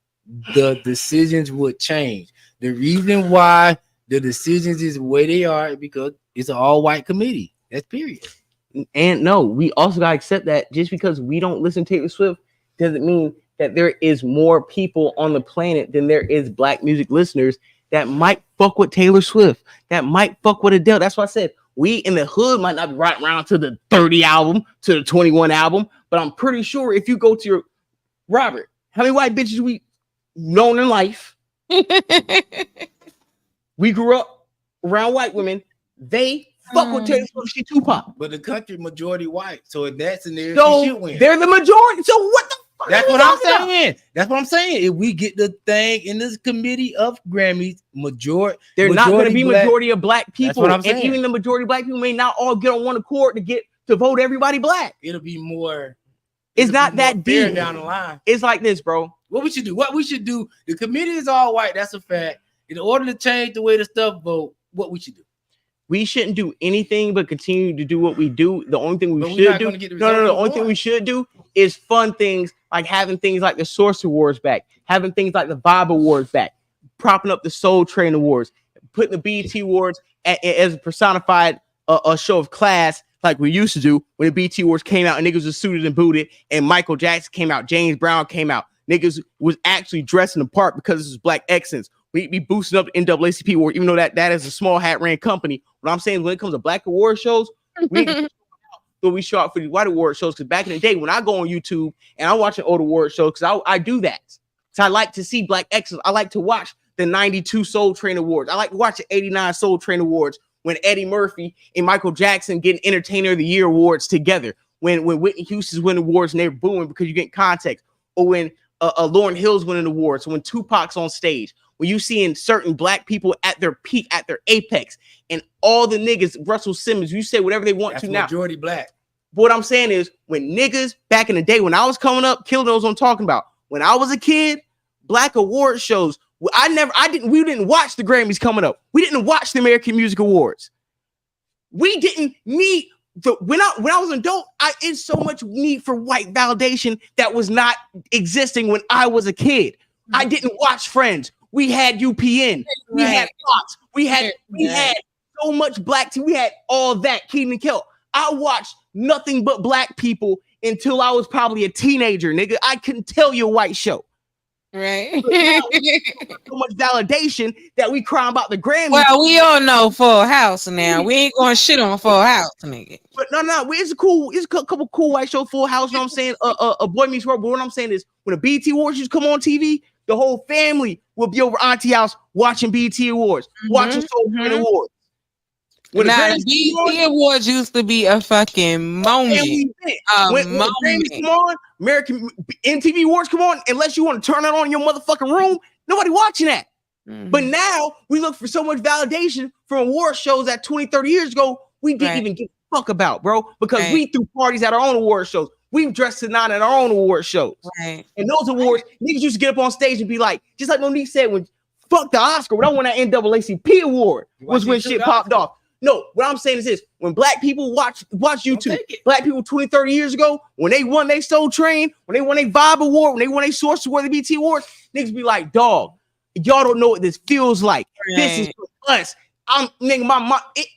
decisions would change. The reason why the decisions is the way they are is because it's an all-white committee. That's period. And no, we also gotta accept that just because we don't listen to Taylor Swift doesn't mean that there is more people on the planet than there is black music listeners that might fuck with Taylor Swift, that might fuck with Adele. That's why I said we in the hood might not be right around to the 30 album, to the 21 album, but I'm pretty sure if you go to your Robert, how many white bitches we known in life? We grew up around white women. They fuck with Taylor Swift. She Tupac. But the country majority white, so in that scenario, So she should win. they're the majority. So what the fuck? That's are what you I'm talking about? saying. That's what I'm saying. If we get the thing in this committee of Grammys, They're not going to be black, majority of black people. That's what I'm saying. And even the majority of black people may not all get on one accord to vote everybody black. It'll be more. It's not that deep. Down the line. It's like this, bro. What we should do, the committee is all white. That's a fact. In order to change the way the stuff vote, what we should do. We shouldn't do anything but continue to do what we do. The only thing we should do, the only thing we should do is fun things like having things like the Source Awards back, having things like the Vibe Awards back, propping up the Soul Train Awards, putting the BET Awards as a personified a show of class like we used to do when the BET Awards came out and niggas was suited and booted and Michael Jackson came out, James Brown came out. Niggas was actually dressing the part because this is black excellence. We be boosting up the NAACP award, even though that is a small hat ran company. What I'm saying, when it comes to black award shows, we show out for these white award shows. Because back in the day, when I go on YouTube and I watch an old award show, because I do that. So I like to see black excellence. I like to watch the 92 Soul Train Awards. I like to watch the 89 Soul Train Awards when Eddie Murphy and Michael Jackson getting Entertainer of the Year awards together. When Whitney Houston's winning awards and they're booing because you get context. Or when Lauryn Hill's winning awards. When Tupac's on stage. When you seeing certain black people at their peak, at their apex, and all the niggas, Russell Simmons, you say whatever they want to now. Majority black. But what I'm saying is, when niggas back in the day, when I was coming up, Killa knows what I'm talking about. When I was a kid, black award shows, we didn't watch the Grammys coming up. We didn't watch the American Music Awards. We didn't need when I was an adult, it's so much need for white validation that was not existing when I was a kid. I didn't watch Friends. We had UPN. We had Fox. We had so much black TV. We had all that. Keaton and Kel. I watched nothing but black people until I was probably a teenager, nigga. I couldn't tell you a white show. Right. So much validation that we cry about the Grammys. Well, we all know Full House now. We ain't gonna shit on Full House, nigga. But no, it's a couple cool white shows, Full House. You know what I'm saying? A Boy Meets World. But what I'm saying is, when the BET Awards used to come on TV, the whole family will be over Auntie house watching BET Awards, watching Soul Train Awards. When the BET Awards used to be a fucking moment. When Grammys come on, American MTV Awards come on, unless you want to turn it on in your motherfucking room, nobody watching that. But now we look for so much validation from award shows that 20, 30 years ago we didn't even give a fuck about, bro, because we threw parties at our own award shows. We've dressed cenat at our own award shows. And those awards, niggas used to get up on stage and be like, just like Monique said, when fuck the Oscar, when I won that NAACP award was when shit popped off. No, what I'm saying is this: when black people watch YouTube, black people 20, 30 years ago, when they won their Soul Train, when they won their Vibe Award, when they won their Source Award, the BET Awards, niggas be like, dog, y'all don't know what this feels like. This is for us.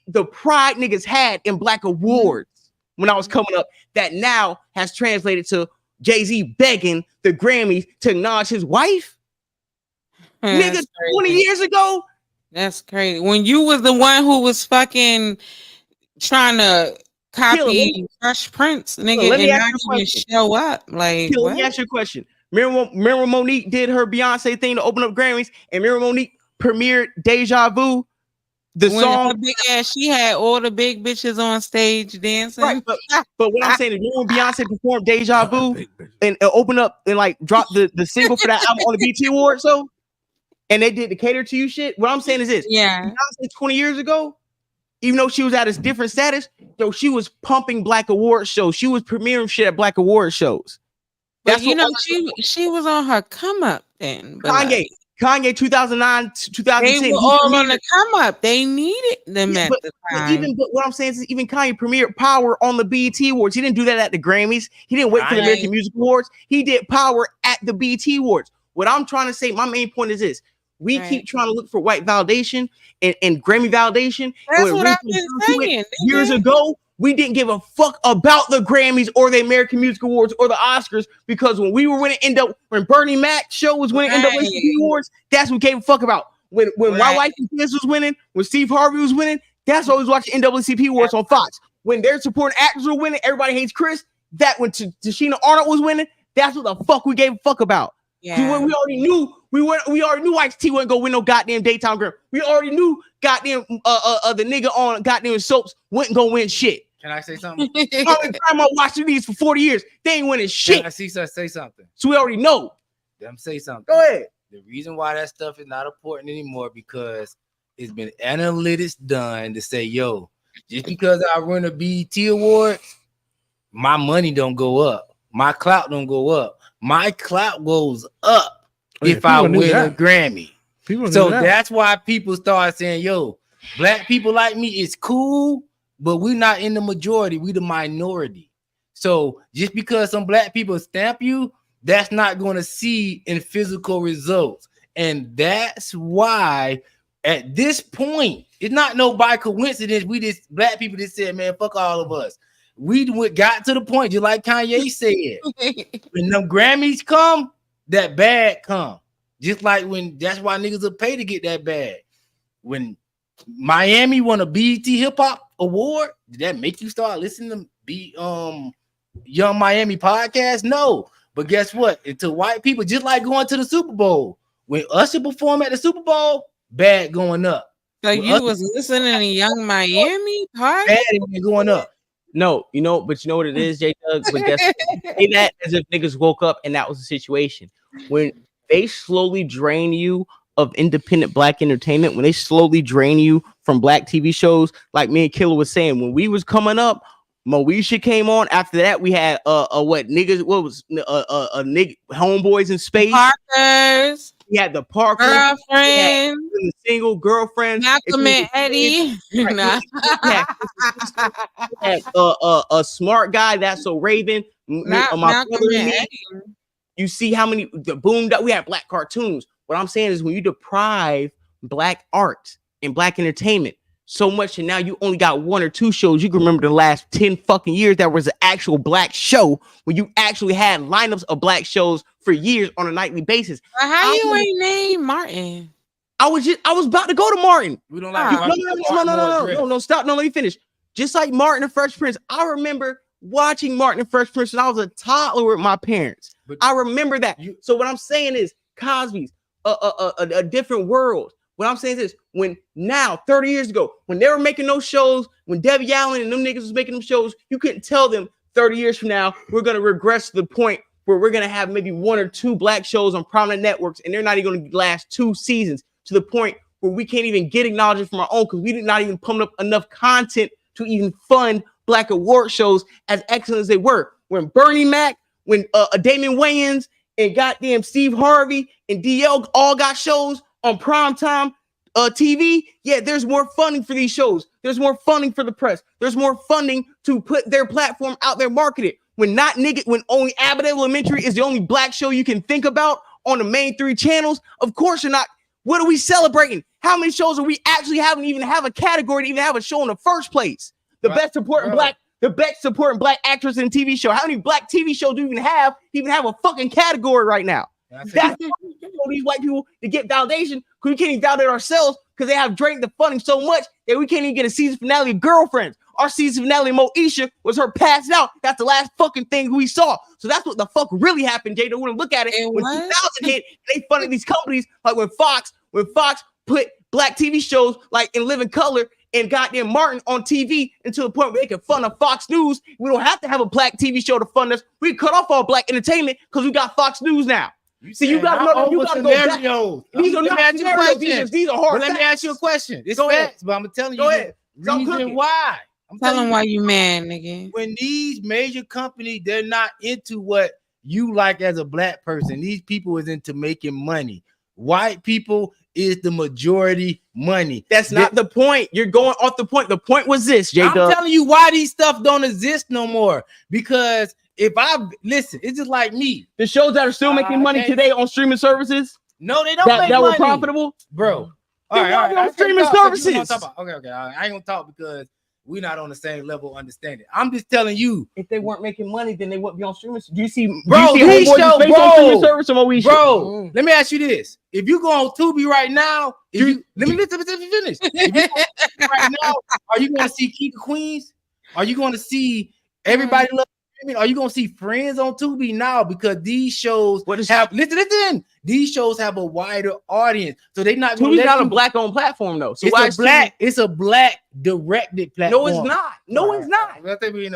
The pride niggas had in black awards when I was coming up, that now has translated to Jay-Z begging the Grammys to acknowledge his wife. Niggas 20 years ago. That's crazy. When you was the one who was fucking trying to copy Fresh Prince, nigga, and not even show up. Like, let me ask you a question. Remember Monique did her Beyonce thing to open up Grammys, and remember Monique premiered Deja Vu, the song. Big ass, she had all the big bitches on stage dancing. Right, but what I'm saying is, when Beyonce performed Deja Vu and opened up and like dropped the single for that album on the BET Awards, and they did the Cater to You shit. What I'm saying is this: Beyonce 20 years ago, even though she was at a different status, she was pumping black award shows. She was premiering shit at black award shows. But you know, she was on her come up then. But Kanye 2009, 2010. They were all on the come up. They needed them at the time. But what I'm saying is, even Kanye premiered Power on the BET Awards. He didn't do that at the Grammys. He didn't wait for the American Music Awards. He did Power at the BET Awards. What I'm trying to say, my main point is this: we keep trying to look for white validation and Grammy validation. That's what I've been saying. Years ago, we didn't give a fuck about the Grammys or the American Music Awards or the Oscars, because when we were winning when Bernie Mac show was winning NAACP awards, that's what we gave a fuck about. When My Wife and Kids was winning, when Steve Harvey was winning, that's why we was watching NAACP awards on Fox. When their supporting actors were winning, Everybody Hates Chris. That when Tashina Arnold was winning, that's what the fuck we gave a fuck about. Yeah. When we already knew Ice-T wasn't gonna win no goddamn daytime Grammy. We already knew goddamn the nigga on goddamn soaps wasn't gonna win shit. Can I say something? Every time I watched these for 40 years, they ain't winning shit. Can I say something? So we already know. Them say something. Go ahead. The reason why that stuff is not important anymore because it's been analytics done to say, yo, just because I win a BET award, my money don't go up. My clout don't go up. My clout goes up if I win a Grammy. So that's why people start saying, yo, black people like me is cool, but we're not in the majority, we the minority. So just because some black people stamp you, that's not going to see in physical results. And that's why at this point, it's not no by coincidence. Black people just said, man, fuck all of us. We got to the point, just like Kanye said, when them Grammys come, that bag come. Just like that's why niggas will pay to get that bag. When Miami won a BET Hip Hop Award, did that make you start listening to Young Miami podcast? No. But guess what? To white people, just like going to the Super Bowl, when Usher performed at the Super Bowl, bag going up. So when you was listening to Young Miami part? Bag going up. No, but you know what it is, J Doug. But guess what? Say that as if niggas woke up and that was the situation. When they slowly drain you of independent black entertainment, when they slowly drain you from black TV shows, like me and Killa was saying, when we was coming up, Moesha came on. After that, we had nigga Homeboys in Space. Parkers. We had the Parker girlfriend, the single girlfriend, Malcolm and Eddie. A smart guy, that's so Raven. My brother and me. You see how many we have black cartoons. What I'm saying is when you deprive black art and black entertainment so much, and now you only got one or two shows you can remember the last 10 fucking years that was an actual black show, when you actually had lineups of black shows for years on a nightly basis. How you ain't named Martin? I was about to go to Martin. We don't like no, stop. No, let me finish. Just like Martin and Fresh Prince, I remember watching Martin and Fresh Prince when I was a toddler with my parents. But I remember that. So what I'm saying is Cosby's a different world. What I'm saying is when now 30 years ago, when they were making those shows, when Debbie Allen and them niggas was making them shows, you couldn't tell them 30 years from now we're gonna regress to the point where we're gonna have maybe one or two black shows on prominent networks, and they're not even gonna last 2 seasons, to the point where we can't even get acknowledgement from our own because we did not even pump up enough content to even fund black award shows as excellent as they were. When Bernie Mac, when Damon Wayans and goddamn Steve Harvey and DL all got shows on primetime TV, yeah, there's more funding for these shows. There's more funding for the press. There's more funding to put their platform out there, market it. When only Abbott Elementary is the only black show you can think about on the main 3 channels, of course you're not. What are we celebrating? How many shows are we actually having even have a category to even have a show in the first place? The best supporting black actress in a TV show. How many black TV shows do you even have a fucking category right now? That's these white people to get validation, because we can't even validate ourselves because they have drained the funding so much that we can't even get a season finale of Girlfriends. Our season finale of Moesha was her passing out. That's the last fucking thing we saw. So that's what the fuck really happened, Jay. Don't want to look at it. When 2000 hit, they funded these companies like when Fox put black TV shows like In Living Color and goddamn Martin on TV, until the point where they can fund a Fox News. We don't have to have a black TV show to fund us. We cut off all black entertainment because we got Fox News now. You got to go back. These are not scenarios. These are hard. Let me ask you a question. It's facts, but I'm telling you the reason why. Tell them why you mad, nigga. When these major companies, they're not into what you like as a black person. These people is into making money. White people is the majority money. That's not the point. You're going off the point. The point was this, J. I'm telling you why these stuff don't exist no more. Because if I listen, it's just like me. The shows that are still making money today on streaming services. No, they don't make that money. were profitable, bro. All right. On streaming services. Okay. I ain't gonna talk because we're not on the same level of understanding. I'm just telling you. If they weren't making money, then they wouldn't be on streaming. Do you see, bro? Let me ask you this: if you go on Tubi right now, let me listen to you finish. If you go on right now, are you going to see Keep the Queens? Are you going to see Everybody Love? Are you gonna see Friends on Tubi now? Because these shows listen. These shows have a wider audience, so they not. Tubi's not a black-owned platform though. So it's a black directed platform. No, it's not. No, it's not.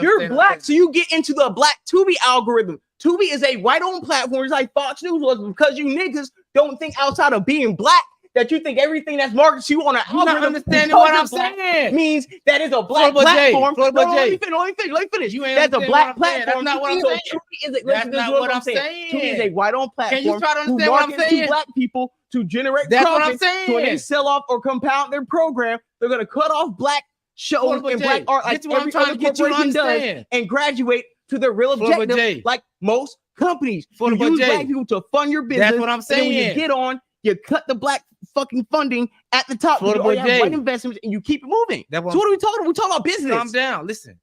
You're black, so you get into the black Tubi algorithm. Tubi is a white-owned platform. It's like Fox News was, because you niggas don't think outside of being black. That you think everything that's marketed to you on an algorithm, not understanding what I'm saying, means that is a black platform. Let me finish. That's a black platform. That's not what I'm saying. That's not what I'm saying. Tubi is a white-owned platform. Can you try to understand what I'm saying? To black people to generate that's profit. What I'm saying. So when they sell off or compound their program, they're gonna cut off black shows and black art like every other corporation does, and graduate to their real objective, like most companies. You use black people to fund your business. That's what I'm saying. And when you get on, you cut the black fucking funding at the top. You have white investments and you keep it moving. So what are we talking about? We're talking about business. Calm down. Listen,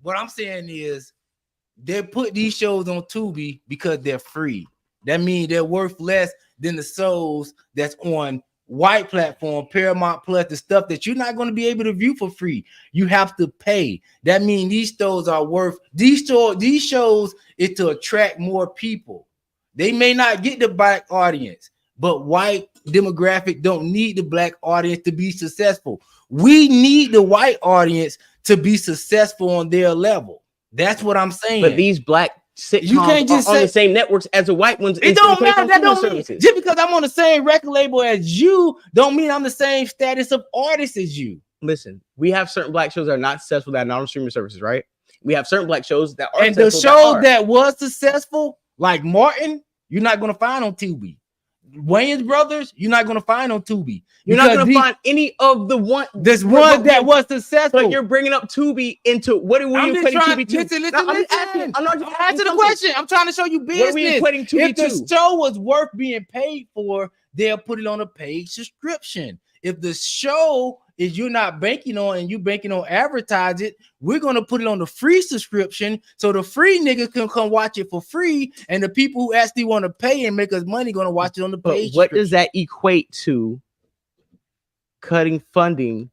what I'm saying is they put these shows on Tubi because they're free. That means they're worth less than the shows that's on white platform, Paramount Plus, the stuff that you're not going to be able to view for free. You have to pay. That means these shows are worth these shows is to attract more people. They may not get the black audience, but white demographic don't need the black audience to be successful. We need the white audience to be successful on their level. That's what I'm saying. But these black sitcoms you can't just are on the same networks as the white ones. It don't matter. That don't mean, just because I'm on the same record label as you, don't mean I'm the same status of artist as you. Listen, we have certain black shows that are not successful that are not on streaming services, right? We have certain black shows that are, and the shows that was successful, like Martin, you're not going to find on Tubi. Wayans Brothers, you're not gonna find on Tubi. You're not gonna find any of the one. This one that was successful. But you're bringing up Tubi into what are you equating Tubi to? Listen. I'm not answering the question. I'm trying to show you business. What are we equating Tubi to? If the show was worth being paid for, they'll put it on a paid subscription. If the show is you're not banking on and you banking on advertise it, we're gonna put it on the free subscription so the free niggas can come watch it for free, and the people who actually want to pay and make us money gonna watch it on the page. What does that equate to? Cutting funding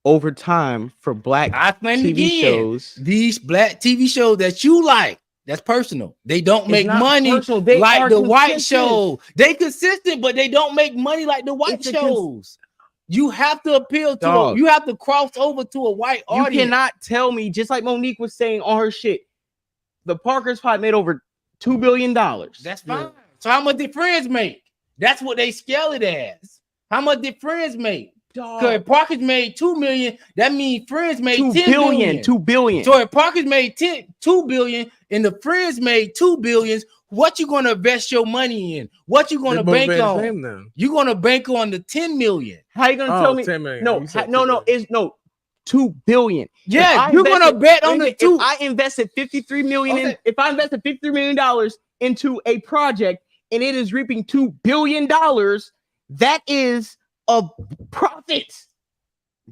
over time for black TV shows. These black TV shows that you like, that's personal. They don't make money like the white show. They consistent, but they don't make money like the white shows. You have to appeal to you have to cross over to a white audience. You cannot tell me, just like Monique was saying on her shit, the Parkers probably made over $2 billion. That's fine. So how much did Friends make? That's what they scale it as. How much did Friends make? Because if Parkers made $2 million, that means Friends made $10 billion. $2 billion. So if Parkers made $2 billion and the Friends made $2 billion, what you gonna invest your money in? What you gonna bank on? You gonna bank on the $10 million. How you gonna tell me? 10 million. No, $2 billion. Yeah, you're gonna bet on the two. If I invested $53 million if I invested $53 million into a project and it is reaping $2 billion, that is a profit.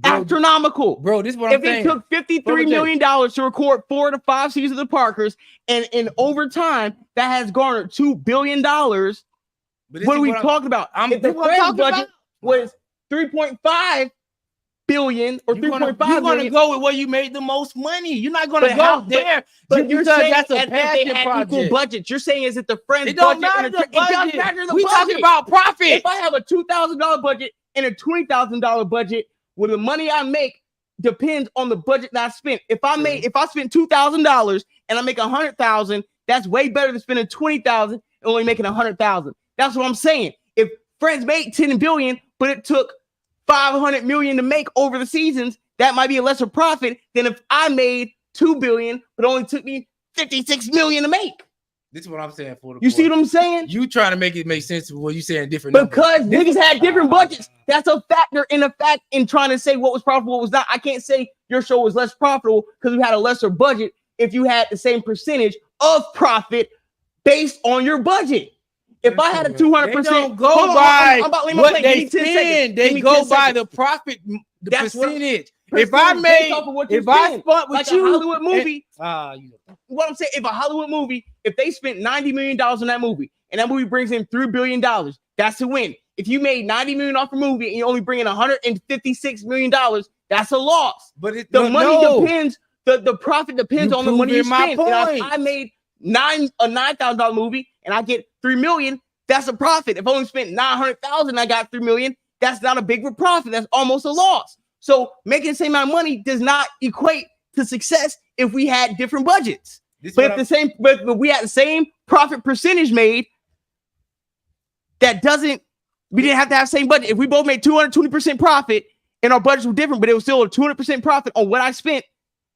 Astronomical, bro. This is what I'm saying. If it took $53 million to record 4 to 5 seasons of the Parkers, and over time that has garnered $2 billion, what are we talking about? If the Friends budget was 3.5 billion or 3.5 billion, you're gonna go with where you made the most money. You're not gonna go there. But you're saying that's a passion project. Equal budget. You're saying is it the Friends it don't budget? Matter the budget. It doesn't matter the budget. Talking about profit. If I have a $2,000 budget and a $20,000 budget, well, the money I make depends on the budget that I spent. If I spent $2,000 and I make $100,000, that's way better than spending $20,000 and only making $100,000. That's what I'm saying. If Friends made $10 billion, but it took $500 million to make over the seasons, that might be a lesser profit than if I made $2 billion, but only took me $56 million to make. This is what I'm saying for the You see what I'm saying? You trying to make it make sense of what you saying different because niggas had different budgets. That's a factor in trying to say what was profitable, what was not. I can't say your show was less profitable because you had a lesser budget if you had the same percentage of profit based on your budget. If I had a 200%, they don't go by what they spend. They go by the profit, the percentage. If I made, if I spent with like you, a Hollywood movie, what I'm saying, if a Hollywood movie, if they spent $90 million on that movie and that movie brings in $3 billion, that's a win. If you made $90 million off a movie and you only bring in $156 million, that's a loss. But the money depends. The profit depends on the money you spend. And if I made a $9,000 movie and I get $3 million, that's a profit. If I only spent $900,000, I got $3 million. That's not a big profit. That's almost a loss. So making the same amount of money does not equate to success if we had different budgets. But if we had the same profit percentage made, that doesn't. We didn't have to have the same budget. If we both made 220% profit and our budgets were different, but it was still a 200% profit on what I spent,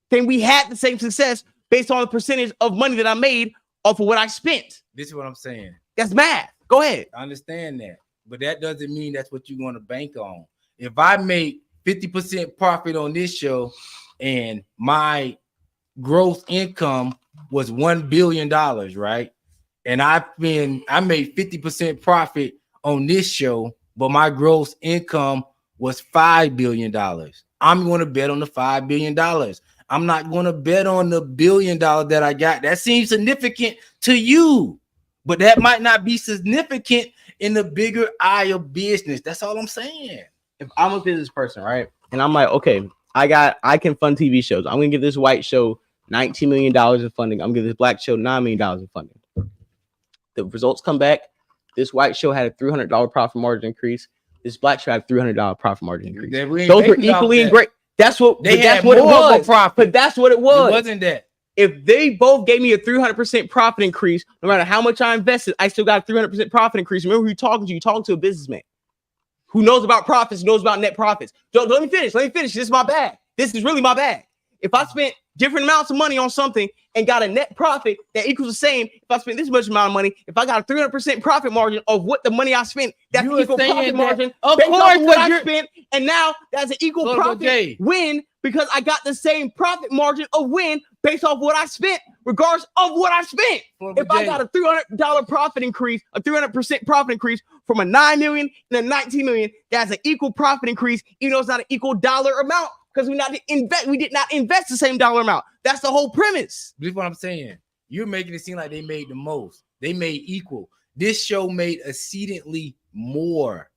then we had the same success based on the percentage of money that I made off of what I spent. This is what I'm saying. That's math. Go ahead. I understand that, but that doesn't mean that's what you're going to bank on. If I make 50% profit on this show and my gross income was $1 billion, right? And I made 50% profit on this show, but my gross income was $5 billion. I'm going to bet on the $5 billion. I'm not going to bet on the $1 billion that I got. That seems significant to you, but that might not be significant in the bigger eye of business. That's all I'm saying. If I'm a business person, right, and I'm like, okay, I can fund TV shows. I'm gonna give this white show $19 million in funding. I'm gonna give this black show $9 million in funding. The results come back. This white show had a $300 profit margin increase. This black show had a $300 profit margin increase. Those were equally in great. That's what they had. That's what it was. Profit. But that's what it was. It wasn't that. If they both gave me a 300% profit increase, no matter how much I invested, I still got a 300% profit increase. Remember who you're talking to? You're talking to a businessman who knows about profits, knows about net profits. Let me finish. This is my bag. This is really my bag. If I spent different amounts of money on something and got a net profit that equals the same, if I spent this much amount of money, if I got a 300% profit margin of what the money I spent, that's the equal profit margin. Of course, what I spent, and now that's an equal profit win because I got the same profit margin of win based off what I spent, regardless of what I spent. If I got a $300 profit increase, a 300% profit increase from a $9 million and a $19 million, that's an equal profit increase, even though it's not an equal dollar amount. Because we did not invest the same dollar amount. That's the whole premise. This is what I'm saying. You're making it seem like they made the most. They made equal. This show made exceedingly more.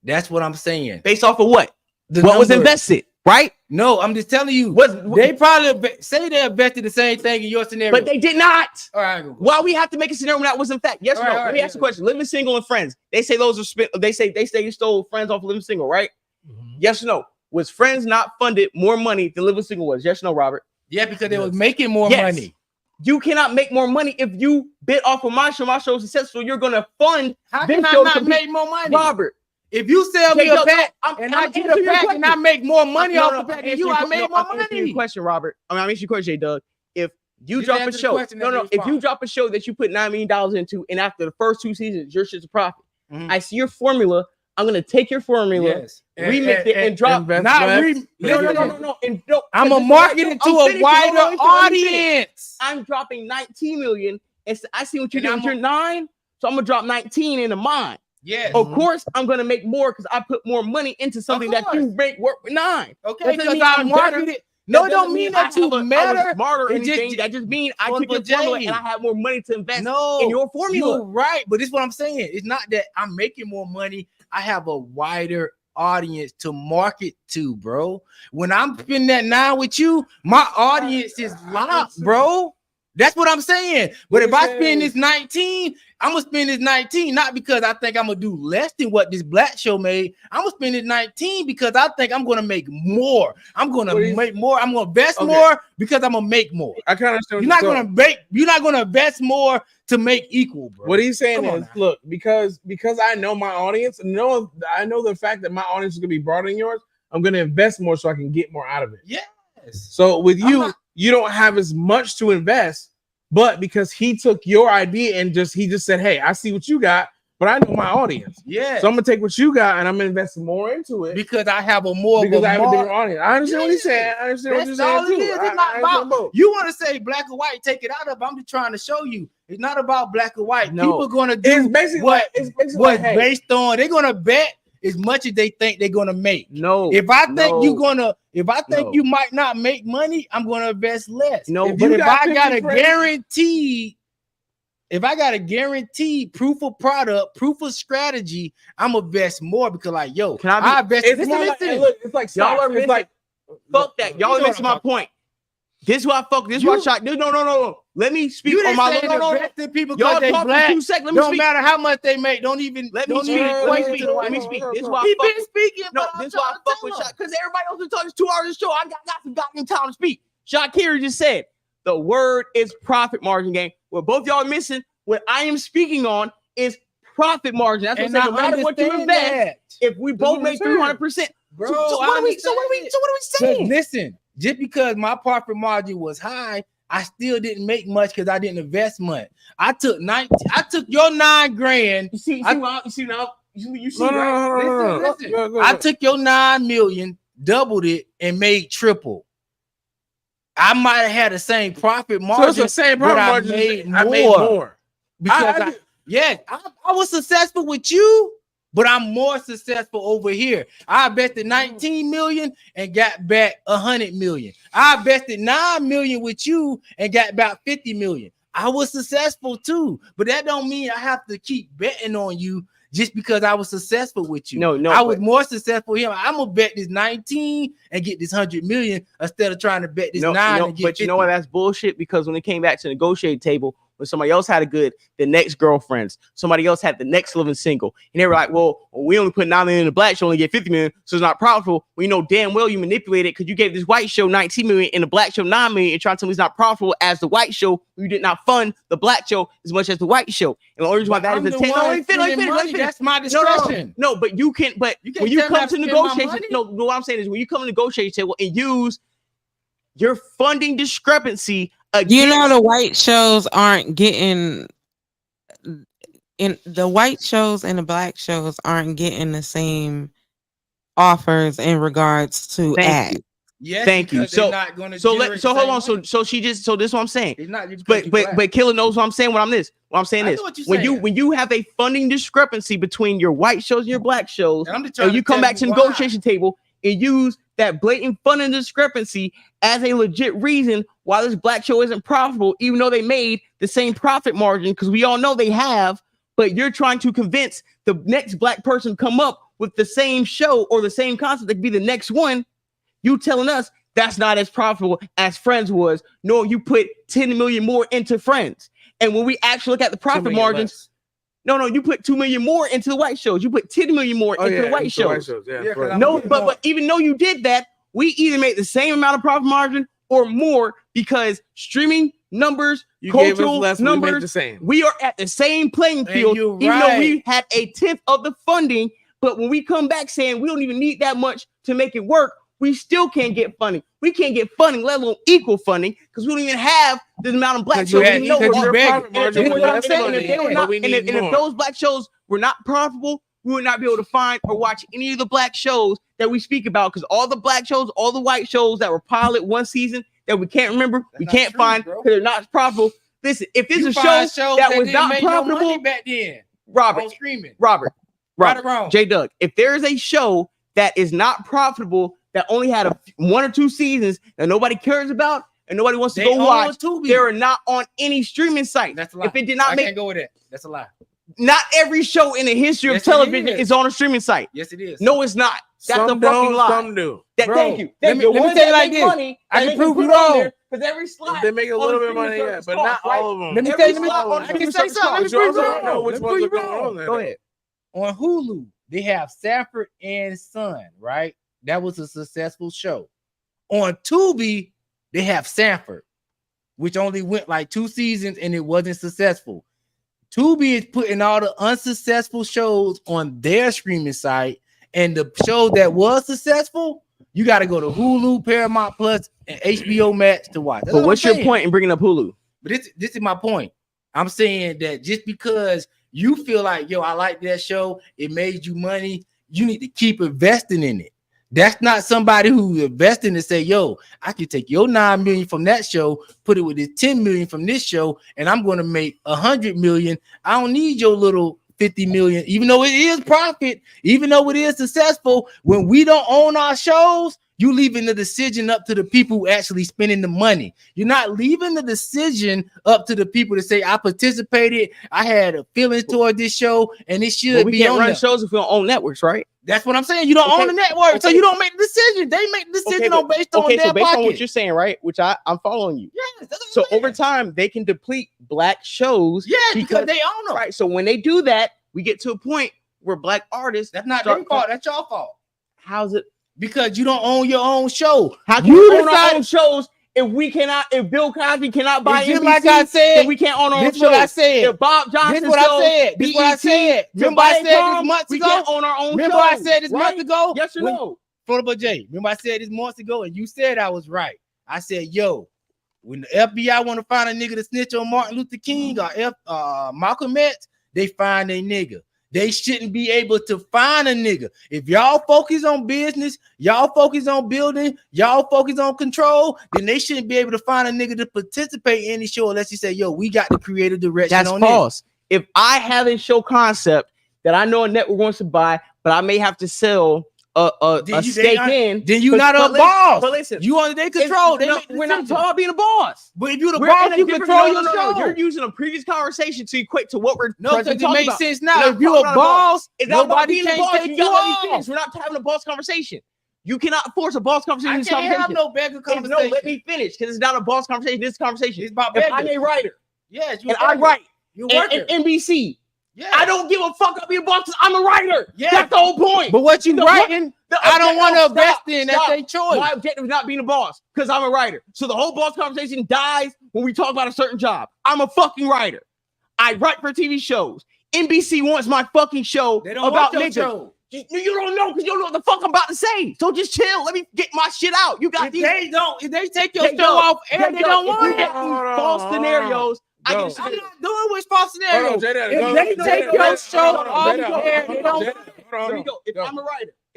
That's what I'm saying. Based off of what? What was invested, right? No, I'm just telling you. They probably say they invested the same thing in your scenario. But they did not. All right. Why we have to make a scenario when that wasn't fact? Yes or no? Let me ask you a question. Living Single and Friends. They say those are spent. They say you stole Friends off Living Single, right? Mm-hmm. Yes or no? Was Friends not funded more money than Living Single was? Yes or no, Robert? Yeah, because they was making more money. You cannot make more money if you bid off of my show. My show is successful. You're going to fund. How can I not make more money? Robert, if you sell me a pack and I get a pack and I make more money off the pack than you, I made more money. Your question, Robert. I'm asking you a question, J-Doug. If you drop a show, if you drop a show that you put $9 million into, and after the first 2 seasons, your shit's a profit. Mm-hmm. I see your formula. I'm gonna take your formula, remix it, and drop. No. I'm gonna market it to a wider audience. I'm dropping 19 million. And I see what you're doing. You're 9, so I'm gonna drop 19 into mine. Yeah. Of course, I'm gonna make more because I put more money into something that you make work with 9. Okay, because I marketed it. No, it don't mean that you matter. Smarter or anything. That just means I took your formula and I have more money to invest in your formula. You're right, but this is what I'm saying. It's not that I'm making more money. I have a wider audience to market to, bro. When I'm spending that 9 with you, my audience is locked, bro. That's what I'm saying. But if I spend this 19, I'm gonna spend this 19 not because I think I'm gonna do less than what this black show made. I'm gonna spend this 19 because I think I'm gonna make more. I'm gonna make more. I'm gonna invest more because I'm gonna make more. I kind of understand. You're not gonna invest more to make equal, bro. What he's saying is, look, because I know my audience, I know the fact that my audience is gonna be broader than yours. I'm gonna invest more so I can get more out of it. Yes. So with you, you don't have as much to invest. but because he took your idea and he just said, "Hey, I see what you got, but I know my audience. Yeah. So I'm gonna take what you got and I'm gonna invest more into it because I have a more because I have a more, different audience." I understand what he's saying. I understand what you're saying too. It's not about you want to say black and white, take it out of. I'm just trying to show you it's not about black and white. No. People are gonna do It's basically what's like, hey, based on. They're gonna bet as much as they think they're gonna make. No, if I think you might not make money, I'm gonna invest less. No, but if I got a guaranteed proof of product, proof of strategy, I'm gonna invest more because like, yo, I invest. It's like y'all are missing. Fuck that. Y'all are missing my point. This is why I fuck. This is why I shot. No. Let me speak on my. No. People y'all talk black. for 2 seconds. Let me don't speak. matter how much they make. Don't even. Let me don't speak. even Let me speak. This is why he I fuck. been speaking. No, this is why I fuck with Shot because everybody else is talking 2 hours of show. I got some goddamn time to speak. Shakira just said the word is profit margin game. What both y'all are missing, what I am speaking on is profit margin. That's what I'm saying. No matter what you invest, if we both make 300%, bro. So what are we saying? Listen, just because my profit margin was high, I still didn't make much because I didn't invest much. I took your $9,000. You see now. Listen. I took your $9 million, doubled it, and made triple. I might have had the same profit margin. So it's the same profit margin. I made more. Because I was successful with you, but I'm more successful over here. I invested 19 million and got back 100 million. I invested 9 million with you and got about 50 million. I was successful too, but that don't mean I have to keep betting on you just because I was successful with you. No, I was more successful here. I'm gonna bet this 19 and get this 100 million instead of trying to bet this 9 and get 50. You know what? That's bullshit because when it came back to the negotiate table, when somebody else had a good, the next girlfriends, somebody else had the next living single, and they were like, "Well, we only put 9 million in the black show, only get 50 million, so it's not profitable." Well, you know damn well you manipulated because you gave this white show 19 million and the black show 9 million, and trying to tell me it's not profitable as the white show. You did not fund the black show as much as the white show, and the only reason why that is a 10. Let me finish. That's my discretion. No, but you can. But when you come to negotiation, what I'm saying is when you come to negotiation table and use your funding discrepancy. Against, the white shows aren't getting the white shows and the black shows aren't getting the same offers in regards to ads. Yes, thank you. So hold on. So this is what I'm saying. But Killa knows what I'm saying. What I'm saying is when you have a funding discrepancy between your white shows and your black shows, and you come back to negotiation table and use that blatant funding discrepancy as a legit reason why this black show isn't profitable, even though they made the same profit margin, because we all know they have, but you're trying to convince the next black person to come up with the same show or the same concept that could be the next one. You telling us that's not as profitable as Friends was. No, you put 10 million more into Friends. And when we actually look at the profit margins, you put 2 million more into the white shows. You put 10 million more into the white shows. But even though you did that, we either made the same amount of profit margin or more because streaming numbers, cultural numbers, we are at the same playing field, even though we had a 10th of the funding. But when we come back saying we don't even need that much to make it work, we still can't get funding. We can't get funding, let alone equal funding, because we don't even have the amount of black shows. If those black shows were not profitable, we would not be able to find or watch any of the black shows that we speak about, because all the black shows, all the white shows that were pilot one season that we can't remember, we can't find because they're not profitable. Listen, if it's a show that was not profitable back then, Robert, J Doug, if there is a show that is not profitable, that only had 1 or 2 seasons that nobody cares about and nobody wants to go watch, they are not on any streaming site. That's a lie. If it did not can't go with that. That's a lie. Not every show in the history of television is on a streaming site. Yes, it is. No, it's not. That's a fucking lie. Some do. Thank you. Let me tell you like this. I can prove you wrong. Because every slot they make a little bit of money, but not all of them. Let me tell you. I can say something. Let me prove you wrong. Know which ones are going on there. Go ahead. On Hulu, they have Sanford and Son, right? That was a successful show. On Tubi, they have Sanford, which only went like 2 seasons and it wasn't successful. Tubi is putting all the unsuccessful shows on their streaming site, and the show that was successful, you got to go to Hulu, Paramount Plus, and HBO Max to watch. But what's your point in bringing up Hulu? But this is my point. I'm saying that just because you feel like, yo, I like that show, it made you money, you need to keep investing in it. That's not somebody who's investing to say, yo, I can take your 9 million from that show, put it with this 10 million from this show, and I'm going to make 100 million. I don't need your little 50 million, even though it is profit, even though it is successful. When we don't own our shows, you leaving the decision up to the people who actually spending the money. You're not leaving the decision up to the people to say, I participated, I had a feelings toward this show, and it should be on run shows if we don't own networks, right? That's what I'm saying. You don't own the network, so you don't make the decision. They make the decision based on their based pocket. on what you're saying, right? Which I'm following you. Yes, so over time, they can deplete black shows. Yeah, because they own them. Right. So when they do that, we get to a point where black artists. That's not their fault. That's your fault. How's it? Because you don't own your own show. How can you own our own shows if we cannot? If Bill Cosby cannot buy NBC, like I said, then we can't own our own shows. This what I said. If Bob Johnson, this what I said. This what I said. Remember I said this months ago. We can't own our own. Remember I said this months ago. Yes or no? Florida J. Remember I said this months ago, and you said I was right. I said, yo, when the FBI want to find a nigga to snitch on Martin Luther King or Malcolm X, they find a nigga. They shouldn't be able to find a nigga. If y'all focus on business, y'all focus on building, y'all focus on control, then they shouldn't be able to find a nigga to participate in any show unless you say, yo, we got the creative direction. That's on false. If I have a show concept that I know a network wants to buy, but I may have to sell a stake in, then you're not a boss. But listen, you under their control. We're not talking about being a boss. But if you're the boss, you control your show. You're using a previous conversation to equate to what we're because it makes about. sense now. If you're a boss, nobody can't take you off. We're not having a boss conversation. You cannot force a boss conversation. I can't have no beggar conversation. No, let me finish because it's not a boss conversation. This conversation is about beggars. I'm a writer. Yes, and I write. You're working. And NBC. Yeah. I don't give a fuck about being a boss. I'm a writer. Yeah. That's the whole point. But what you writing, I don't want to invest in. That's their choice. My objective is not being a boss because I'm a writer. So the whole boss conversation dies when we talk about a certain job. I'm a fucking writer. I write for TV shows. NBC wants my fucking show about niggas. You don't know because you don't know what the fuck I'm about to say. So just chill. Let me get my shit out. You got if these. If they take your show off air, they don't want it. False scenarios. I'm not doing with false scenarios. If they take your show off air, they don't. Here we go. If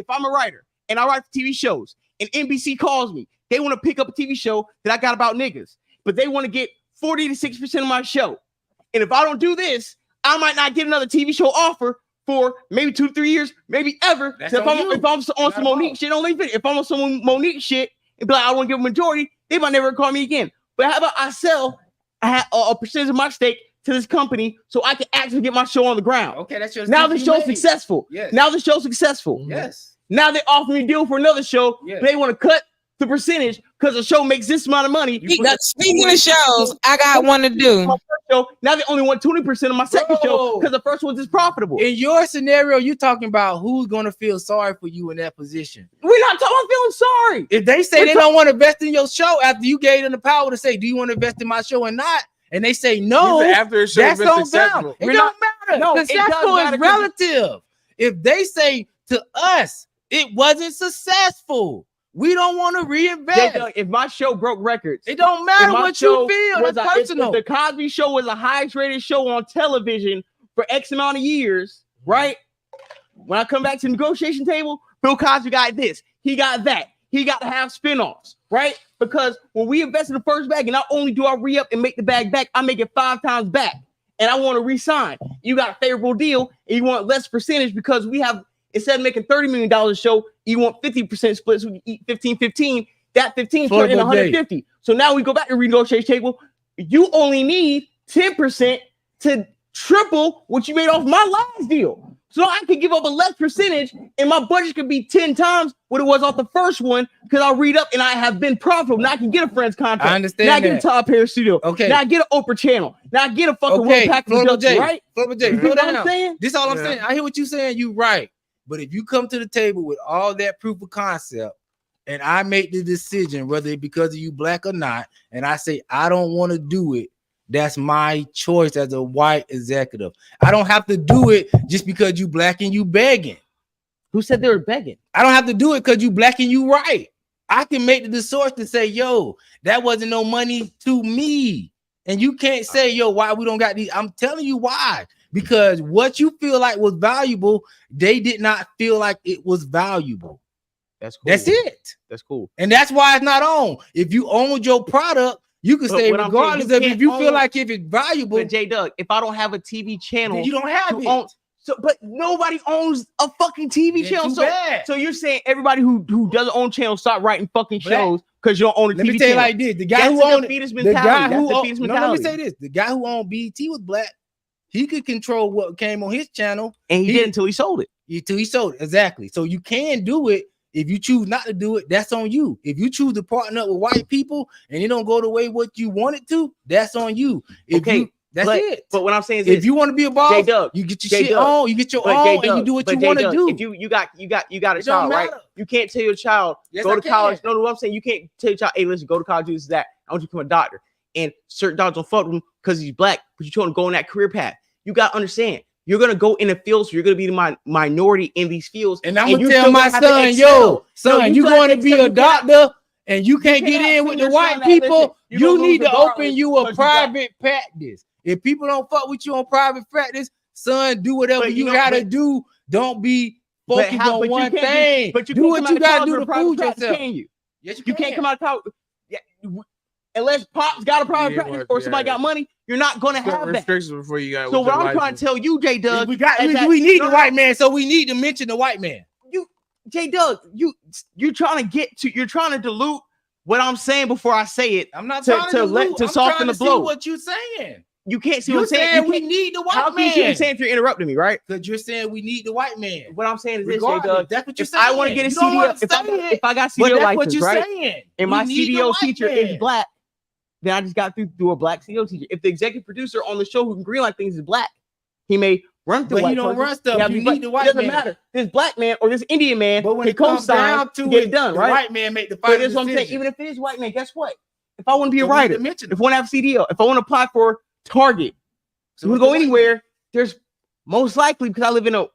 I'm a writer and I write for TV shows and NBC calls me, they want to pick up a TV show that I got about niggas, but they want to get 40 to 60% of my show. And if I don't do this, I might not get another TV show offer for maybe 2 to 3 years, maybe ever. So if I'm on some Monique shit, if I'm on some Monique shit and be like, I want to give a majority, they might never call me again. But how about I sell a percentage of my stake to this company so I can actually get my show on the ground? Okay, that's your now the show's successful. Yes. Now the show's successful. Yes. Now they offer me a deal for another show. Yes. They want to cut the percentage because the show makes this amount of money. Speaking of shows, I got one to do. Now they only want 20% of my second show because the first one's is profitable. In your scenario, you're talking about who's going to feel sorry for you in that position. We're not talking about feeling sorry. If they say they don't want to invest in your show after you gave them the power to say, do you want to invest in my show or not? And they say no, after the show that's been on successful. them. It don't matter. No, successful is relative. If they say to us, it wasn't successful, we don't want to reinvest. If my show broke records, it don't matter what you feel. It's personal. If the Cosby Show was the highest rated show on television for X amount of years, right? When I come back to the negotiation table, Bill Cosby got this. He got that. He got to have spinoffs, right? Because when we invest in the first bag, and not only do I re-up and make the bag back, I make it 5 times back. And I want to re-sign. You got a favorable deal, and you want less percentage because we have, instead of making $30 million a show, you want 50% splits. So we eat 15-15. That 15 turn into 150. So now we go back to renegotiation table. You only need 10% to triple what you made off my last deal. So I could give up a less percentage and my budget could be 10 times what it was off the first one because I'll read up and I have been profitable. Now I can get a Friends contract. I understand. Now I get a Top Hair Studio. Okay. Now I get an Oprah channel. Now I get a fucking World Pack production, right? Flipper J, You know what I'm saying? This is all I'm saying. I hear what you're saying. You right. But if you come to the table with all that proof of concept and I make the decision, whether it's because of you black or not, and I say I don't want to do it, that's my choice as a white executive. I don't have to do it just because you black and you begging. Who said they were begging? I don't have to do it because you black and you right. I can make the source to say, yo, that wasn't no money to me. And you can't say, yo, why we don't got these. I'm telling you why. Because what you feel like was valuable, they did not feel like it was valuable. That's cool. That's it. That's cool. And that's why it's not on. If you owned your product, you can say regardless of if you feel like if it's valuable. But J Doug, if I don't have a TV channel, then you don't have it. Own, but nobody owns a fucking TV channel. So you're saying everybody who doesn't own channels stop writing fucking shows because you don't own a TV channel. Let me tell you like this: the guy who owned the guy who owned, no, let me say this: the guy who owned BET was black. He could control what came on his channel, and he did until he sold it. Until he sold it, exactly. So you can do it. If you choose not to do it, that's on you. If you choose to partner up with white people and it don't go the way what you want it to, that's on you. That's it. But what I'm saying is, if you want to be a boss, J-Dub, you get your shit on, you get your own, and you do what you want to do. If you got a child, right? You can't tell your child go to college. No, what I'm saying, you can't tell your child, hey, listen, go to college, do this, that. I want you to become a doctor. And certain doctors don't fuck with him because he's black, but you told him to go on that career path. You got to understand. You're gonna go in a field, so you're gonna be the minority in these fields. And I'm gonna tell my son, yo, son, you're going to be a doctor, and you can't get in with the white people. You need to open you a private practice. If people don't fuck with you on private practice, son, do whatever you gotta do. Don't be focused on one thing. But you do what you gotta do to prove yourself. Can you? Yes, you can't come out of college. Yeah. Unless Pop's got a private practice or somebody got money, you're not going to have that. Before you got. So what I'm trying to tell you, J Doug, we need the white man, so we need to mention the white man. J Doug, you're trying to dilute what I'm saying before I say it. I'm not trying to soften the blow. See what you're saying. You can't see what I'm saying. We need the white man. How can you say if you're interrupting me, right? Because you're saying we need the white man. What I'm saying is this, J Doug. That's what you're saying. I want to get a CDO. If I got CDO license, right? Saying. And my CDO teacher is black. Then I just got through a black CEO teacher. If the executive producer on the show who can greenlight things is black, he may run through. But he don't run stuff. You need the white man. It doesn't matter. This black man or this Indian man can co-sign to get it done, right? The white man make the final decision. But that's what I'm saying. Even if it is white man, guess what? If I want to be a writer, if I want to have CDO, if I want to apply for Target, so we go anywhere. There's most likely, because I live in a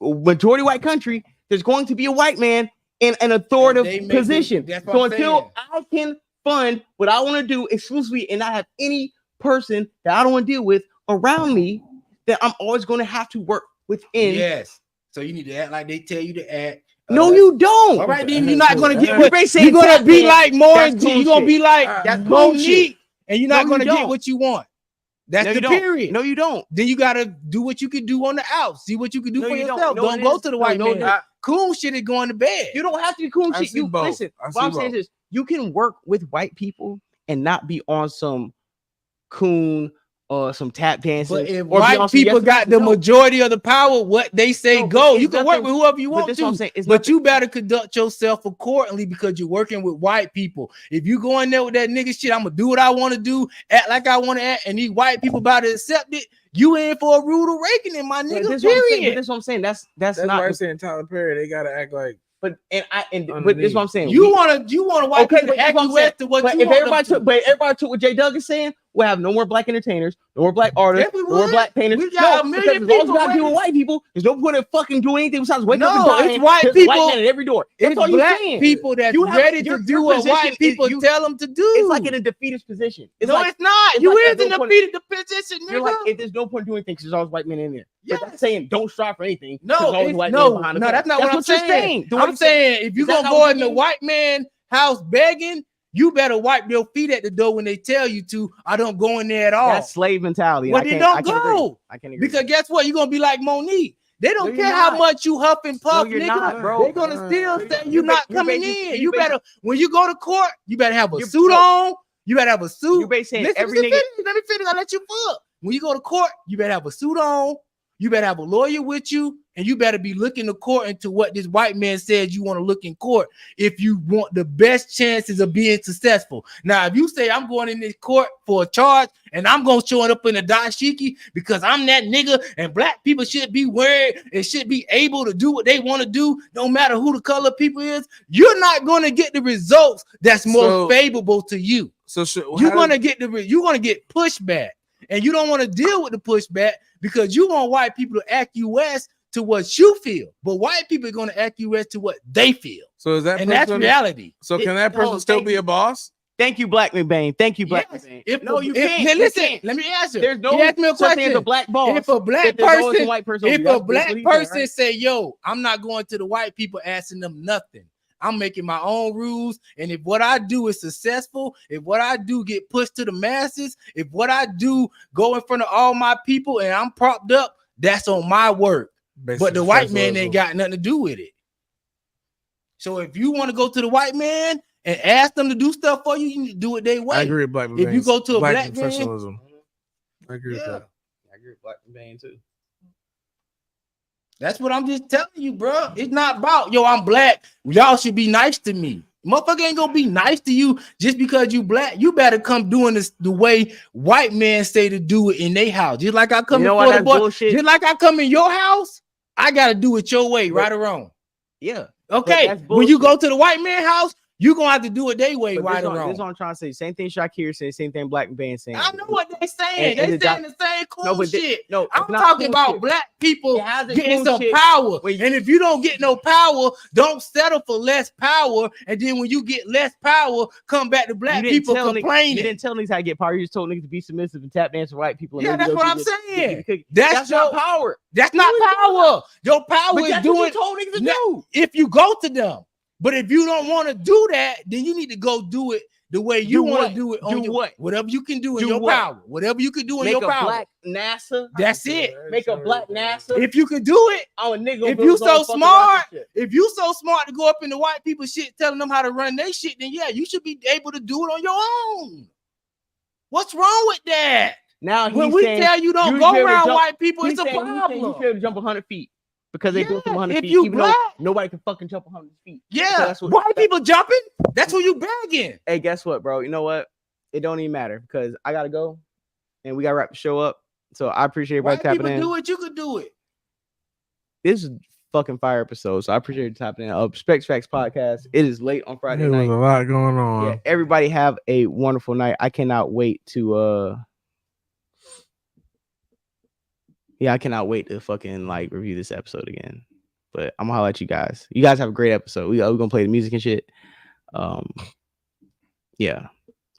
majority white country, there's going to be a white man in an authoritative position. So until I can fund what I want to do exclusively and not have any person that I don't want to deal with around me, then I'm always going to have to work within. Yes. So you need to act like they tell you to act. No, you don't. All right, then you're not going to get what you're going to be like Morris. You're going to be like Monique, and you're not going to get what you want. That's the period. No, you don't. Then you got to do what you can do on the out. See what you can do for yourself. Don't go to the white man. Coon shit is going to bed. You don't have to be coon shit. You listen. What I'm saying is, you can work with white people and not be on some coon or some tap dancing. But if white people got the majority of the power, what they say go. You can work with whoever you want to, but you better conduct yourself accordingly because you're working with white people. If you go in there with that nigga shit, I'm gonna do what I want to do, act like I want to act, and these white people about to accept it. You in for a rude awakening, my nigga. Period. That's what I'm saying. That's not. Why I'm saying Tyler Perry. They gotta act like. But this is what I'm saying. You want white people to act to what you want. But everybody took what J Doug is saying. We'll have no more black entertainers, no more black artists, no more black painters. We got a million people. As long as we deal with white people, there's no point in fucking doing anything besides waking up and dying. It's white people. White men at every door. That's all black people that's ready to do what white people tell them to do. It's like in a defeatist position. It's not. You is in a defeated position, nigga. You're like, there's no point in doing anything because there's always white men in there. Yes. But that's saying don't strive for anything. No, that's not what I'm saying. I'm saying if you're gonna go in the white man house begging, you better wipe your feet at the door when they tell you to. I don't go in there at all. That's slave mentality. Well, then don't go. I can't agree. Because guess what? You're gonna be like Monique. They don't care how much you huff and puff, nigga. They're gonna still say you're not coming in. You better, when you go to court, you better have a suit on. You better have a suit. You better say every nigga. Let me finish. I'll let you fuck. When you go to court, you better have a suit on. You better have a lawyer with you, and you better be looking to court into what this white man says you want to look in court if you want the best chances of being successful. Now, if you say I'm going in this court for a charge and I'm going to show it up in a dashiki because I'm that nigga and black people should be wearing and should be able to do what they want to do no matter who the color of people is, you're not going to get the results that's more favorable to you. So you're going to get pushback. And you don't want to deal with the pushback because you want white people to acquiesce to what you feel, but white people are going to acquiesce to what they feel. So is that and that's reality. So can that person still be a boss? Thank you, Black McBain. Thank you, Black McBain. You can't. Listen, let me answer. There's no he asked me a such thing as question. a black boss. If a black person say, yo, I'm not going to the white people asking them nothing. I'm making my own rules. And if what I do is successful, if what I do get pushed to the masses, if what I do go in front of all my people and I'm propped up, that's on my work. But the white man ain't got nothing to do with it. So if you want to go to the white man and ask them to do stuff for you, you need to do it their way. I agree with Black McBain. If you go to a black man, professionalism. I agree with that. I agree with Black McBain too. That's what I'm just telling you, bro. It's not about, yo, I'm black. Y'all should be nice to me. Motherfucker ain't gonna be nice to you just because you black. You better come doing this the way white men say to do it in their house. Just like I come just like I come in your house, I gotta do it your way, right or wrong. Yeah. Okay. When you go to the white man house, you're gonna have to do it their way, right or wrong. This is what I'm trying to say. Same thing Shakir said, same thing Black McBain saying. I know what they saying. They saying the same cool shit. No, I'm talking about black people getting some power. And if you don't get no power, don't settle for less power. And then when you get less power, come back to black people complaining. You didn't tell niggas how to get power. You just told niggas to be submissive and tap dance for white people. Yeah, that's what I'm saying. That's not power. That's not power. Your power is doing what you told niggas to do. If you go to them. But if you don't want to do that, then you need to go do it the way you want to do it. Whatever you can do in your power. Whatever you can do in your power. Make a black NASA. That's it. Make a black NASA. If you could do it, if you so smart, to go up in the white people shit, telling them how to run their shit, then yeah, you should be able to do it on your own. What's wrong with that? Now when we tell you don't go around white people, it's a problem. You should jump 100 feet. Because they built 100 feet. You black, nobody can fucking jump 100 feet. Yeah, white people jumping. That's who you begging. Hey, guess what, bro? You know what? It don't even matter because I gotta go, and we gotta wrap the show up. So I appreciate everybody tapping in. Do it. You could do it. This is fucking fire episode. So I appreciate you tapping in. Specs Facts Podcast. It is late on Friday night. There's a lot going on. Yeah, everybody have a wonderful night. I cannot wait to I cannot wait to fucking like review this episode again. But I'm gonna holler at you guys. You guys have a great episode. We're gonna play the music and shit. Yeah.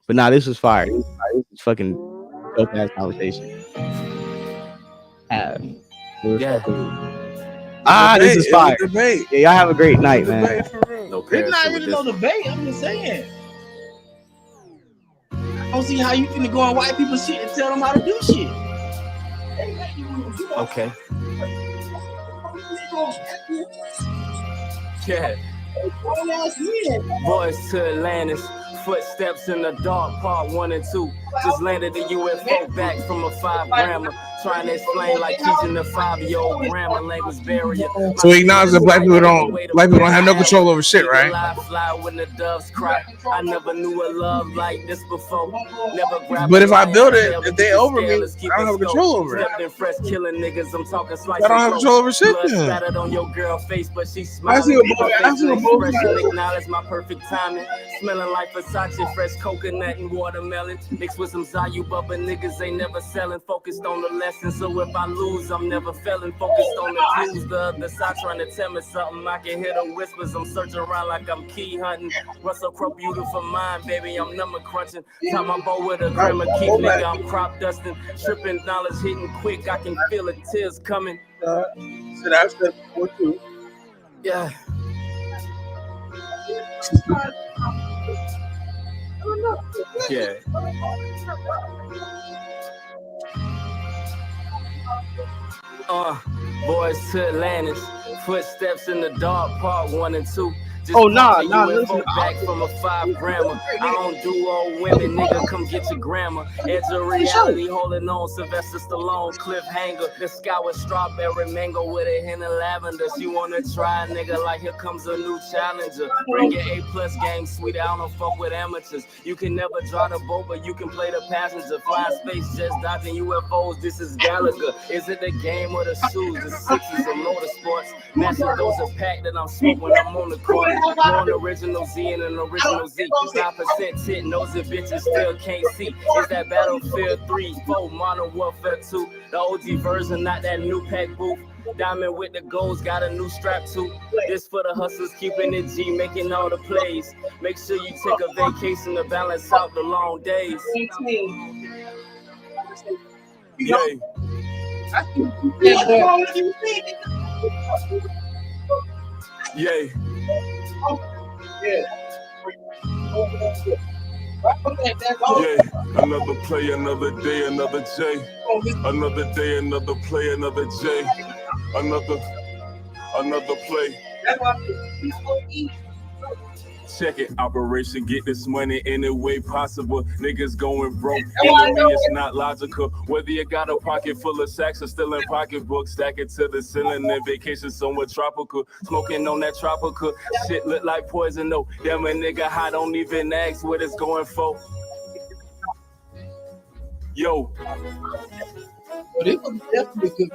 But nah, this was fire. This was fucking dope ass conversation. This is fire. Yeah, y'all have a great night, man. It's not really no debate. I'm just saying. I don't see how you can go on white people shit and tell them how to do shit. Okay. Yeah. Boys to Atlantis. Footsteps in the dark, part 1 and 2. Just landed the UFO back from a 5-grammer. Trying to explain like teaching a 5-year-old grammar language barrier. So he acknowledges that black people don't have no control over shit, right? Fly when the doves cry. I never knew a love like this before. But if I build it, if they over me, I don't have control over it. Fresh killing niggas, I'm talking slice. I don't have control over shit. Splattered on your girl face, but she smiling. I see a acknowledge my perfect timing. Smelling like Versace, fresh coconut and watermelon. Mixed with some Zayu Bubba, niggas ain't never selling. Focused on the lesson, so if I lose, I'm never failing. Focused on the clues, the other side trying to tell me something. I can hear the whispers, I'm searching around like I'm key hunting. Russell Crowe, beautiful mind, baby, I'm number crunching. Time my bow with a grammar keep, nigga, I'm crop dusting. Tripping dollars hitting quick, I can feel the tears coming. So that's the 4-2. Yeah. Yeah. Boys to Atlantis. Footsteps in the dark, part 1 and 2. Just listen. Back from a 5-grammer. I don't do old women, nigga. Come get your grandma. Edge of reality, holding on. Sylvester Stallone, cliffhanger. The sky with strawberry mango with a hint of lavender. She wanna try, nigga, like here comes a new challenger. Bring your A+ game, sweet. I don't fuck with amateurs. You can never drive the boat, but you can play the passenger. Fly space jets, dodging UFOs. This is Gallagher. Is it the game or the shoes? The 60s or motorsports. Massive dose of pack that I'm smoking when I'm on the court. Born original Z and an original Z. 5% tit, nosy bitches still can't see. Is that Battlefield 3, 4, Modern Warfare 2? The OG version, not that new pack booth. Diamond with the goals, got a new strap too. This for the hustlers, keeping it G, making all the plays. Make sure you take a vacation to balance out the long days. Yeah. Yeah. Yeah, another play, another day, another J. Another day, another play, another J. Another play. Check it, operation, get this money any way possible. Niggas going broke, it's not logical. Whether you got a pocket full of sacks or still in pocketbooks, stack it to the ceiling and vacation somewhere tropical. Smoking on that tropical, shit look like poison though. Damn a nigga high, don't even ask what it's going for. Yo. But it was definitely good.